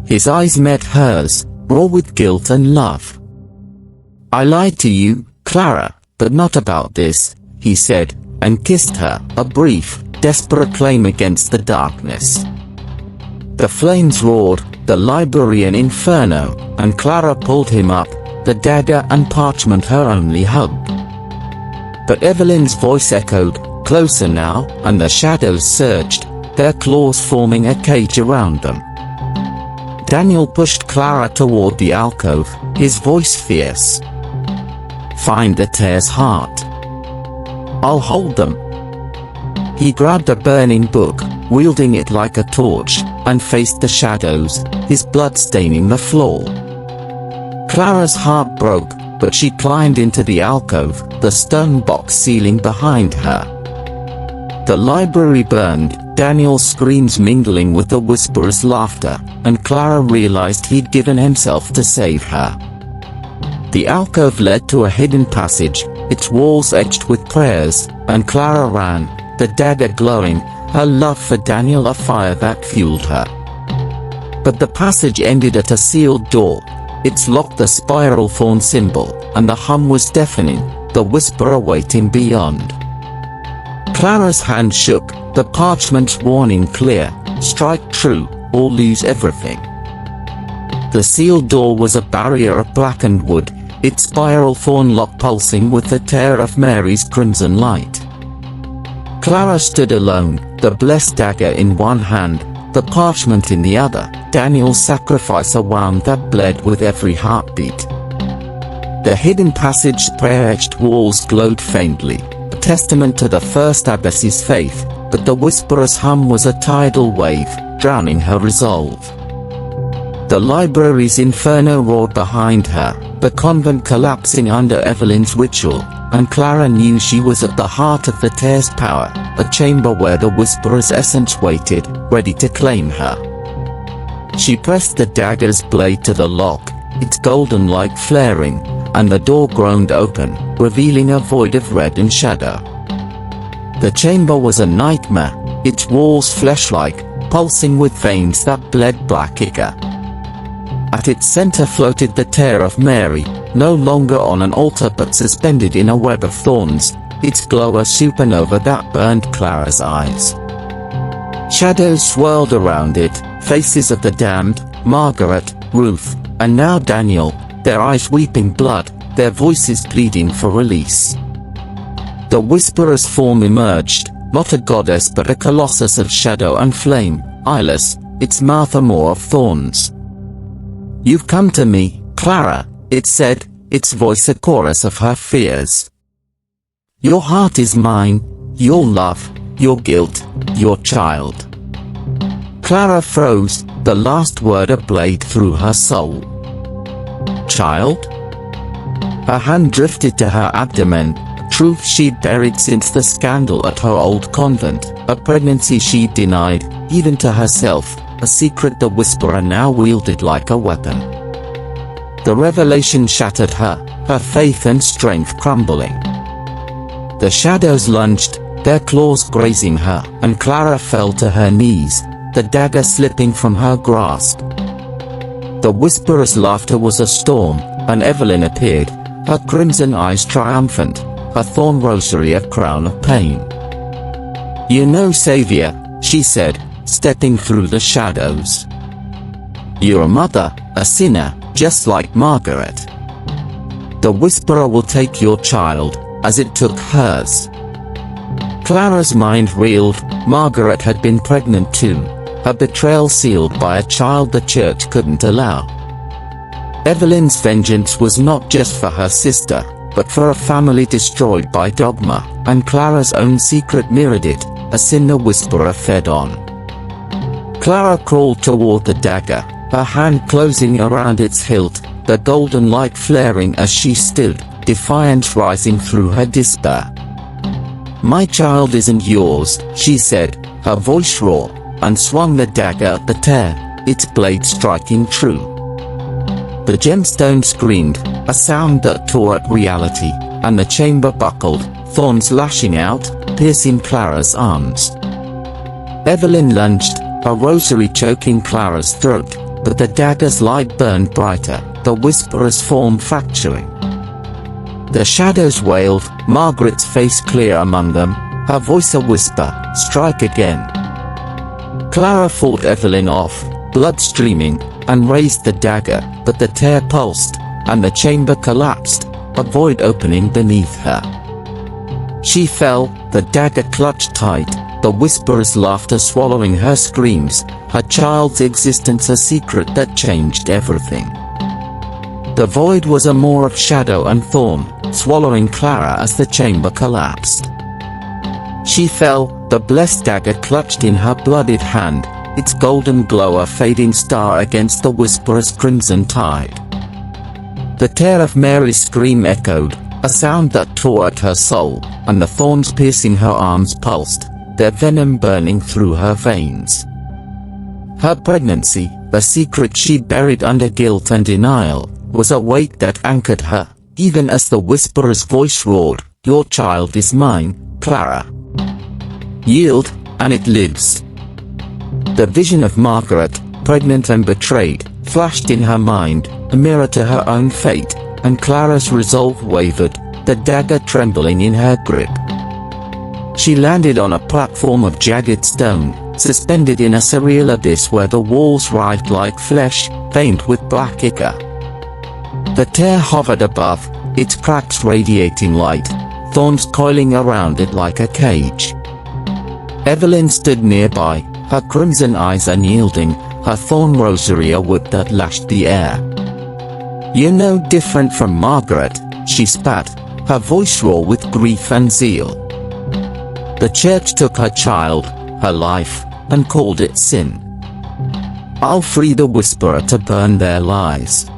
His eyes met hers, raw with guilt and love. "I lied to you, Clara, but not about this," he said, and kissed her, a brief, desperate flame against the darkness. The flames roared, the library an inferno, and Clara pulled him up, the dagger and parchment her only hug. But Evelyn's voice echoed, closer now, and the shadows surged, their claws forming a cage around them. Daniel pushed Clara toward the alcove, his voice fierce. "Find the tear's heart. I'll hold them." He grabbed a burning book, wielding it like a torch, and faced the shadows, his blood staining the floor. Clara's heart broke, but she climbed into the alcove, the stone box ceiling behind her. The library burned, Daniel's screams mingling with the whisperer's laughter, and Clara realized he'd given himself to save her. The alcove led to a hidden passage, its walls etched with prayers, and Clara ran, the dagger glowing, her love for Daniel a fire that fueled her. But the passage ended at a sealed door, its locked the spiral thorn symbol, and the hum was deafening, the whisperer waiting beyond. Clara's hand shook, the parchment's warning clear, strike true, or lose everything. The sealed door was a barrier of blackened wood, its spiral thorn lock pulsing with the tear of Mary's crimson light. Clara stood alone, the blessed dagger in one hand, the parchment in the other, Daniel's sacrifice a wound that bled with every heartbeat. The hidden passage's prayer-etched walls glowed faintly, a testament to the first abbess's faith, but the whisperer's hum was a tidal wave, drowning her resolve. The library's inferno roared behind her, the convent collapsing under Evelyn's ritual, and Clara knew she was at the heart of the tear's power, a chamber where the whisperer's essence waited, ready to claim her. She pressed the dagger's blade to the lock, its golden light flaring, and the door groaned open, revealing a void of red and shadow. The chamber was a nightmare, its walls flesh-like, pulsing with veins that bled black ichor. At its center floated the tear of Mary, no longer on an altar but suspended in a web of thorns, its glow a supernova that burned Clara's eyes. Shadows swirled around it, faces of the damned, Margaret, Ruth, and now Daniel, their eyes weeping blood, their voices pleading for release. The whisperer's form emerged, not a goddess but a colossus of shadow and flame, eyeless, its mouth a maw of thorns. "You've come to me, Clara," it said, its voice a chorus of her fears. "Your heart is mine, your love, your guilt, your child." Clara froze, the last word a blade through her soul. "Child?" Her hand drifted to her abdomen, truth she'd buried since the scandal at her old convent, a pregnancy she'd denied, even to herself, a secret the whisperer now wielded like a weapon. The revelation shattered her, her faith and strength crumbling. The shadows lunged, their claws grazing her, and Clara fell to her knees, the dagger slipping from her grasp. The whisperer's laughter was a storm, and Evelyn appeared, her crimson eyes triumphant, her thorn rosary a crown of pain. "You know, Savior," she said, stepping through the shadows. "You're a mother, a sinner, just like Margaret. The whisperer will take your child, as it took hers." Clara's mind reeled, Margaret had been pregnant too, her betrayal sealed by a child the church couldn't allow. Evelyn's vengeance was not just for her sister, but for a family destroyed by dogma, and Clara's own secret mirrored it, a sin the whisperer fed on. Clara crawled toward the dagger, her hand closing around its hilt, the golden light flaring as she stood, defiance rising through her despair. "My child isn't yours," she said, her voice raw, and swung the dagger at the tear, its blade striking true. The gemstone screamed, a sound that tore at reality, and the chamber buckled, thorns lashing out, piercing Clara's arms. Evelyn lunged, a rosary choking Clara's throat, but the dagger's light burned brighter, the whisperer's form fracturing. The shadows wailed, Margaret's face clear among them, her voice a whisper, strike again. Clara fought Evelyn off, blood streaming, and raised the dagger, but the tear pulsed, and the chamber collapsed, a void opening beneath her. She fell, the dagger clutched tight, the whisperer's laughter swallowing her screams, her child's existence a secret that changed everything. The void was a maw of shadow and thorn, swallowing Clara as the chamber collapsed. She fell, the blessed dagger clutched in her bloodied hand, its golden glow a fading star against the whisperer's crimson tide. The tear of Mary's scream echoed, a sound that tore at her soul, and the thorns piercing her arms pulsed, their venom burning through her veins. Her pregnancy, the secret she buried under guilt and denial, was a weight that anchored her, even as the whisperer's voice roared, your child is mine, Clara. Yield, and it lives. The vision of Margaret, pregnant and betrayed, flashed in her mind, a mirror to her own fate, and Clara's resolve wavered, the dagger trembling in her grip. She landed on a platform of jagged stone, suspended in a surreal abyss where the walls writhed like flesh, veined with black ichor. The tear hovered above, its cracks radiating light, thorns coiling around it like a cage. Evelyn stood nearby, her crimson eyes unyielding, her thorn rosary a whip that lashed the air. You're no different from Margaret, she spat, her voice raw with grief and zeal. The church took her child, her life, and called it sin. I'll free the whisperer to burn their lies.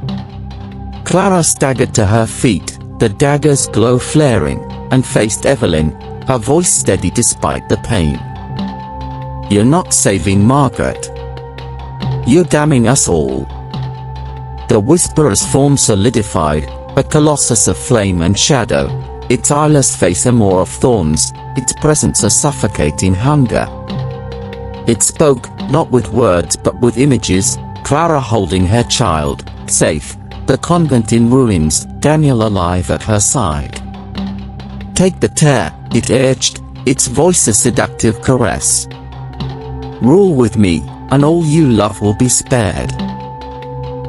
Clara staggered to her feet, the dagger's glow flaring, and faced Evelyn, her voice steady despite the pain. You're not saving Margaret. You're damning us all. The whisperer's form solidified, a colossus of flame and shadow, its eyeless face a maw of thorns, its presence a suffocating hunger. It spoke, not with words but with images, Clara holding her child, safe, the convent in ruins, Daniel alive at her side. Take the tear, it urged, its voice a seductive caress. Rule with me, and all you love will be spared.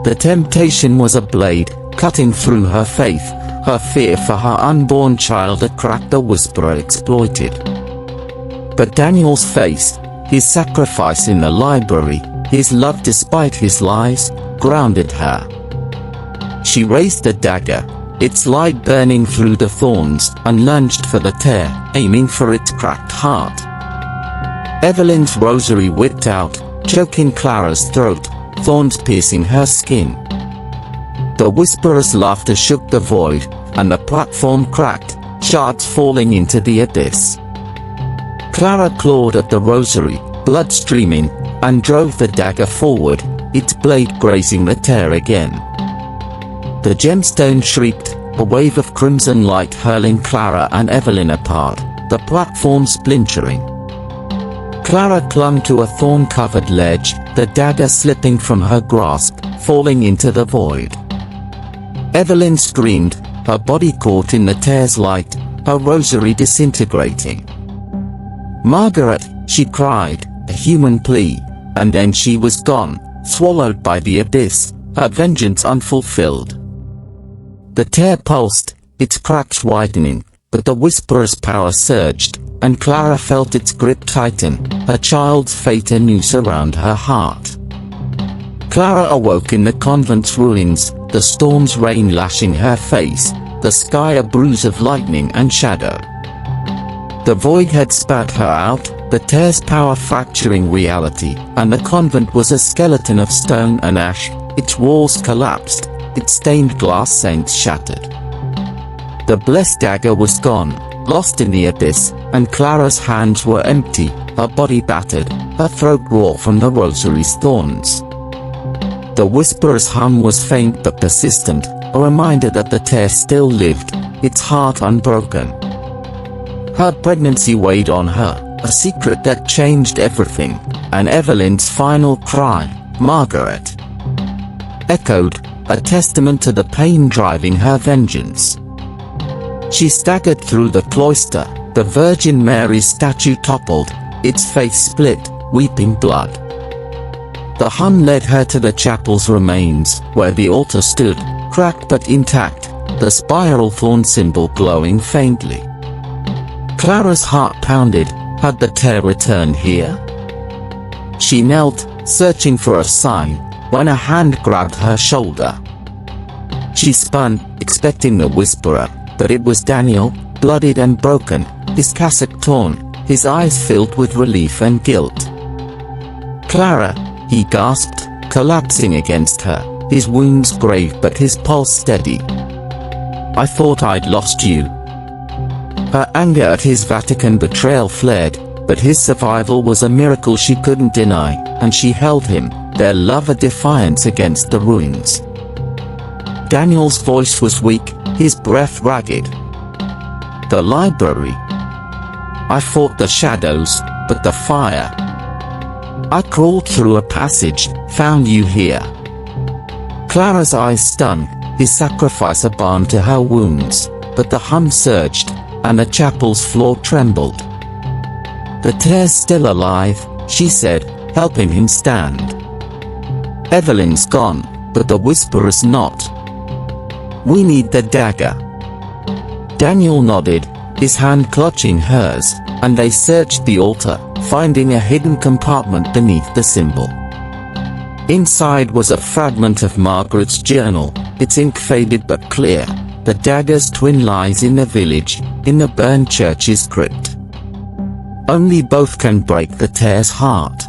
The temptation was a blade, cutting through her faith, her fear for her unborn child a crack the whisperer exploited. But Daniel's face, his sacrifice in the library, his love despite his lies, grounded her. She raised the dagger, its light burning through the thorns, and lunged for the tear, aiming for its cracked heart. Evelyn's rosary whipped out, choking Clara's throat, thorns piercing her skin. The whisperer's laughter shook the void, and the platform cracked, shards falling into the abyss. Clara clawed at the rosary, blood streaming, and drove the dagger forward, its blade grazing the tear again. The gemstone shrieked, a wave of crimson light hurling Clara and Evelyn apart, the platform splintering. Clara clung to a thorn-covered ledge, the dagger slipping from her grasp, falling into the void. Evelyn screamed, her body caught in the tear's light, her rosary disintegrating. Margaret, she cried, a human plea, and then she was gone, swallowed by the abyss, her vengeance unfulfilled. The tear pulsed, its cracks widening, but the whisperer's power surged, and Clara felt its grip tighten, her child's fate a noose around her heart. Clara awoke in the convent's ruins, the storm's rain lashing her face, the sky a bruise of lightning and shadow. The void had spat her out, the tear's power fracturing reality, and the convent was a skeleton of stone and ash, its walls collapsed, its stained glass saints shattered. The blessed dagger was gone, lost in the abyss, and Clara's hands were empty, her body battered, her throat raw from the rosary's thorns. The whisperer's hum was faint but persistent, a reminder that the tear still lived, its heart unbroken. Her pregnancy weighed on her, a secret that changed everything, and Evelyn's final cry, "Margaret," echoed, a testament to the pain driving her vengeance. She staggered through the cloister, the Virgin Mary's statue toppled, its face split, weeping blood. The Hun led her to the chapel's remains, where the altar stood, cracked but intact, the spiral thorn symbol glowing faintly. Clara's heart pounded. Had the tear returned here? She knelt, searching for a sign, when a hand grabbed her shoulder. She spun, expecting the whisperer, but it was Daniel, bloodied and broken, his cassock torn, his eyes filled with relief and guilt. "Clara," he gasped, collapsing against her, his wounds grave but his pulse steady. "I thought I'd lost you." Her anger at his Vatican betrayal flared, but his survival was a miracle she couldn't deny, and she held him, their love a defiance against the ruins. Daniel's voice was weak, his breath ragged. "The library. I fought the shadows, but the fire. I crawled through a passage, found you here." Clara's eyes stung, his sacrifice a balm to her wounds, but the hum surged, and the chapel's floor trembled. "The tear's still alive," she said, helping him stand. "Evelyn's gone, but the whisperer's not. We need the dagger." Daniel nodded, his hand clutching hers, and they searched the altar, finding a hidden compartment beneath the symbol. Inside was a fragment of Margaret's journal, its ink faded but clear. The dagger's twin lies in the village, in the burned church's crypt. Only both can break the tear's heart.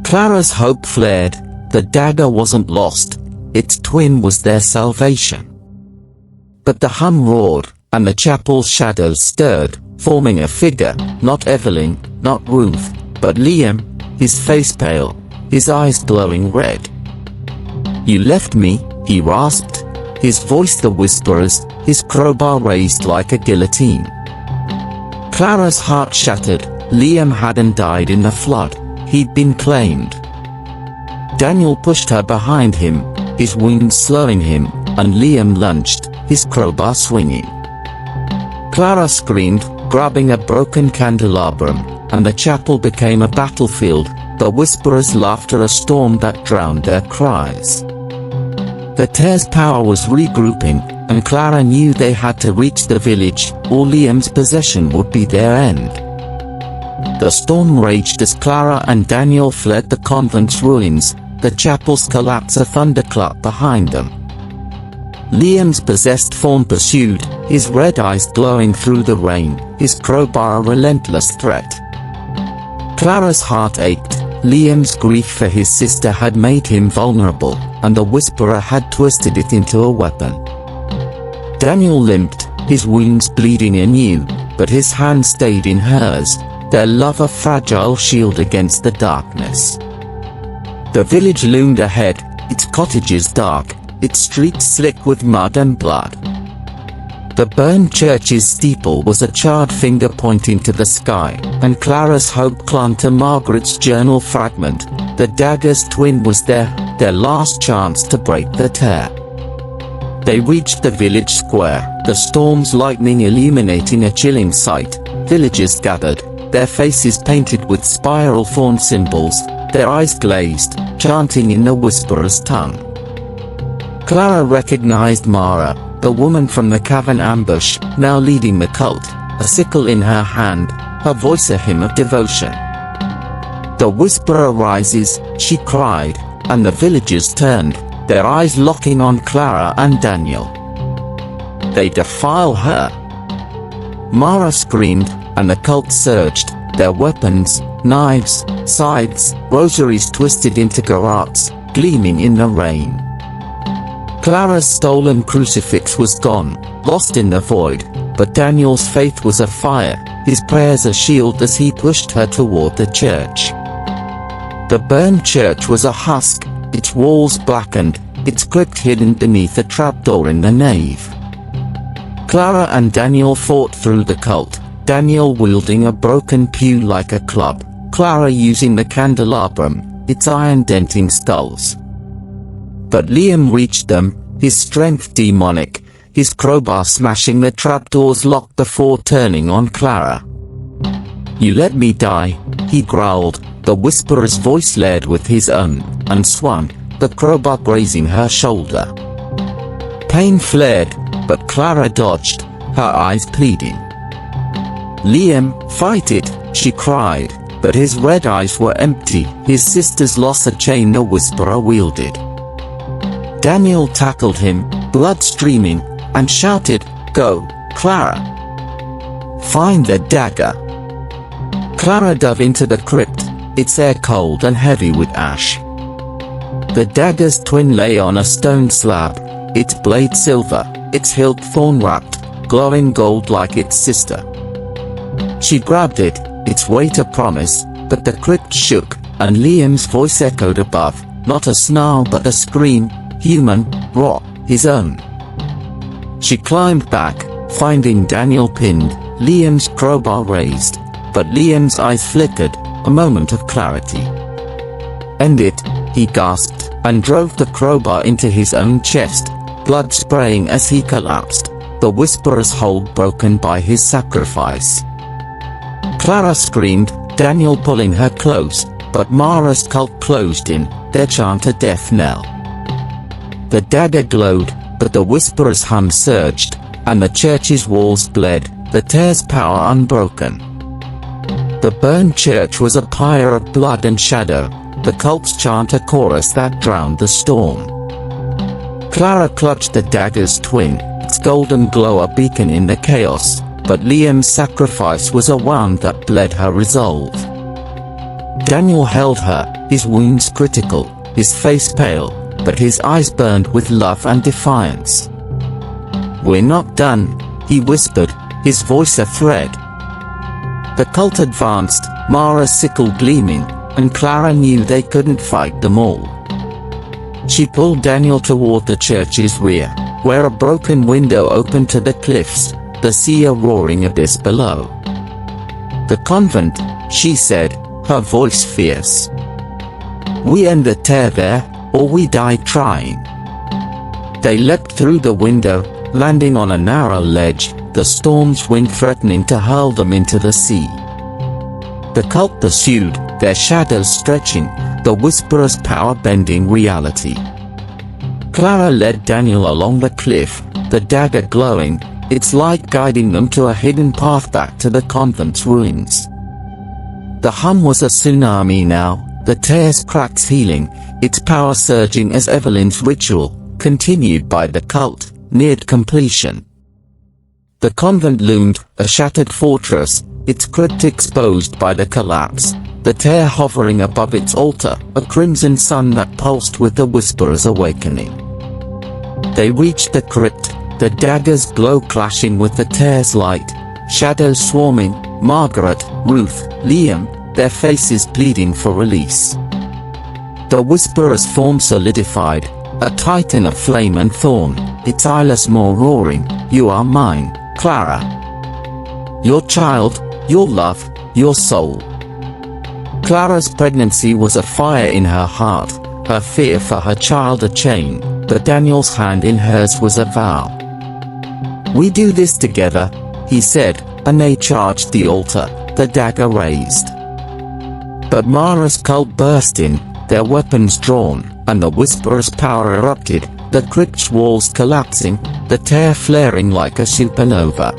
Clara's hope flared. The dagger wasn't lost, its twin was their salvation. But the hum roared, and the chapel's shadows stirred, forming a figure, not Evelyn, not Ruth, but Liam, his face pale, his eyes glowing red. "You left me," he rasped, his voice the whisperer's, his crowbar raised like a guillotine. Clara's heart shattered. Liam hadn't died in the flood, he'd been claimed. Daniel pushed her behind him, his wounds slowing him, and Liam lunged, his crowbar swinging. Clara screamed, grabbing a broken candelabrum, and the chapel became a battlefield, the whisperer's laughter a storm that drowned their cries. The tear's power was regrouping, and Clara knew they had to reach the village, or Liam's possession would be their end. The storm raged as Clara and Daniel fled the convent's ruins, the chapel's collapse a thunderclap behind them. Liam's possessed form pursued, his red eyes glowing through the rain, his crowbar a relentless threat. Clara's heart ached. Liam's grief for his sister had made him vulnerable, and the whisperer had twisted it into a weapon. Daniel limped, his wounds bleeding anew, but his hand stayed in hers, their love a fragile shield against the darkness. The village loomed ahead, its cottages dark, its streets slick with mud and blood. The burned church's steeple was a charred finger pointing to the sky, and Clara's hope clung to Margaret's journal fragment. The dagger's twin was their last chance to break the tear. They reached the village square, the storm's lightning illuminating a chilling sight. Villagers gathered, their faces painted with spiral thorn symbols, their eyes glazed, chanting in the whisperer's tongue. Clara recognized Mara, the woman from the cavern ambush, now leading the cult, a sickle in her hand, her voice a hymn of devotion. "The whisperer rises," she cried, and the villagers turned, their eyes locking on Clara and Daniel. "They defile her!" Mara screamed, and the cult surged, their weapons, knives, scythes, rosaries twisted into garrots, gleaming in the rain. Clara's stolen crucifix was gone, lost in the void, but Daniel's faith was afire, his prayers a shield as he pushed her toward the church. The burned church was a husk, its walls blackened, its crypt hidden beneath a trapdoor in the nave. Clara and Daniel fought through the cult, Daniel wielding a broken pew like a club, Clara using the candelabrum, its iron-denting skulls. But Liam reached them, his strength demonic, his crowbar smashing the trapdoors locked before turning on Clara. "You let me die," he growled, the whisperer's voice layered with his own, and swung, the crowbar grazing her shoulder. Pain flared, but Clara dodged, her eyes pleading. "Liam, fight it," she cried, but his red eyes were empty. His sisters lost a chain the whisperer wielded. Daniel tackled him, blood streaming, and shouted, "Go, Clara! Find the dagger!" Clara dove into the crypt, its air cold and heavy with ash. The dagger's twin lay on a stone slab, its blade silver, its hilt thorn-wrapped, glowing gold like its sister. She grabbed it, its weight a promise, but the crypt shook, and Liam's voice echoed above, not a snarl but a scream, human, raw, his own. She climbed back, finding Daniel pinned, Liam's crowbar raised, but Liam's eyes flickered, a moment of clarity. "End it," he gasped, and drove the crowbar into his own chest, blood spraying as he collapsed, the whisperer's hold broken by his sacrifice. Clara screamed, Daniel pulling her close, but Mara's cult closed in, their chant a death knell. The dagger glowed, but the whisperer's hum surged, and the church's walls bled, the tear's power unbroken. The burned church was a pyre of blood and shadow, the cult's chant a chorus that drowned the storm. Clara clutched the dagger's twin, its golden glow a beacon in the chaos, but Liam's sacrifice was a wound that bled her resolve. Daniel held her, his wounds critical, his face pale, but his eyes burned with love and defiance. "We're not done," he whispered, his voice a thread. The cult advanced, Mara's sickle gleaming, and Clara knew they couldn't fight them all. She pulled Daniel toward the church's rear, where a broken window opened to the cliffs, the sea a roaring abyss below. "The convent," she said, her voice fierce. "We end the tear there, or we die trying." They leapt through the window, landing on a narrow ledge, the storm's wind threatening to hurl them into the sea. The cult pursued, their shadows stretching, the whisperer's power bending reality. Clara led Daniel along the cliff, the dagger glowing, its light guiding them to a hidden path back to the convent's ruins. The hum was a tsunami now, the tear's cracks healing, its power surging as Evelyn's ritual, continued by the cult, neared completion. The convent loomed, a shattered fortress, its crypt exposed by the collapse, the tear hovering above its altar, a crimson sun that pulsed with the whisperer's awakening. They reached the crypt, the dagger's glow clashing with the tear's light, shadows swarming, Margaret, Ruth, Liam, their faces pleading for release. The whisperer's form solidified, a titan of flame and thorn, its eyeless maw roaring, "You are mine, Clara. Your child, your love, your soul." Clara's pregnancy was a fire in her heart, her fear for her child a chain, but Daniel's hand in hers was a vow. "We do this together," he said, and they charged the altar, the dagger raised. But Mara's cult burst in, their weapons drawn, and the whisperer's power erupted, the crypt's walls collapsing, the tear flaring like a supernova.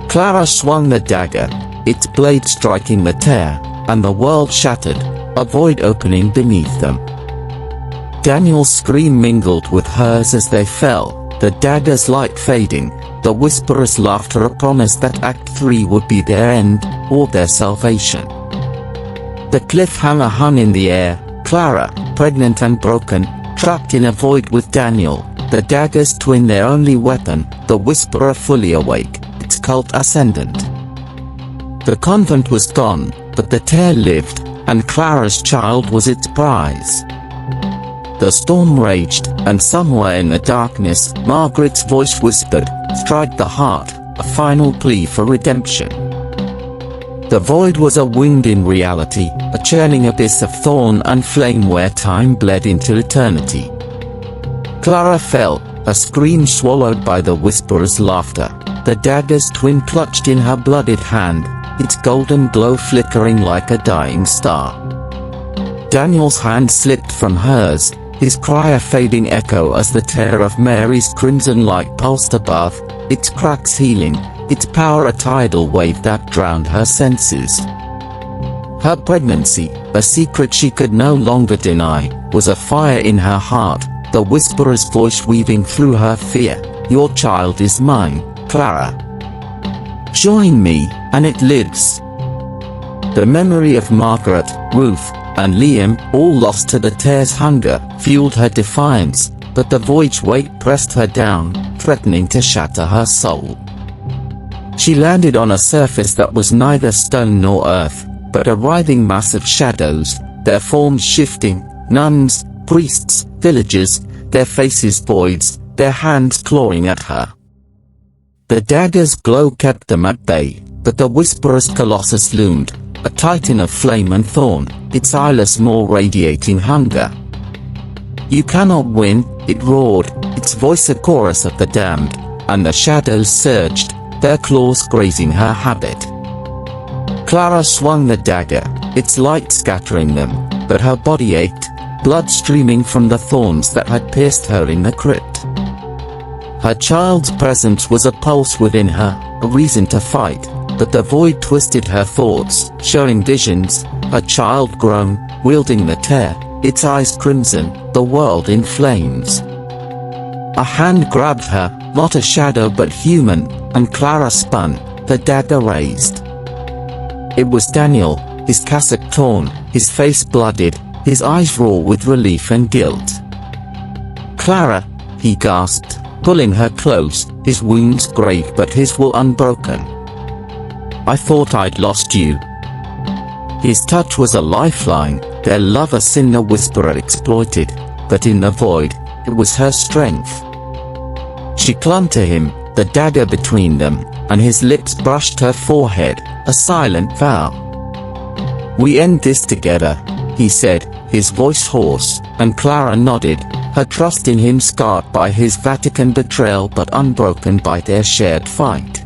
Clara swung the dagger, its blade striking the tear, and the world shattered, a void opening beneath them. Daniel's scream mingled with hers as they fell, the dagger's light fading, the whisperer's laughter a promise that Act 3 would be their end, or their salvation. The cliffhanger hung in the air, Clara, pregnant and broken, trapped in a void with Daniel, the dagger's twin their only weapon, the whisperer fully awake, its cult ascendant. The convent was gone, but the tear lived, and Clara's child was its prize. The storm raged, and somewhere in the darkness, Margaret's voice whispered, "Strike the heart," a final plea for redemption. The void was a wound in reality, a churning abyss of thorn and flame where time bled into eternity. Clara fell, a scream swallowed by the whisperer's laughter, the dagger's twin clutched in her blooded hand, its golden glow flickering like a dying star. Daniel's hand slipped from hers, his cry a fading echo as the tear of Mary's crimson light pulsed above, its cracks healing, its power a tidal wave that drowned her senses. Her pregnancy, a secret she could no longer deny, was a fire in her heart, the whisperer's voice weaving through her fear, "Your child is mine, Clara. Join me, and it lives." The memory of Margaret, Ruth, and Liam, all lost to the tear's hunger, fueled her defiance, but the void's weight pressed her down, threatening to shatter her soul. She landed on a surface that was neither stone nor earth, but a writhing mass of shadows, their forms shifting, nuns, priests, villagers, their faces voids, their hands clawing at her. The dagger's glow kept them at bay, but the whisperer's colossus loomed, a titan of flame and thorn, its eyeless maw radiating hunger. "You cannot win," it roared, its voice a chorus of the damned, and the shadows surged, their claws grazing her habit. Clara swung the dagger, its light scattering them, but her body ached, blood streaming from the thorns that had pierced her in the crypt. Her child's presence was a pulse within her, a reason to fight, but the void twisted her thoughts, showing visions, a child grown, wielding the tear, its eyes crimson, the world in flames. A hand grabbed her, not a shadow but human, and Clara spun, the dagger raised. It was Daniel, his cassock torn, his face blooded, his eyes raw with relief and guilt. "Clara," he gasped, pulling her close, his wounds grave but his will unbroken. "I thought I'd lost you." His touch was a lifeline, their love a sin the whisperer exploited, but in the void, it was her strength. She clung to him, the dagger between them, and his lips brushed her forehead, a silent vow. "We end this together," he said, his voice hoarse, and Clara nodded, her trust in him scarred by his Vatican betrayal but unbroken by their shared fight.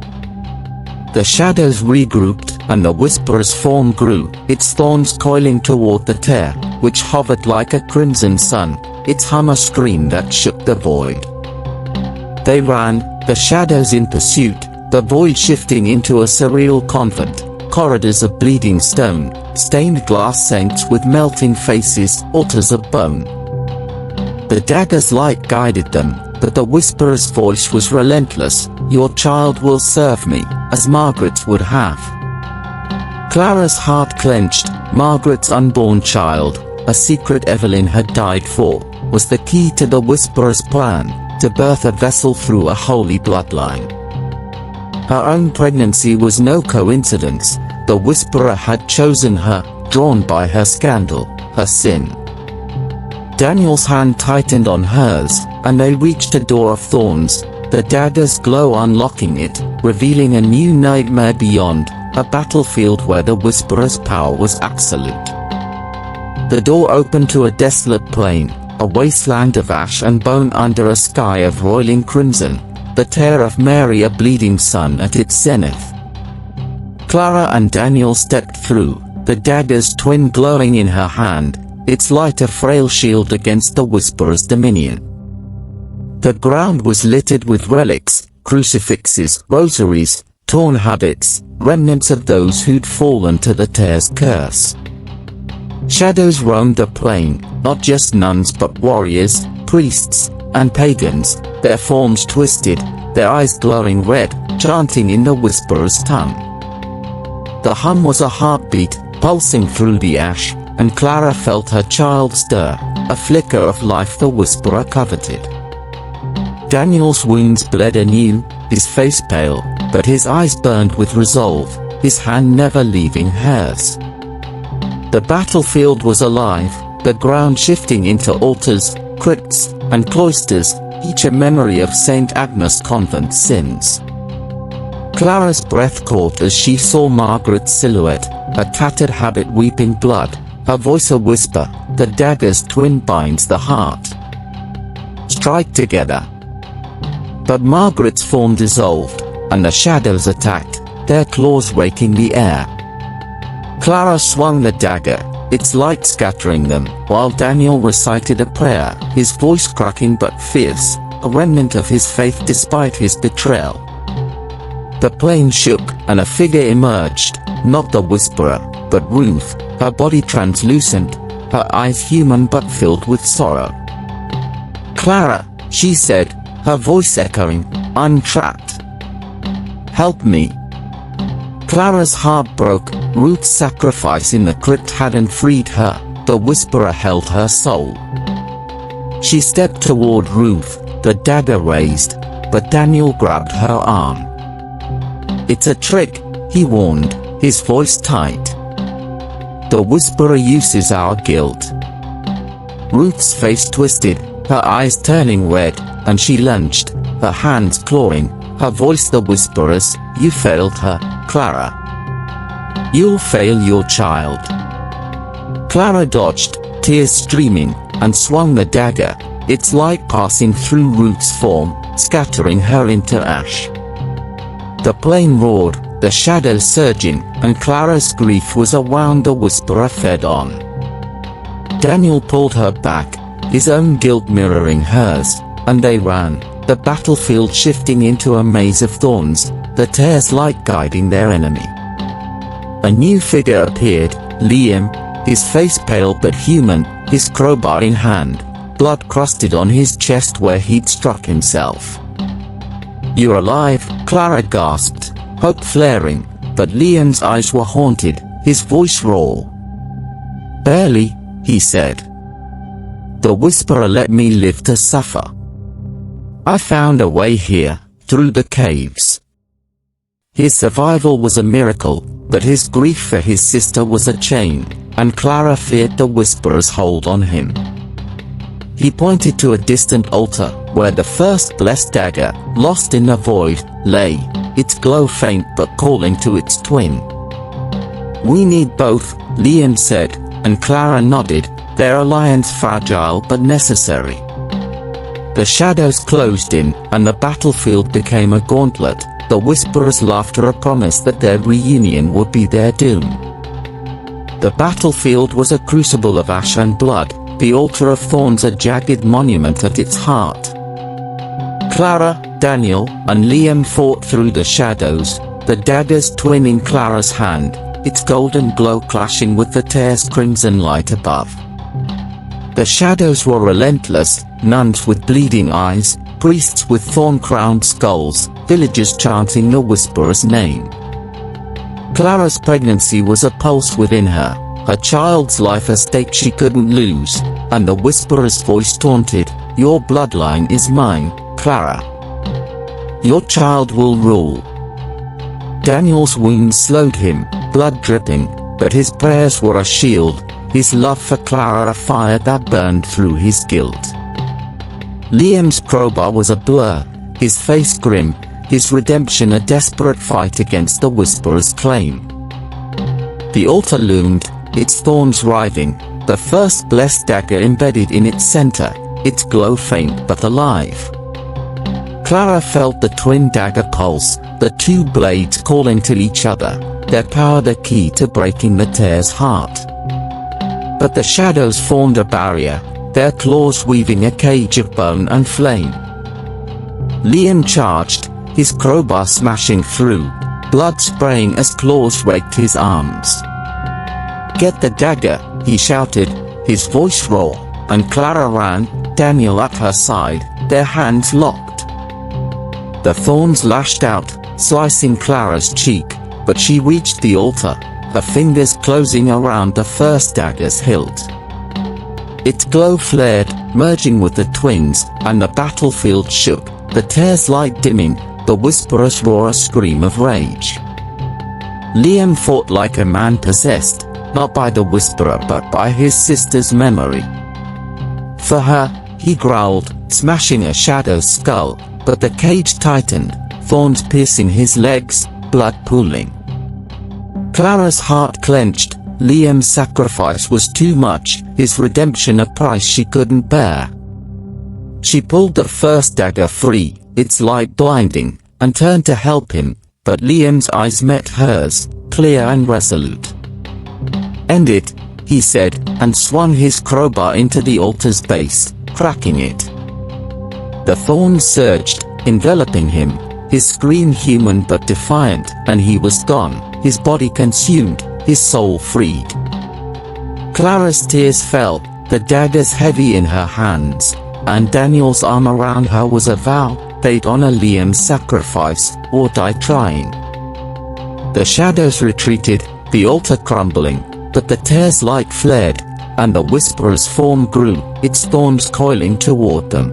The shadows regrouped, and the whisperer's form grew, its thorns coiling toward the tear, which hovered like a crimson sun, its hum a scream that shook the void. They ran, the shadows in pursuit, the void shifting into a surreal convent, corridors of bleeding stone, stained glass saints with melting faces, altars of bone. The dagger's light guided them, but the whisperer's voice was relentless, "Your child will serve me, as Margaret's would have." Clara's heart clenched, Margaret's unborn child, a secret Evelyn had died for, was the key to the whisperer's plan, to birth a vessel through a holy bloodline. Her own pregnancy was no coincidence, the whisperer had chosen her, drawn by her scandal, her sin. Daniel's hand tightened on hers, and they reached a door of thorns, the dagger's glow unlocking it, revealing a new nightmare beyond, a battlefield where the whisperer's power was absolute. The door opened to a desolate plain, a wasteland of ash and bone under a sky of roiling crimson, the tear of Mary a bleeding sun at its zenith. Clara and Daniel stepped through, the dagger's twin glowing in her hand, its light a frail shield against the whisperer's dominion. The ground was littered with relics, crucifixes, rosaries, torn habits, remnants of those who'd fallen to the tear's curse. Shadows roamed the plain, not just nuns but warriors, priests, and pagans, their forms twisted, their eyes glowing red, chanting in the whisperer's tongue. The hum was a heartbeat, pulsing through the ash, and Clara felt her child stir, a flicker of life the whisperer coveted. Daniel's wounds bled anew, his face pale, but his eyes burned with resolve, his hand never leaving hers. The battlefield was alive, the ground shifting into altars, crypts, and cloisters, each a memory of St. Agnes Convent's sins. Clara's breath caught as she saw Margaret's silhouette, a tattered habit weeping blood, her voice a whisper, the dagger's twin binds the heart. Strike together. But Margaret's form dissolved, and the shadows attacked, their claws raking the air. Clara swung the dagger, its light scattering them, while Daniel recited a prayer, his voice cracking but fierce, a remnant of his faith despite his betrayal. The plane shook, and a figure emerged, not the whisperer, but Ruth, her body translucent, her eyes human but filled with sorrow. "Clara," she said, her voice echoing, "I'm trapped. Help me." Clara's heart broke. Ruth's sacrifice in the crypt hadn't freed her, the whisperer held her soul. She stepped toward Ruth, the dagger raised, but Daniel grabbed her arm. "It's a trick," he warned, his voice tight. "The whisperer uses our guilt." Ruth's face twisted, her eyes turning red, and she lunged, her hands clawing, her voice the whisperer's, "You failed her, Clara. You'll fail your child." Clara dodged, tears streaming, and swung the dagger, its light passing through Ruth's form, scattering her into ash. The plane roared, the shadows surging, and Clara's grief was a wound the whisperer fed on. Daniel pulled her back, his own guilt mirroring hers, and they ran, the battlefield shifting into a maze of thorns, the tear's light guiding their enemy. A new figure appeared, Liam, his face pale but human, his crowbar in hand, blood crusted on his chest where he'd struck himself. "You're alive," Clara gasped, hope flaring, but Liam's eyes were haunted, his voice raw. "Barely," he said. "The whisperer let me live to suffer. I found a way here, through the caves." His survival was a miracle, but his grief for his sister was a chain, and Clara feared the whisperer's hold on him. He pointed to a distant altar, where the first blessed dagger, lost in the void, lay, its glow faint but calling to its twin. "We need both," Liam said, and Clara nodded, their alliance fragile but necessary. The shadows closed in, and the battlefield became a gauntlet, the whisperer's laughter a promise that their reunion would be their doom. The battlefield was a crucible of ash and blood, the altar of thorns a jagged monument at its heart. Clara, Daniel, and Liam fought through the shadows, the daggers twin in Clara's hand, its golden glow clashing with the tear's crimson light above. The shadows were relentless, nuns with bleeding eyes, priests with thorn-crowned skulls, villagers chanting the whisperer's name. Clara's pregnancy was a pulse within her, her child's life a stake she couldn't lose, and the whisperer's voice taunted, "Your bloodline is mine, Clara. Your child will rule." Daniel's wounds slowed him, blood dripping, but his prayers were a shield, his love for Clara a fire that burned through his guilt. Liam's crowbar was a blur, his face grim, his redemption a desperate fight against the whisperer's claim. The altar loomed, its thorns writhing, the first blessed dagger embedded in its center, its glow faint but alive. Clara felt the twin dagger pulse, the two blades calling to each other, their power the key to breaking the tear's heart. But the shadows formed a barrier, their claws weaving a cage of bone and flame. Liam charged, his crowbar smashing through, blood spraying as claws raked his arms. "Get the dagger," he shouted, his voice raw, and Clara ran, Daniel at her side, their hands locked. The thorns lashed out, slicing Clara's cheek, but she reached the altar, her fingers closing around the first dagger's hilt. Its glow flared, merging with the twins, and the battlefield shook, the tear's light dimming, the whisperer's roar a scream of rage. Liam fought like a man possessed, not by the Whisperer but by his sister's memory. For her, he growled, smashing a shadow's skull, but the cage tightened, thorns piercing his legs, blood pooling. Clara's heart clenched. Liam's sacrifice was too much, his redemption a price she couldn't bear. She pulled the first dagger free, its light blinding, and turned to help him, but Liam's eyes met hers, clear and resolute. "End it," he said, and swung his crowbar into the altar's base, cracking it. The thorns surged, enveloping him, his scream human but defiant, and he was gone, his body consumed, his soul freed. Clara's tears fell, the daggers heavy in her hands, and Daniel's arm around her was a vow, they'd honor Liam's sacrifice, or die trying. The shadows retreated, the altar crumbling, but the tear's light flared, and the Whisperer's form grew, its thorns coiling toward them.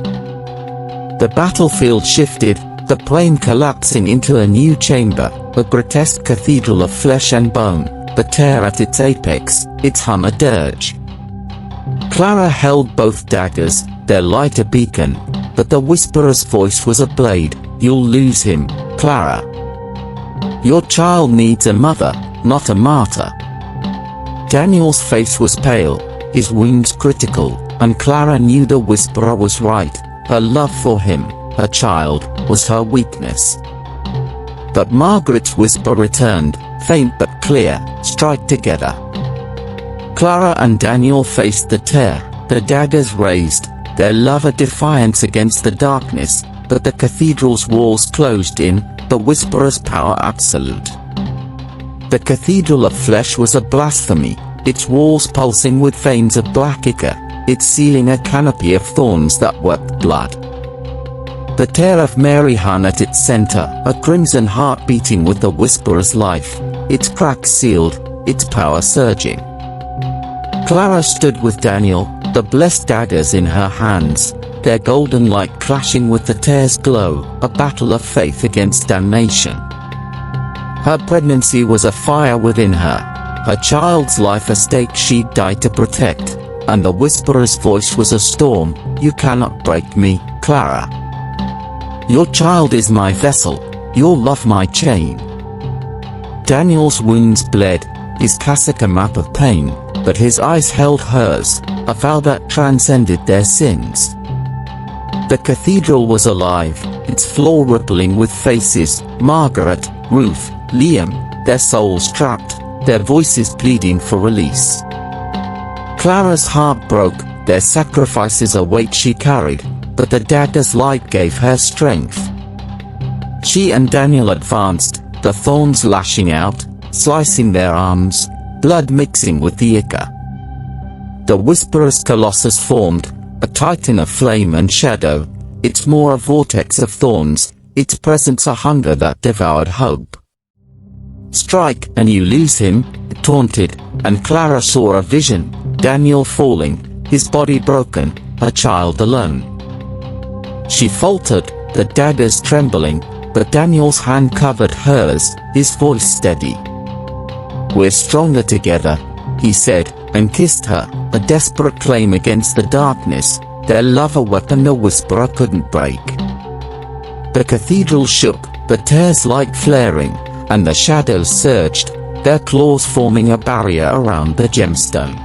The battlefield shifted, the plain collapsing into a new chamber, a grotesque cathedral of flesh and bone, the tear at its apex, its hum a dirge. Clara held both daggers, their light a beacon, but the Whisperer's voice was a blade. "You'll lose him, Clara. Your child needs a mother, not a martyr." Daniel's face was pale, his wounds critical, and Clara knew the Whisperer was right. Her love for him, her child, was her weakness. But Margaret's whisper returned, faint but clear, "Strike together." Clara and Daniel faced the tear, their daggers raised, their love a defiance against the darkness, but the cathedral's walls closed in, the Whisperer's power absolute. The cathedral of flesh was a blasphemy, its walls pulsing with veins of black ichor, its ceiling a canopy of thorns that wept blood. The tear of Mary hung at its center, a crimson heart beating with the Whisperer's life, its cracks sealed, its power surging. Clara stood with Daniel, the blessed daggers in her hands, their golden light clashing with the tear's glow, a battle of faith against damnation. Her pregnancy was a fire within her, her child's life a stake she'd died to protect, and the Whisperer's voice was a storm. "You cannot break me, Clara. Your child is my vessel, your love my chain." Daniel's wounds bled, his cassock a map of pain, but his eyes held hers, a vow that transcended their sins. The cathedral was alive, its floor rippling with faces, Margaret, Ruth, Liam, their souls trapped, their voices pleading for release. Clara's heart broke, their sacrifices a weight she carried, but the dagger's light gave her strength. She and Daniel advanced, the thorns lashing out, slicing their arms, blood mixing with the ichor. The Whisperer's colossus formed, a titan of flame and shadow, its maw a vortex of thorns, its presence a hunger that devoured hope. "Strike and you lose him," it taunted, and Clara saw a vision, Daniel falling, his body broken, her child alone. She faltered, the daggers trembling, but Daniel's hand covered hers, his voice steady. "We're stronger together," he said, and kissed her, a desperate claim against the darkness, their love a weapon the Whisperer couldn't break. The cathedral shook, the tear's light flaring, and the shadows surged, their claws forming a barrier around the gemstone.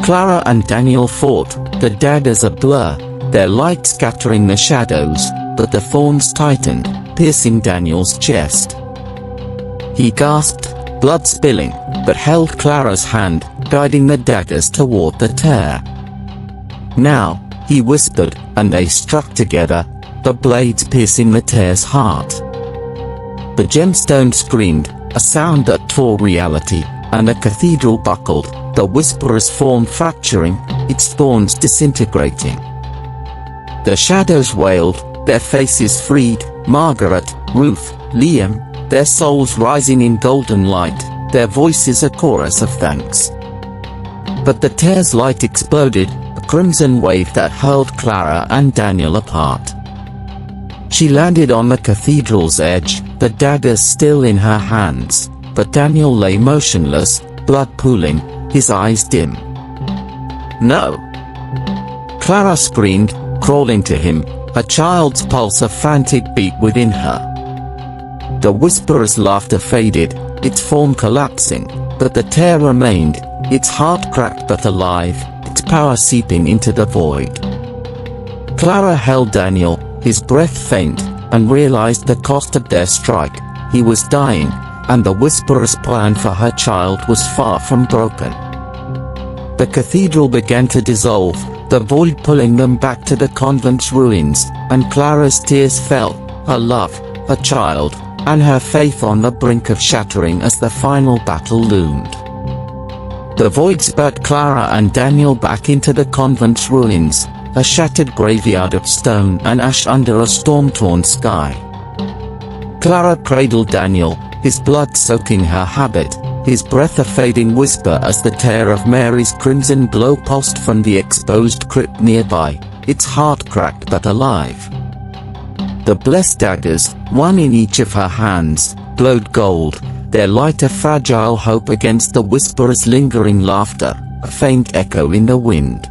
Clara and Daniel fought, the daggers a blur, their light scattering the shadows, but the thorns tightened, piercing Daniel's chest. He gasped, blood spilling, but held Clara's hand, guiding the daggers toward the tear. "Now," he whispered, and they struck together, the blades piercing the tear's heart. The gemstone screamed, a sound that tore reality, and the cathedral buckled, the Whisperer's form fracturing, its thorns disintegrating. The shadows wailed, their faces freed, Margaret, Ruth, Liam, their souls rising in golden light, their voices a chorus of thanks. But the tear's light exploded, a crimson wave that hurled Clara and Daniel apart. She landed on the cathedral's edge, the daggers still in her hands, but Daniel lay motionless, blood pooling, his eyes dim. "No!" Clara screamed, crawling to him, a child's pulse a frantic beat within her. The whisperer's laughter faded, its form collapsing, but the tear remained, its heart cracked but alive, its power seeping into the void. Clara held Daniel, his breath faint, and realized the cost of their strike. He was dying, and the whisperer's plan for her child was far from broken. The cathedral began to dissolve, the void pulling them back to the convent's ruins, and Clara's tears fell, her love, her child, and her faith on the brink of shattering as the final battle loomed. The void spat Clara and Daniel back into the convent's ruins, a shattered graveyard of stone and ash under a storm-torn sky. Clara cradled Daniel, his blood soaking her habit, his breath a fading whisper as the tear of Mary's crimson glow pulsed from the exposed crypt nearby, its heart cracked but alive. The blessed daggers, one in each of her hands, glowed gold, their light a fragile hope against the whisperer's lingering laughter, a faint echo in the wind.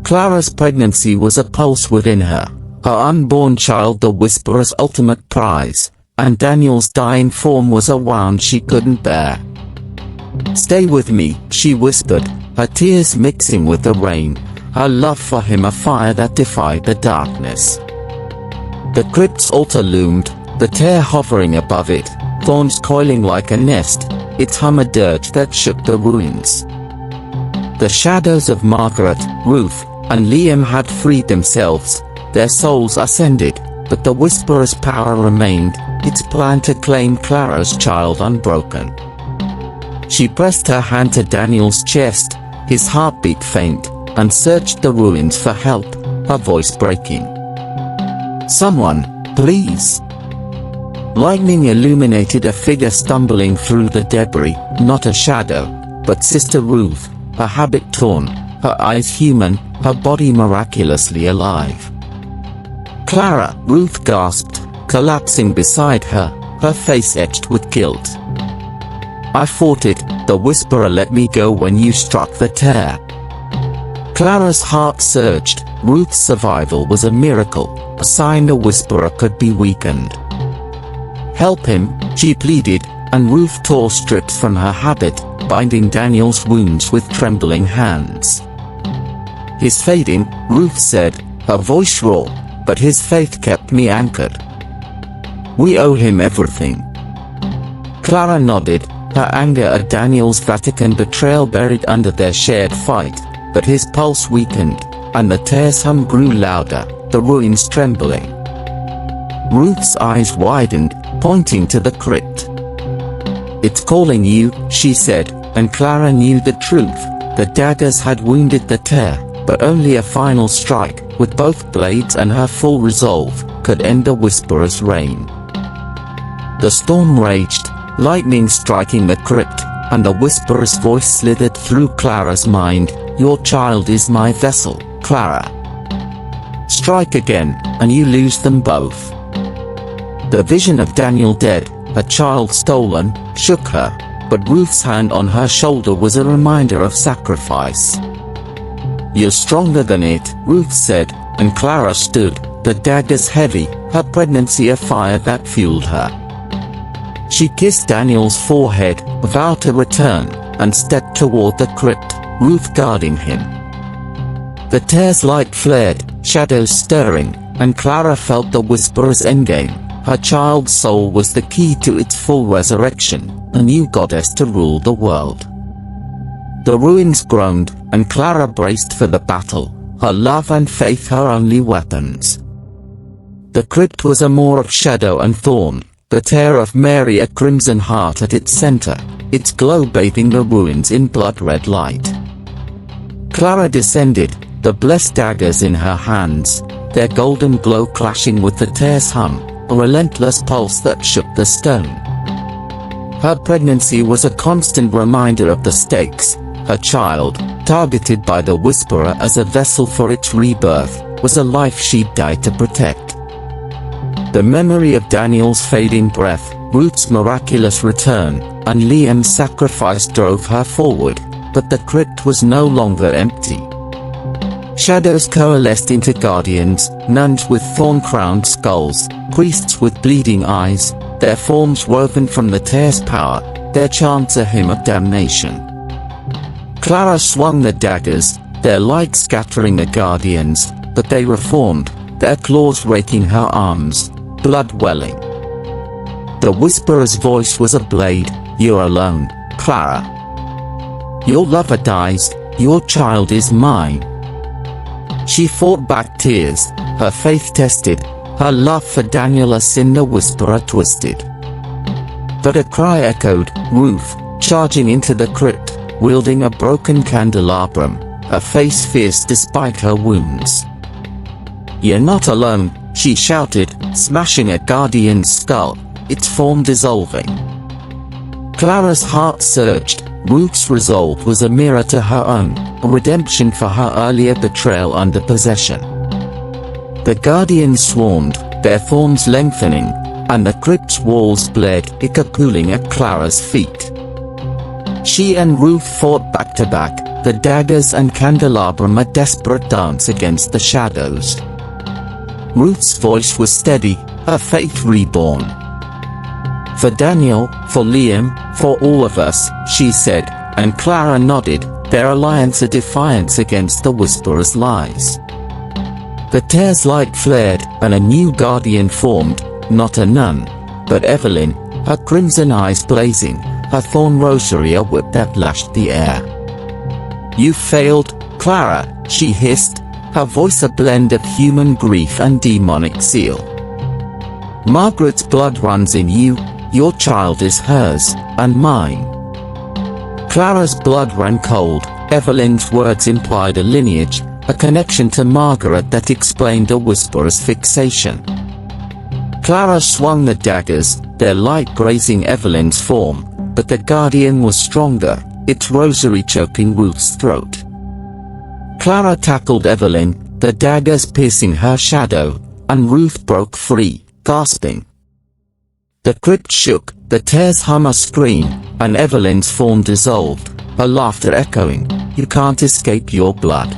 Clara's pregnancy was a pulse within her, her unborn child the whisperer's ultimate prize, and Daniel's dying form was a wound she couldn't bear. "Stay with me," she whispered, her tears mixing with the rain, her love for him a fire that defied the darkness. The crypt's altar loomed, the tear hovering above it, thorns coiling like a nest, its hum a dirge that shook the ruins. The shadows of Margaret, Ruth, and Liam had freed themselves, their souls ascended, but the whisperer's power remained, its plan to claim Clara's child unbroken. She pressed her hand to Daniel's chest, his heartbeat faint, and searched the ruins for help, her voice breaking. "Someone, please!" Lightning illuminated a figure stumbling through the debris, not a shadow, but Sister Ruth, her habit torn, her eyes human, her body miraculously alive. "Clara!" Ruth gasped, collapsing beside her, her face etched with guilt. "I fought it, the whisperer let me go when you struck the tear." Clara's heart surged, Ruth's survival was a miracle, a sign the whisperer could be weakened. "Help him," she pleaded, and Ruth tore strips from her habit, binding Daniel's wounds with trembling hands. "He's fading," Ruth said, her voice raw, "but his faith kept me anchored. We owe him everything." Clara nodded, her anger at Daniel's Vatican betrayal buried under their shared fight, but his pulse weakened, and the tear's hum grew louder, the ruins trembling. Ruth's eyes widened, pointing to the crypt. "It's calling you," she said, and Clara knew the truth. The daggers had wounded the tear, but only a final strike, with both blades and her full resolve, could end the whisperer's reign. The storm raged, lightning striking the crypt, and the whisperer's voice slithered through Clara's mind, "Your child is my vessel, Clara. Strike again, and you lose them both." The vision of Daniel dead, a child stolen, shook her, but Ruth's hand on her shoulder was a reminder of sacrifice. "You're stronger than it," Ruth said, and Clara stood, the daggers heavy, her pregnancy a fire that fueled her. She kissed Daniel's forehead, vowed to return, and stepped toward the crypt, Ruth guarding him. The tear's light flared, shadows stirring, and Clara felt the whisperer's endgame. Her child's soul was the key to its full resurrection, a new goddess to rule the world. The ruins groaned, and Clara braced for the battle, her love and faith her only weapons. The crypt was a moor of shadow and thorn, the tear of Mary a crimson heart at its center, its glow bathing the ruins in blood-red light. Clara descended, the blessed daggers in her hands, their golden glow clashing with the tear's hum, a relentless pulse that shook the stone. Her pregnancy was a constant reminder of the stakes. Her child, targeted by the whisperer as a vessel for its rebirth, was a life she'd died to protect. The memory of Daniel's fading breath, Ruth's miraculous return, and Liam's sacrifice drove her forward, but the crypt was no longer empty. Shadows coalesced into guardians, nuns with thorn-crowned skulls, priests with bleeding eyes, their forms woven from the tear's power, their chants a hymn of damnation. Clara swung the daggers, their light scattering the guardians, but they reformed, their claws raking her arms, blood welling. The Whisperer's voice was a blade. "You're alone, Clara. Your lover dies, your child is mine." She fought back tears, her faith tested, her love for Daniel a sin the Whisperer twisted. But a cry echoed, Ruth, charging into the crypt, wielding a broken candelabrum, her face fierce despite her wounds. "You're not alone," she shouted, smashing a guardian's skull, its form dissolving. Clara's heart surged. Ruth's resolve was a mirror to her own, a redemption for her earlier betrayal under possession. The guardians swarmed, their thorns lengthening, and the crypt's walls bled, echo cooling at Clara's feet. She and Ruth fought back to back, the daggers and candelabrum a desperate dance against the shadows. Ruth's voice was steady, her faith reborn. "For Daniel, for Liam, for all of us," she said, and Clara nodded, their alliance a defiance against the Whisperer's lies. The tear's light flared, and a new guardian formed, not a nun, but Evelyn, her crimson eyes blazing, her thorn rosary a whip that lashed the air. "You failed, Clara," she hissed, her voice a blend of human grief and demonic zeal. "Margaret's blood runs in you, your child is hers, and mine." Clara's blood ran cold, Evelyn's words implied a lineage, a connection to Margaret that explained a Whisperer's fixation. Clara swung the daggers, their light grazing Evelyn's form, but the guardian was stronger, its rosary choking Ruth's throat. Clara tackled Evelyn, the daggers piercing her shadow, and Ruth broke free, gasping. The crypt shook, the tears hum a scream, and Evelyn's form dissolved, her laughter echoing, "You can't escape your blood."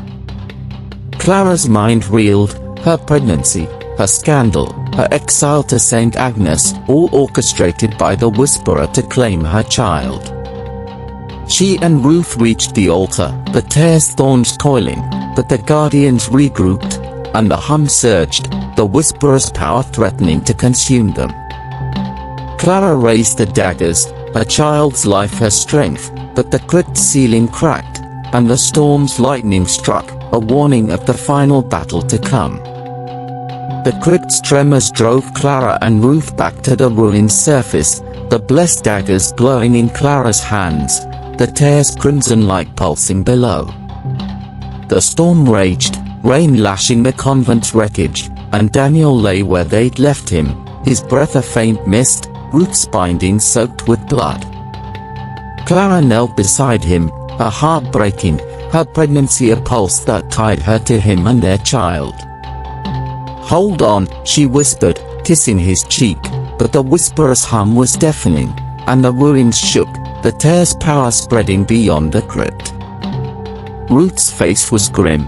Clara's mind reeled, her pregnancy, her scandal, her exile to St. Agnes, all orchestrated by the Whisperer to claim her child. She and Ruth reached the altar, the tear's thorns coiling, but the guardians regrouped, and the hum surged, the Whisperer's power threatening to consume them. Clara raised the daggers, her child's life her strength, but the crypt ceiling cracked, and the storm's lightning struck, a warning of the final battle to come. The crypt's tremors drove Clara and Ruth back to the ruined surface, the blessed daggers glowing in Clara's hands, the tear's crimson light pulsing below. The storm raged, rain lashing the convent's wreckage, and Daniel lay where they'd left him, his breath a faint mist, Ruth's bindings soaked with blood. Clara knelt beside him, her heart breaking, her pregnancy a pulse that tied her to him and their child. "Hold on," she whispered, kissing his cheek, but the Whisperer's hum was deafening, and the ruins shook, the tear's power spreading beyond the crypt. Ruth's face was grim.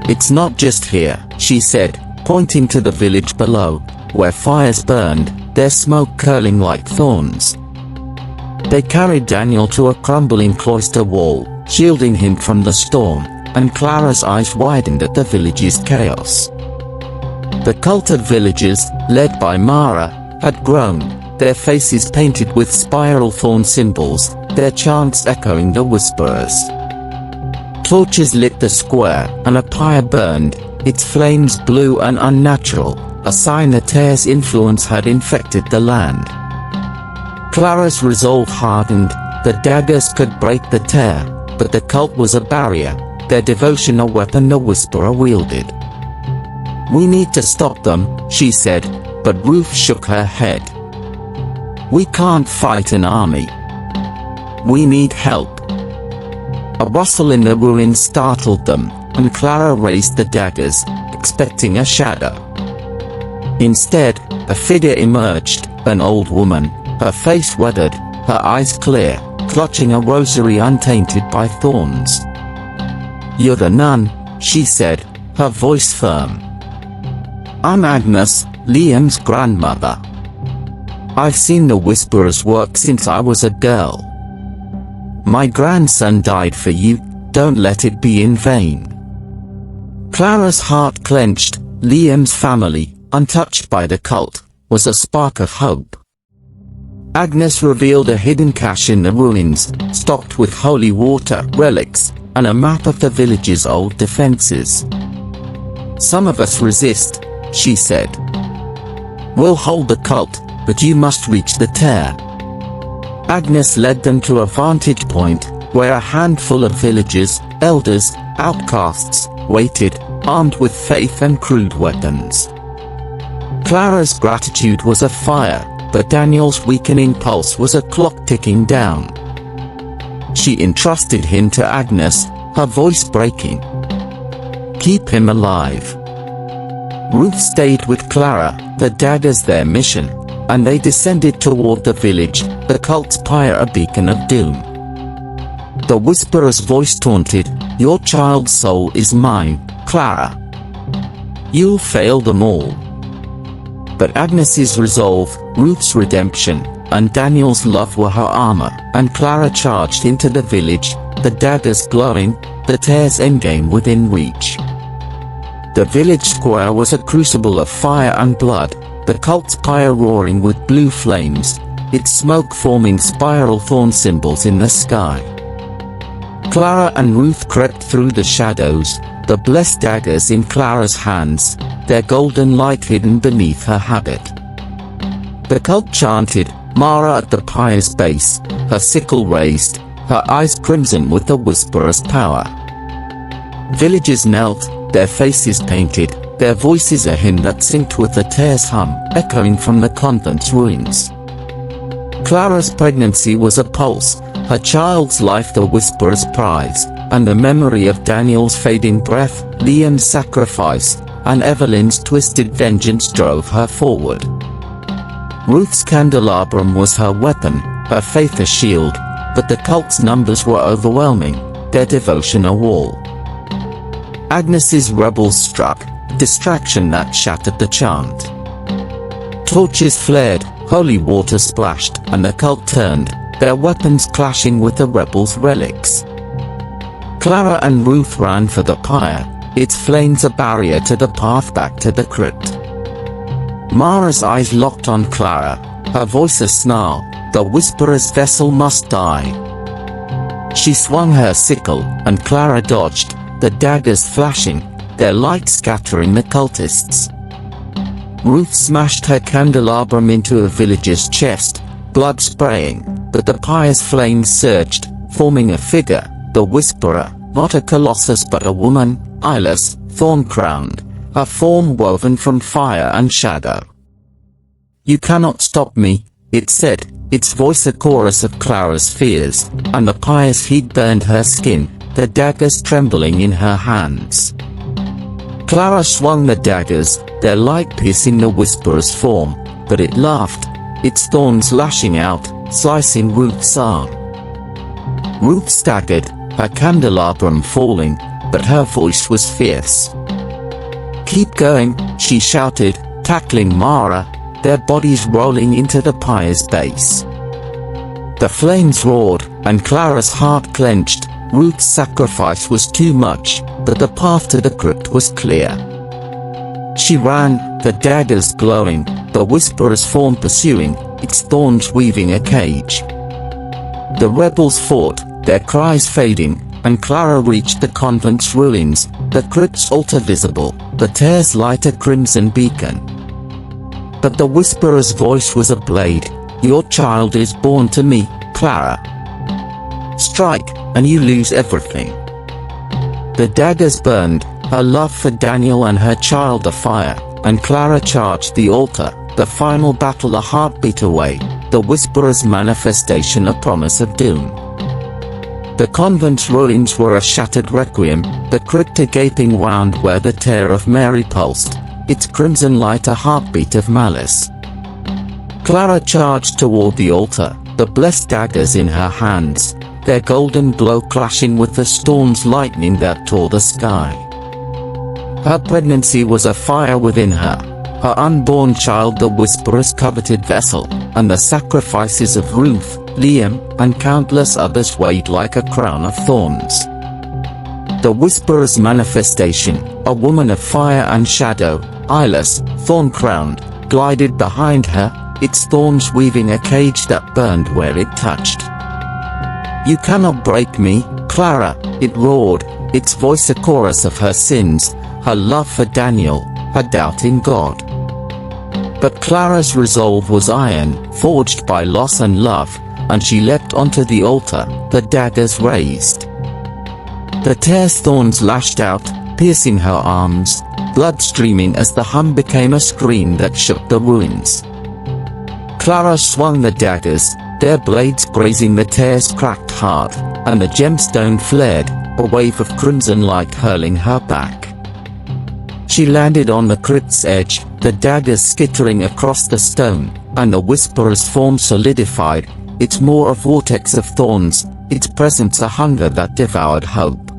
"It's not just here," she said, pointing to the village below, where fires burned, their smoke curling like thorns. They carried Daniel to a crumbling cloister wall, shielding him from the storm, and Clara's eyes widened at the village's chaos. The cult of villagers, led by Mara, had grown, their faces painted with spiral thorn symbols, their chants echoing the Whisperers. Torches lit the square, and a pyre burned, its flames blue and unnatural, a sign the tear's influence had infected the land. Clara's resolve hardened, the daggers could break the tear, but the cult was a barrier, their devotion a weapon the Whisperer wielded. "We need to stop them," she said, but Ruth shook her head. "We can't fight an army. We need help." A rustle in the ruins startled them, and Clara raised the daggers, expecting a shadow. Instead, a figure emerged, an old woman, her face weathered, her eyes clear, clutching a rosary untainted by thorns. "You're the nun," she said, her voice firm. "I'm Agnes, Liam's grandmother. I've seen the Whisperers work since I was a girl. My grandson died for you, don't let it be in vain." Clara's heart clenched. Liam's family, untouched by the cult, was a spark of hope. Agnes revealed a hidden cache in the ruins, stocked with holy water, relics, and a map of the village's old defenses. "Some of us resist," she said. "We'll hold the cult, but you must reach the tear." Agnes led them to a vantage point, where a handful of villagers, elders, outcasts, waited, armed with faith and crude weapons. Clara's gratitude was a fire, but Daniel's weakening pulse was a clock ticking down. She entrusted him to Agnes, her voice breaking. "Keep him alive." Ruth stayed with Clara, the daggers their mission, and they descended toward the village, the cult's pyre a beacon of doom. The Whisperer's voice taunted, "Your child's soul is mine, Clara. You'll fail them all." But Agnes's resolve, Ruth's redemption, and Daniel's love were her armor, and Clara charged into the village, the daggers glowing, the tear's endgame within reach. The village square was a crucible of fire and blood, the cult's pyre roaring with blue flames, its smoke forming spiral thorn symbols in the sky. Clara and Ruth crept through the shadows, the blessed daggers in Clara's hands, their golden light hidden beneath her habit. The cult chanted, Mara at the pyre's base, her sickle raised, her eyes crimson with the Whisperer's power. Villagers knelt, their faces painted, their voices a hymn that synced with the tear's hum, echoing from the convent's ruins. Clara's pregnancy was a pulse, her child's life the Whisperer's prize, and the memory of Daniel's fading breath, Liam's sacrifice, and Evelyn's twisted vengeance drove her forward. Ruth's candelabrum was her weapon, her faith a shield, but the cult's numbers were overwhelming, their devotion a wall. Agnes's rebels struck, distraction that shattered the chant. Torches flared, holy water splashed, and the cult turned, their weapons clashing with the rebels' relics. Clara and Ruth ran for the pyre, its flames a barrier to the path back to the crypt. Mara's eyes locked on Clara, her voice a snarl, the Whisperer's vessel must die. She swung her sickle, and Clara dodged, the daggers flashing, their light scattering the cultists. Ruth smashed her candelabrum into a villager's chest, blood spraying, but the pyre's flames surged, forming a figure, the Whisperer, not a colossus but a woman, eyeless, thorn-crowned, her form woven from fire and shadow. "You cannot stop me," it said, its voice a chorus of Clara's fears, and the pyre's heat burned her skin, the daggers trembling in her hands. Clara swung the daggers, their light piercing the Whisperer's form, but it laughed, its thorns lashing out, slicing Ruth's arm. Ruth staggered, her candelabrum falling, but her voice was fierce. "Keep going," she shouted, tackling Mara, their bodies rolling into the pyre's base. The flames roared, and Clara's heart clenched. Ruth's sacrifice was too much, but the path to the crypt was clear. She ran, the daggers glowing, the Whisperer's form pursuing, its thorns weaving a cage. The rebels fought, their cries fading, and Clara reached the convent's ruins, the crypt's altar visible, the tear's light a crimson beacon. But the Whisperer's voice was a blade, "Your child is born to me, Clara. Strike, and you lose everything." The daggers burned, her love for Daniel and her child afire, and Clara charged the altar, the final battle a heartbeat away, the Whisperer's manifestation a promise of doom. The convent's ruins were a shattered requiem, the crypt a gaping wound where the tear of Mary pulsed, its crimson light a heartbeat of malice. Clara charged toward the altar, the blessed daggers in her hands, their golden glow clashing with the storm's lightning that tore the sky. Her pregnancy was a fire within her unborn child the whisperer's coveted vessel, and the sacrifices of Ruth, Liam, and countless others weighed like a crown of thorns. The whisperer's manifestation, a woman of fire and shadow, eyeless, thorn-crowned, glided behind her, its thorns weaving a cage that burned where it touched. "You cannot break me, Clara," it roared, its voice a chorus of her sins, her love for Daniel, her doubt in God. But Clara's resolve was iron, forged by loss and love, and she leapt onto the altar, the daggers raised. The tear's thorns lashed out, piercing her arms, blood streaming as the hum became a scream that shook the ruins. Clara swung the daggers, their blades grazing the tears cracked hard, and the gemstone flared, a wave of crimson light hurling her back. She landed on the crypt's edge, the daggers skittering across the stone, and the whisperer's form solidified, its maw a vortex of thorns, its presence a hunger that devoured hope.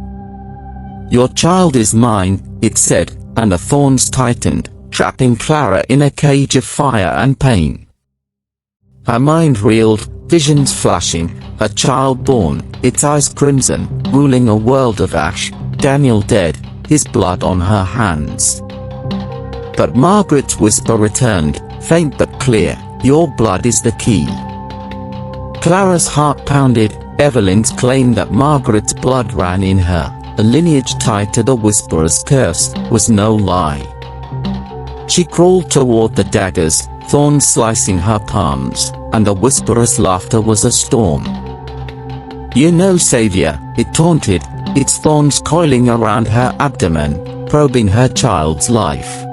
"Your child is mine," it said, and the thorns tightened, trapping Clara in a cage of fire and pain. Her mind reeled, visions flashing, a child born, its eyes crimson, ruling a world of ash, Daniel dead, his blood on her hands. But Margaret's whisper returned, faint but clear, "Your blood is the key." Clara's heart pounded. Evelyn's claim that Margaret's blood ran in her, a lineage tied to the whisperer's curse, was no lie. She crawled toward the daggers, thorns slicing her palms, and the whisperer's laughter was a storm. "You know, Savior," it taunted, its thorns coiling around her abdomen, probing her child's life.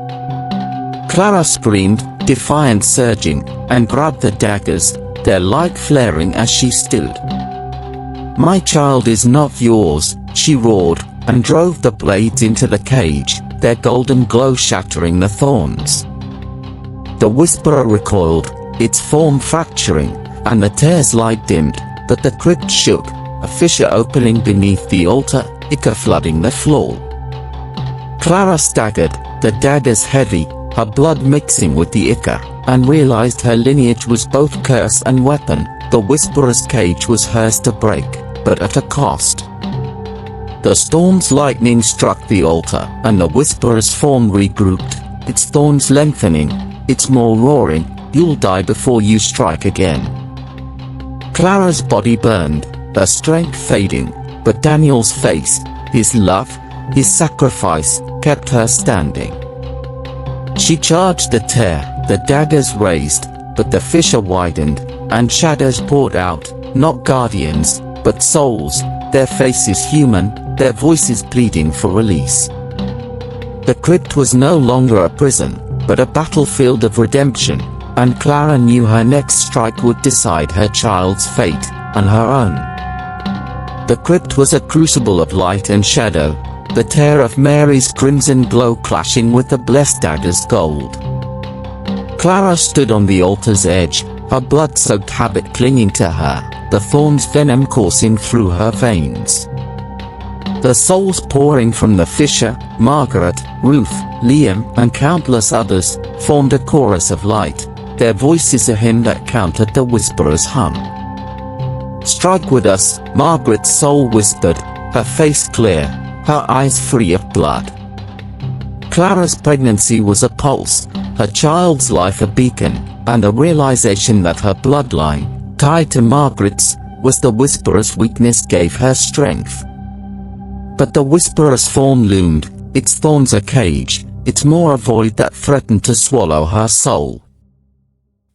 Clara screamed, defiance surging, and grabbed the daggers, their light flaring as she stood. "My child is not yours," she roared, and drove the blades into the cage, their golden glow shattering the thorns. The whisperer recoiled, its form fracturing, and the tear's light dimmed, but the crypt shook, a fissure opening beneath the altar, ichor flooding the floor. Clara staggered, the daggers heavy, her blood mixing with the ichor, and realized her lineage was both curse and weapon. The whisperer's cage was hers to break, but at a cost. The storm's lightning struck the altar, and the whisperer's form regrouped, its thorns lengthening, its maw roaring, "You'll die before you strike again." Clara's body burned, her strength fading, but Daniel's face, his love, his sacrifice, kept her standing. She charged the tear, the daggers raised, but the fissure widened, and shadows poured out, not guardians, but souls, their faces human, their voices pleading for release. The crypt was no longer a prison, but a battlefield of redemption, and Clara knew her next strike would decide her child's fate, and her own. The crypt was a crucible of light and shadow, the tear of Mary's crimson glow clashing with the blessed dagger's gold. Clara stood on the altar's edge, her blood-soaked habit clinging to her, the thorn's venom coursing through her veins. The souls pouring from the fissure, Margaret, Ruth, Liam, and countless others, formed a chorus of light, their voices a hymn that countered the whisperer's hum. "Strike with us," Margaret's soul whispered, her face clear, her eyes free of blood. Clara's pregnancy was a pulse, her child's life a beacon, and a realization that her bloodline, tied to Margaret's, was the whisperer's weakness gave her strength. But the whisperer's form loomed, its thorns a cage, its maw a void that threatened to swallow her soul.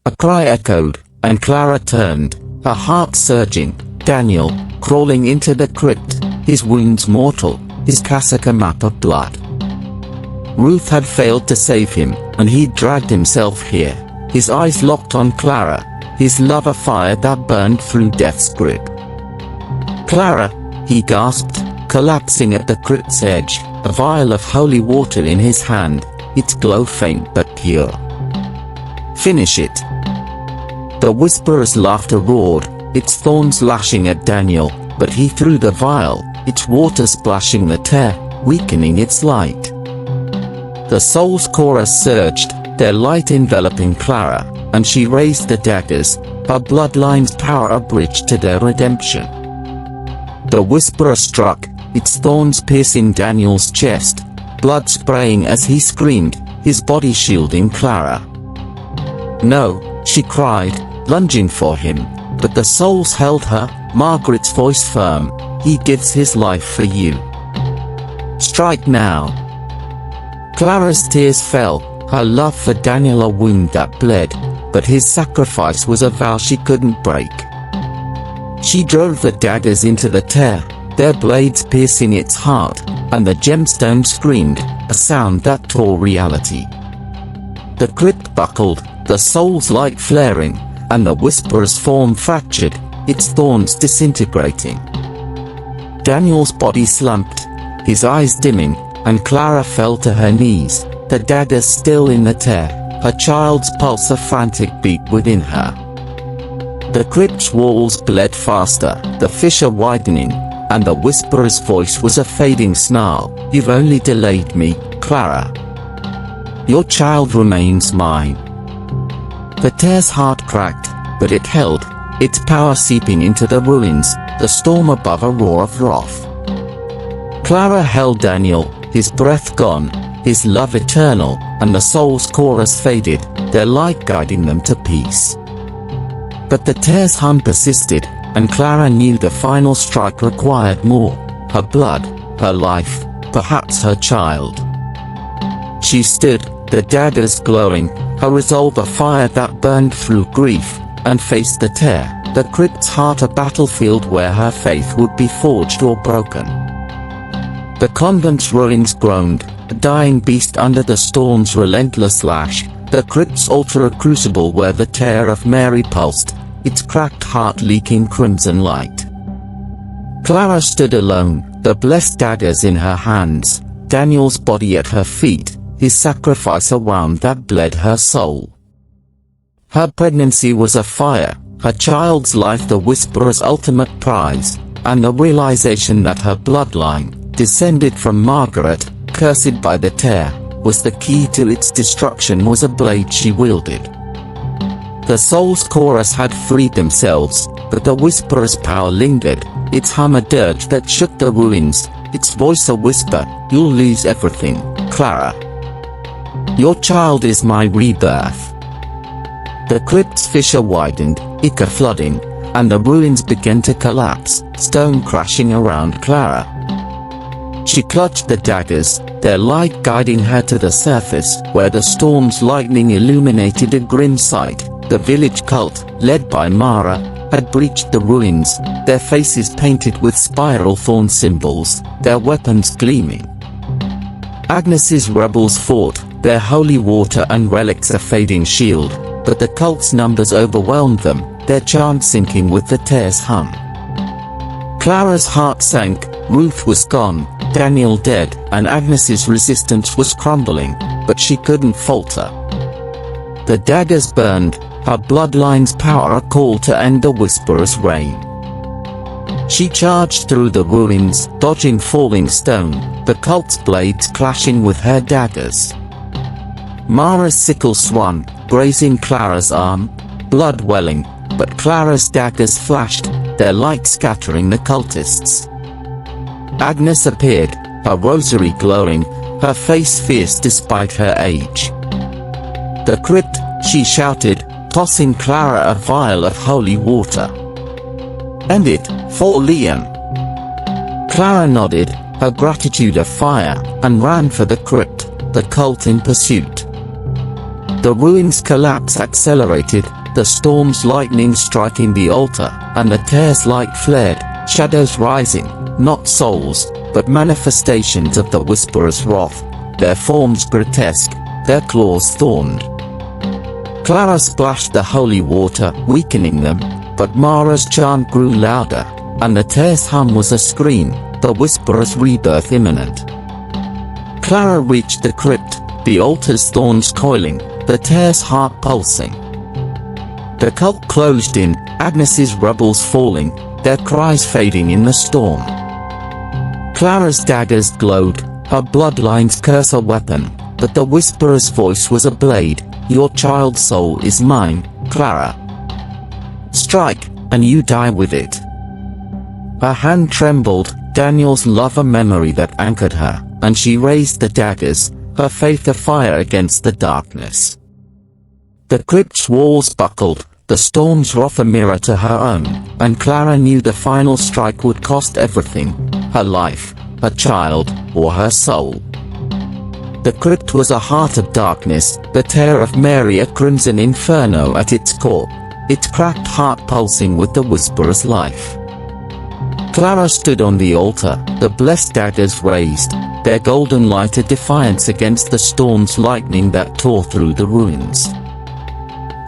A cry echoed, and Clara turned, her heart surging, Daniel, crawling into the crypt, his wounds mortal, his cassock a map of blood. Ruth had failed to save him, and he'd dragged himself here, his eyes locked on Clara, his love a fire that burned through death's grip. "Clara," he gasped, collapsing at the crypt's edge, a vial of holy water in his hand, its glow faint but pure. "Finish it." The whisperer's laughter roared, its thorns lashing at Daniel, but he threw the vial, its water splashing the tear, weakening its light. The soul's chorus surged, their light enveloping Clara, and she raised the daggers, her bloodline's power a bridge to their redemption. The whisperer struck, its thorns piercing Daniel's chest, blood spraying as he screamed, his body shielding Clara. "No," she cried, lunging for him, but the souls held her, Margaret's voice firm, "He gives his life for you. Strike now." Clara's tears fell, her love for Daniel a wound that bled, but his sacrifice was a vow she couldn't break. She drove the daggers into the tear, their blades piercing its heart, and the gemstone screamed, a sound that tore reality. The crypt buckled, the soul's light flaring, and the whisperer's form fractured, its thorns disintegrating. Daniel's body slumped, his eyes dimming, and Clara fell to her knees, the daggers still in the tear, her child's pulse a frantic beat within her. The crypt's walls bled faster, the fissure widening, and the whisperer's voice was a fading snarl, "You've only delayed me, Clara. Your child remains mine." The tear's heart cracked, but it held, its power seeping into the ruins, the storm above a roar of wrath. Clara held Daniel, his breath gone, his love eternal, and the soul's chorus faded, their light guiding them to peace. But the tear's hum persisted, and Clara knew the final strike required more, her blood, her life, perhaps her child. She stood, the daggers glowing, her resolve a fire that burned through grief, and faced the tear, the crypt's heart a battlefield where her faith would be forged or broken. The convent's ruins groaned, a dying beast under the storm's relentless lash, the crypt's altar a crucible where the tear of Mary pulsed, its cracked heart leaking crimson light. Clara stood alone, the blessed daggers in her hands, Daniel's body at her feet, his sacrifice a wound that bled her soul. Her pregnancy was a fire, her child's life the whisperer's ultimate prize, and the realization that her bloodline, descended from Margaret, cursed by the tear, was the key to its destruction was a blade she wielded. The soul's chorus had freed themselves, but the whisperer's power lingered, its hum a dirge that shook the ruins, its voice a whisper, "You'll lose everything, Clara. Your child is my rebirth." The crypt's fissure widened, ichor flooding, and the ruins began to collapse, stone crashing around Clara. She clutched the daggers, their light guiding her to the surface, where the storm's lightning illuminated a grim sight. The village cult, led by Mara, had breached the ruins, their faces painted with spiral thorn symbols, their weapons gleaming. Agnes's rebels fought, their holy water and relics a fading shield, but the cult's numbers overwhelmed them, their chant sinking with the tear's hum. Clara's heart sank, Ruth was gone, Daniel dead, and Agnes's resistance was crumbling, but she couldn't falter. The daggers burned, her bloodline's power a call to end the whisperer's reign. She charged through the ruins, dodging falling stone, the cult's blades clashing with her daggers. Mara's sickle swung, grazing Clara's arm, blood welling, but Clara's daggers flashed, their light scattering the cultists. Agnes appeared, her rosary glowing, her face fierce despite her age. "The crypt," she shouted, tossing Clara a vial of holy water. "End it, for Liam." Clara nodded, her gratitude afire, and ran for the crypt, the cult in pursuit. The ruins' collapse accelerated, the storm's lightning striking the altar, and the tear's light flared, shadows rising, not souls, but manifestations of the whisperer's wrath, their forms grotesque, their claws thorned. Clara splashed the holy water, weakening them, but Mara's chant grew louder, and the tear's hum was a scream, the whisperer's rebirth imminent. Clara reached the crypt, the altar's thorns coiling, the tear's heart pulsing. The cult closed in, Agnes's rubbles falling, their cries fading in the storm. Clara's daggers glowed, her bloodline's curse a weapon, but the Whisperer's voice was a blade. Your child's soul is mine, Clara. Strike, and you die with it. Her hand trembled, Daniel's love a memory that anchored her, and she raised the daggers, her faith afire against the darkness. The crypt's walls buckled, the storm's wrath a mirror to her own, and Clara knew the final strike would cost everything, her life, her child, or her soul. The crypt was a heart of darkness, the tear of Mary a crimson inferno at its core, its cracked heart pulsing with the Whisperer's life. Clara stood on the altar, the blessed daggers raised, their golden light a defiance against the storm's lightning that tore through the ruins.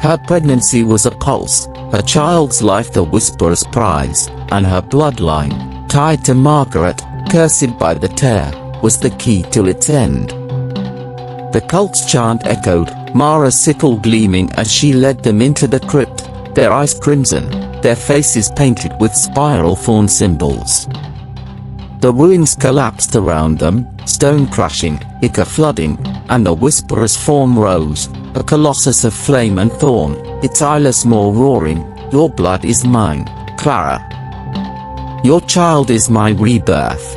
Her pregnancy was a pulse, her child's life the Whisperer's prize, and her bloodline, tied to Margaret, cursed by the tear, was the key to its end. The cult's chant echoed, Mara's sickle gleaming as she led them into the crypt, their eyes crimson, their faces painted with spiral thorn symbols. The ruins collapsed around them, stone crushing, ichor flooding, and the Whisperer's form rose, a colossus of flame and thorn, its eyeless maw roaring, your blood is mine, Clara. Your child is my rebirth.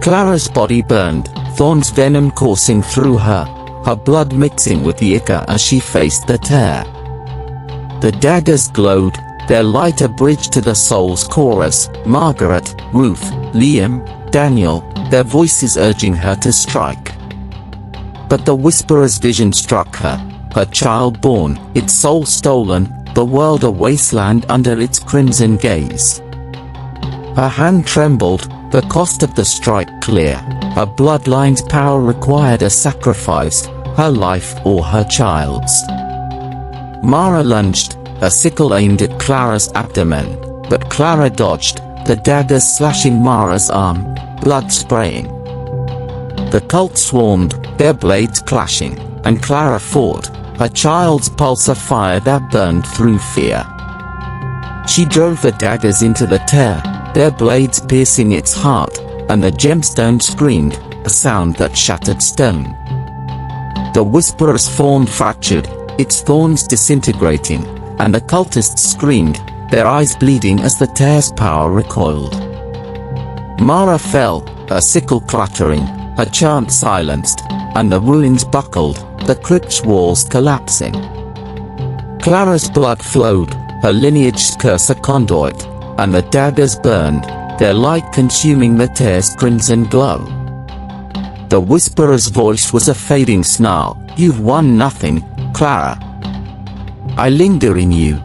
Clara's body burned, thorn's venom coursing through her, her blood mixing with the ichor as she faced the tear. The daggers glowed, their light a bridge to the soul's chorus, Margaret, Ruth, Liam, Daniel, their voices urging her to strike. But the Whisperer's vision struck her, her child born, its soul stolen, the world a wasteland under its crimson gaze. Her hand trembled, the cost of the strike clear, her bloodline's power required a sacrifice, her life or her child's. Mara lunged, a sickle aimed at Clara's abdomen, but Clara dodged, the daggers slashing Mara's arm, blood spraying. The cult swarmed, their blades clashing, and Clara fought, her child's pulse afire that burned through fear. She drove the daggers into the tear, their blades piercing its heart, and the gemstone screamed, a sound that shattered stone. The Whisperer's form fractured, its thorns disintegrating, and the cultists screamed, their eyes bleeding as the tear's power recoiled. Mara fell, her sickle clattering, her chant silenced, and the ruins buckled, the crypt's walls collapsing. Clara's blood flowed, her lineage's curse a conduit, and the daggers burned, their light consuming the tear's crimson glow. The Whisperer's voice was a fading snarl, you've won nothing, Clara. I linger in you.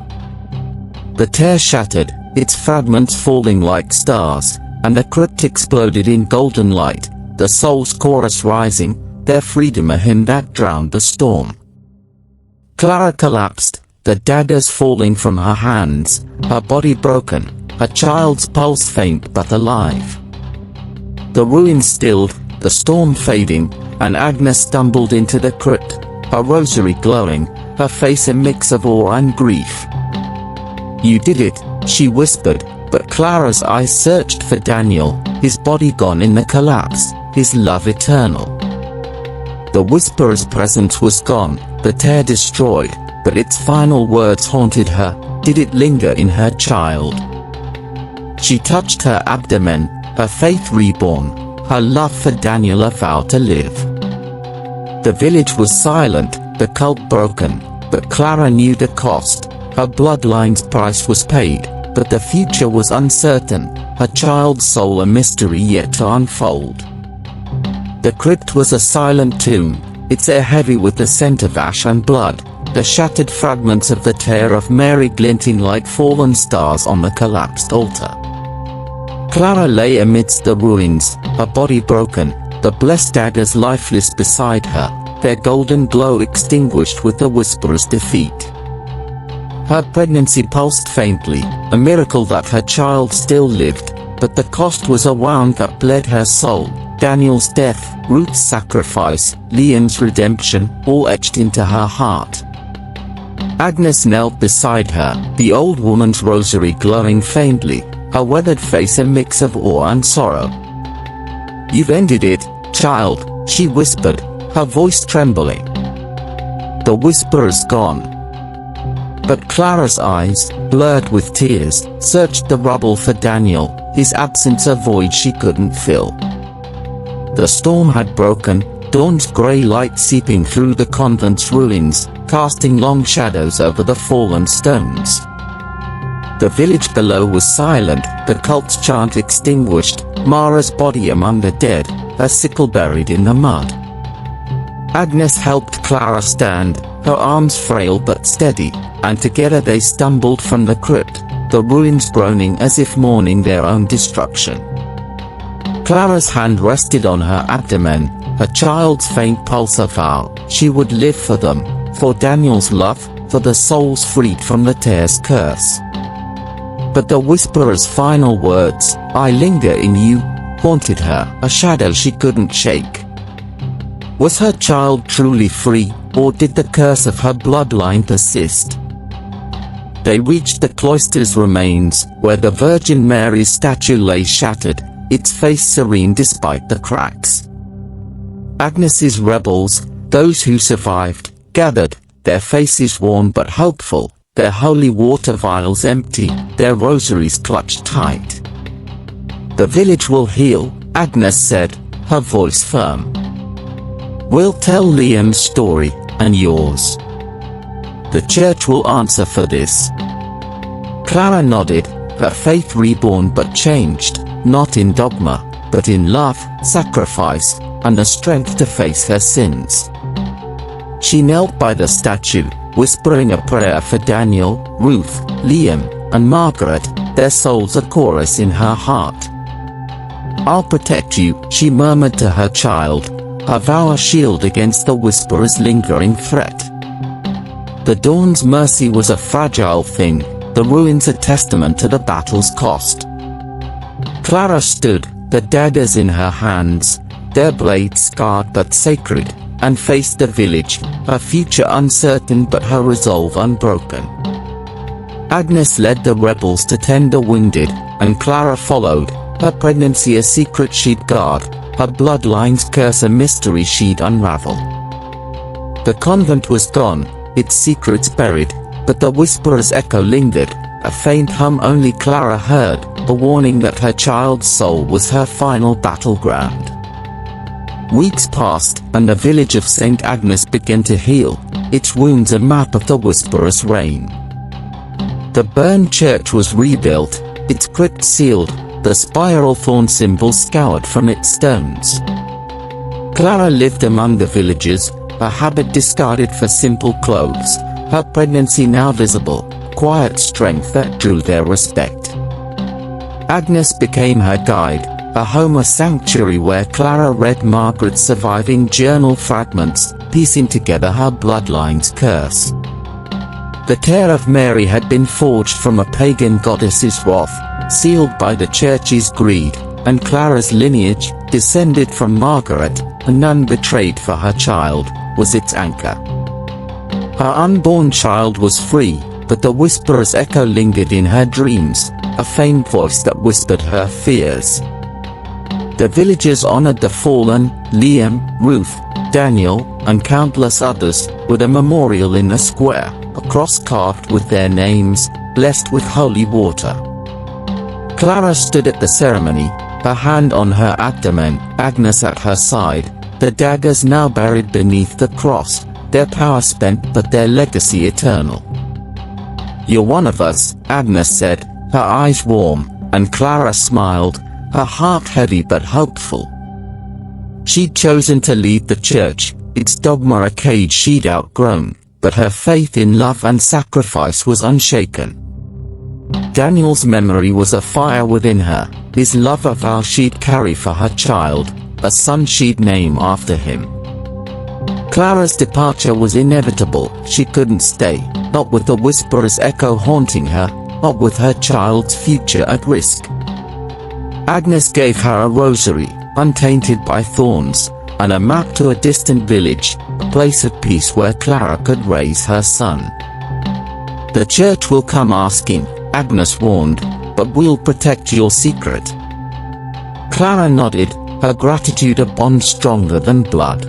The tear shattered, its fragments falling like stars, and the crypt exploded in golden light, the soul's chorus rising, their freedom a hymn that drowned the storm. Clara collapsed, the daggers falling from her hands, her body broken, her child's pulse faint but alive. The ruins stilled, the storm fading, and Agnes stumbled into the crypt, her rosary glowing, her face a mix of awe and grief. You did it, she whispered, but Clara's eyes searched for Daniel, his body gone in the collapse, his love eternal. The Whisperer's presence was gone, the tear destroyed, but its final words haunted her, did it linger in her child? She touched her abdomen, her faith reborn, her love for Daniel a vow to live. The village was silent, the cult broken, but Clara knew the cost, her bloodline's price was paid, but the future was uncertain, her child's soul a mystery yet to unfold. The crypt was a silent tomb, its air heavy with the scent of ash and blood, the shattered fragments of the tear of Mary glinting like fallen stars on the collapsed altar. Clara lay amidst the ruins, her body broken, the blessed daggers lifeless beside her, their golden glow extinguished with the Whisperer's defeat. Her pregnancy pulsed faintly, a miracle that her child still lived, but the cost was a wound that bled her soul, Daniel's death, Ruth's sacrifice, Liam's redemption, all etched into her heart. Agnes knelt beside her, the old woman's rosary glowing faintly, her weathered face a mix of awe and sorrow. "You've ended it, child," she whispered, her voice trembling. The whisper's gone. But Clara's eyes, blurred with tears, searched the rubble for Daniel, his absence a void she couldn't fill. The storm had broken, dawn's grey light seeping through the convent's ruins, casting long shadows over the fallen stones. The village below was silent, the cult's chant extinguished, Mara's body among the dead, her sickle buried in the mud. Agnes helped Clara stand, her arms frail but steady, and together they stumbled from the crypt, the ruins groaning as if mourning their own destruction. Clara's hand rested on her abdomen, her child's faint pulse a vow, she would live for them, for Daniel's love, for the souls freed from the tear's curse. But the whisperer's final words, "I linger in you," haunted her, a shadow she couldn't shake. Was her child truly free, or did the curse of her bloodline persist? They reached the cloister's remains, where the Virgin Mary's statue lay shattered, its face serene despite the cracks. Agnes's rebels, those who survived, gathered, their faces worn but hopeful, their holy water vials empty, their rosaries clutched tight. "The village will heal," Agnes said, her voice firm. "We'll tell Liam's story, and yours. The church will answer for this." Clara nodded, her faith reborn but changed, not in dogma, but in love, sacrifice, and the strength to face her sins. She knelt by the statue, whispering a prayer for Daniel, Ruth, Liam, and Margaret, their souls a chorus in her heart. "I'll protect you," she murmured to her child, her vow a shield against the whisperer's lingering threat. The dawn's mercy was a fragile thing, the ruins a testament to the battle's cost. Clara stood, the daggers in her hands, their blades scarred but sacred, and faced the village, her future uncertain but her resolve unbroken. Agnes led the rebels to tend the wounded, and Clara followed, her pregnancy a secret she'd guard, her bloodline's curse a mystery she'd unravel. The convent was gone, its secrets buried, but the whisperer's echo lingered, a faint hum only Clara heard, a warning that her child's soul was her final battleground. Weeks passed, and the village of St. Agnes began to heal, its wounds a map of the whisperer's reign. The burned church was rebuilt, its crypt sealed, the spiral thorn symbol scoured from its stones. Clara lived among the villagers, her habit discarded for simple clothes, her pregnancy now visible, quiet strength that drew their respect. Agnes became her guide, a home a sanctuary where Clara read Margaret's surviving journal fragments, piecing together her bloodline's curse. The care of Mary had been forged from a pagan goddess's wrath, sealed by the church's greed, and Clara's lineage, descended from Margaret, a nun betrayed for her child, was its anchor. Her unborn child was free, but the whisperer's echo lingered in her dreams, a faint voice that whispered her fears. The villagers honored the fallen, Liam, Ruth, Daniel, and countless others, with a memorial in the square, a cross carved with their names, blessed with holy water. Clara stood at the ceremony, her hand on her abdomen, Agnes at her side, the daggers now buried beneath the cross, their power spent but their legacy eternal. "You're one of us," Agnes said, her eyes warm, and Clara smiled, her heart heavy but hopeful. She'd chosen to lead the church, its dogma a cage she'd outgrown, but her faith in love and sacrifice was unshaken. Daniel's memory was a fire within her, his love a vow she'd carry for her child, a son she'd name after him. Clara's departure was inevitable, she couldn't stay, not with the whisperer's echo haunting her, not with her child's future at risk. Agnes gave her a rosary, untainted by thorns, and a map to a distant village, a place of peace where Clara could raise her son. The church will come asking, Agnes warned, but we'll protect your secret. Clara nodded, her gratitude a bond stronger than blood.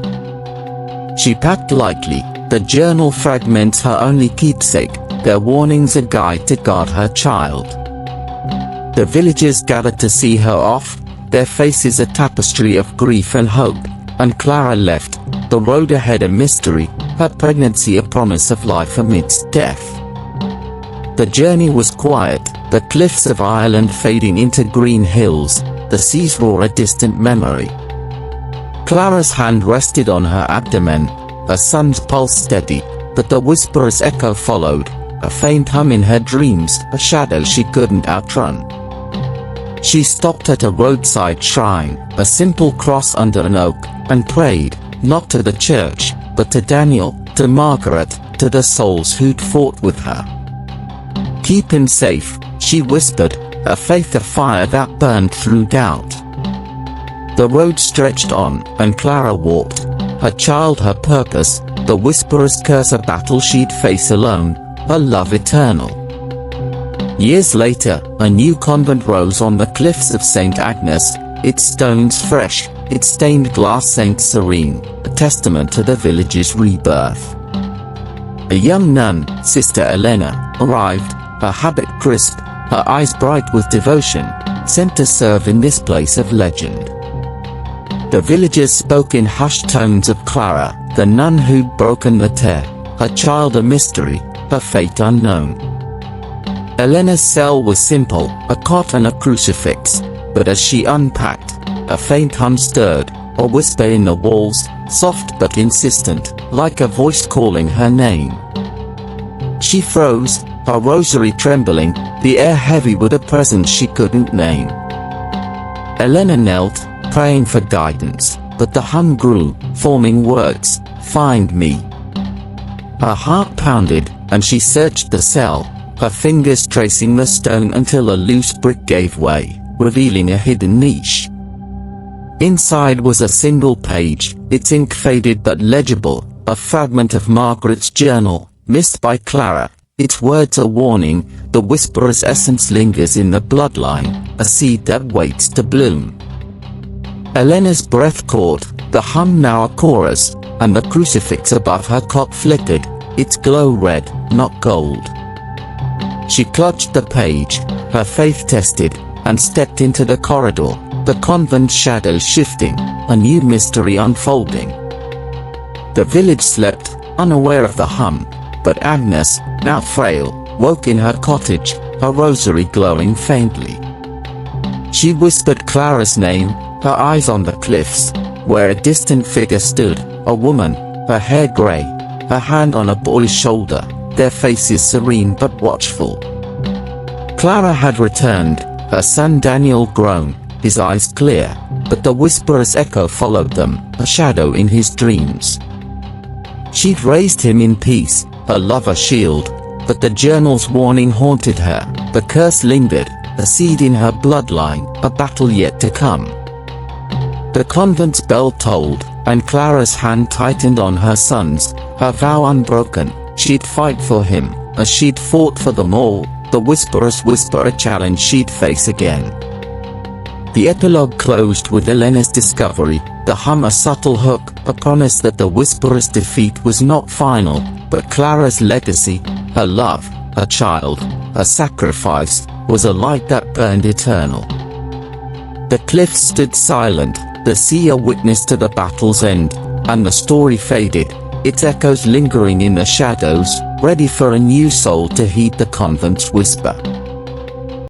She packed lightly, the journal fragments her only keepsake, their warnings a guide to guard her child. The villagers gathered to see her off, their faces a tapestry of grief and hope, and Clara left, the road ahead a mystery, her pregnancy a promise of life amidst death. The journey was quiet, the cliffs of Ireland fading into green hills, the sea's roar a distant memory. Clara's hand rested on her abdomen, her son's pulse steady, but the whisper's echo followed, a faint hum in her dreams, a shadow she couldn't outrun. She stopped at a roadside shrine, a simple cross under an oak, and prayed, not to the church, but to Daniel, to Margaret, to the souls who'd fought with her. Keep him safe, she whispered, a faith of fire that burned through doubt. The road stretched on, and Clara walked, her child her purpose, the whisperer's curse a battle she'd face alone, her love eternal. Years later, a new convent rose on the cliffs of St. Agnes, its stones fresh, its stained glass saint serene, a testament to the village's rebirth. A young nun, Sister Elena, arrived, her habit crisp, her eyes bright with devotion, sent to serve in this place of legend. The villagers spoke in hushed tones of Clara, the nun who'd broken the tear, her child a mystery, her fate unknown. Elena's cell was simple, a cot and a crucifix, but as she unpacked, a faint hum stirred, a whisper in the walls, soft but insistent, like a voice calling her name. She froze, her rosary trembling, the air heavy with a presence she couldn't name. Elena knelt, praying for guidance, but the hum grew, forming words, find me. Her heart pounded, and she searched the cell, her fingers tracing the stone until a loose brick gave way, revealing a hidden niche. Inside was a single page, its ink faded but legible, a fragment of Margaret's journal, missed by Clara, its words a warning, the whisperer's essence lingers in the bloodline, a seed that waits to bloom. Elena's breath caught, the hum now a chorus, and the crucifix above her cot flickered, its glow red, not gold. She clutched the page, her faith tested, and stepped into the corridor, the convent shadows shifting, a new mystery unfolding. The village slept, unaware of the hum, but Agnes, now frail, woke in her cottage, her rosary glowing faintly. She whispered Clara's name, her eyes on the cliffs, where a distant figure stood, a woman, her hair grey, her hand on a boy's shoulder, their faces serene but watchful. Clara had returned, her son Daniel grown, his eyes clear, but the whisperer's echo followed them, a shadow in his dreams. She'd raised him in peace, her love a shield, but the journal's warning haunted her, the curse lingered, a seed in her bloodline, a battle yet to come. The convent's bell tolled, and Clara's hand tightened on her son's, her vow unbroken, she'd fight for him, as she'd fought for them all, the whisperer's whisper a challenge she'd face again. The epilogue closed with Elena's discovery, the hum a subtle hook, a promise that the whisperer's defeat was not final, but Clara's legacy, her love, her child, her sacrifice, was a light that burned eternal. The cliffs stood silent, the sea a witness to the battle's end, and the story faded, its echoes lingering in the shadows, ready for a new soul to heed the convent's whisper.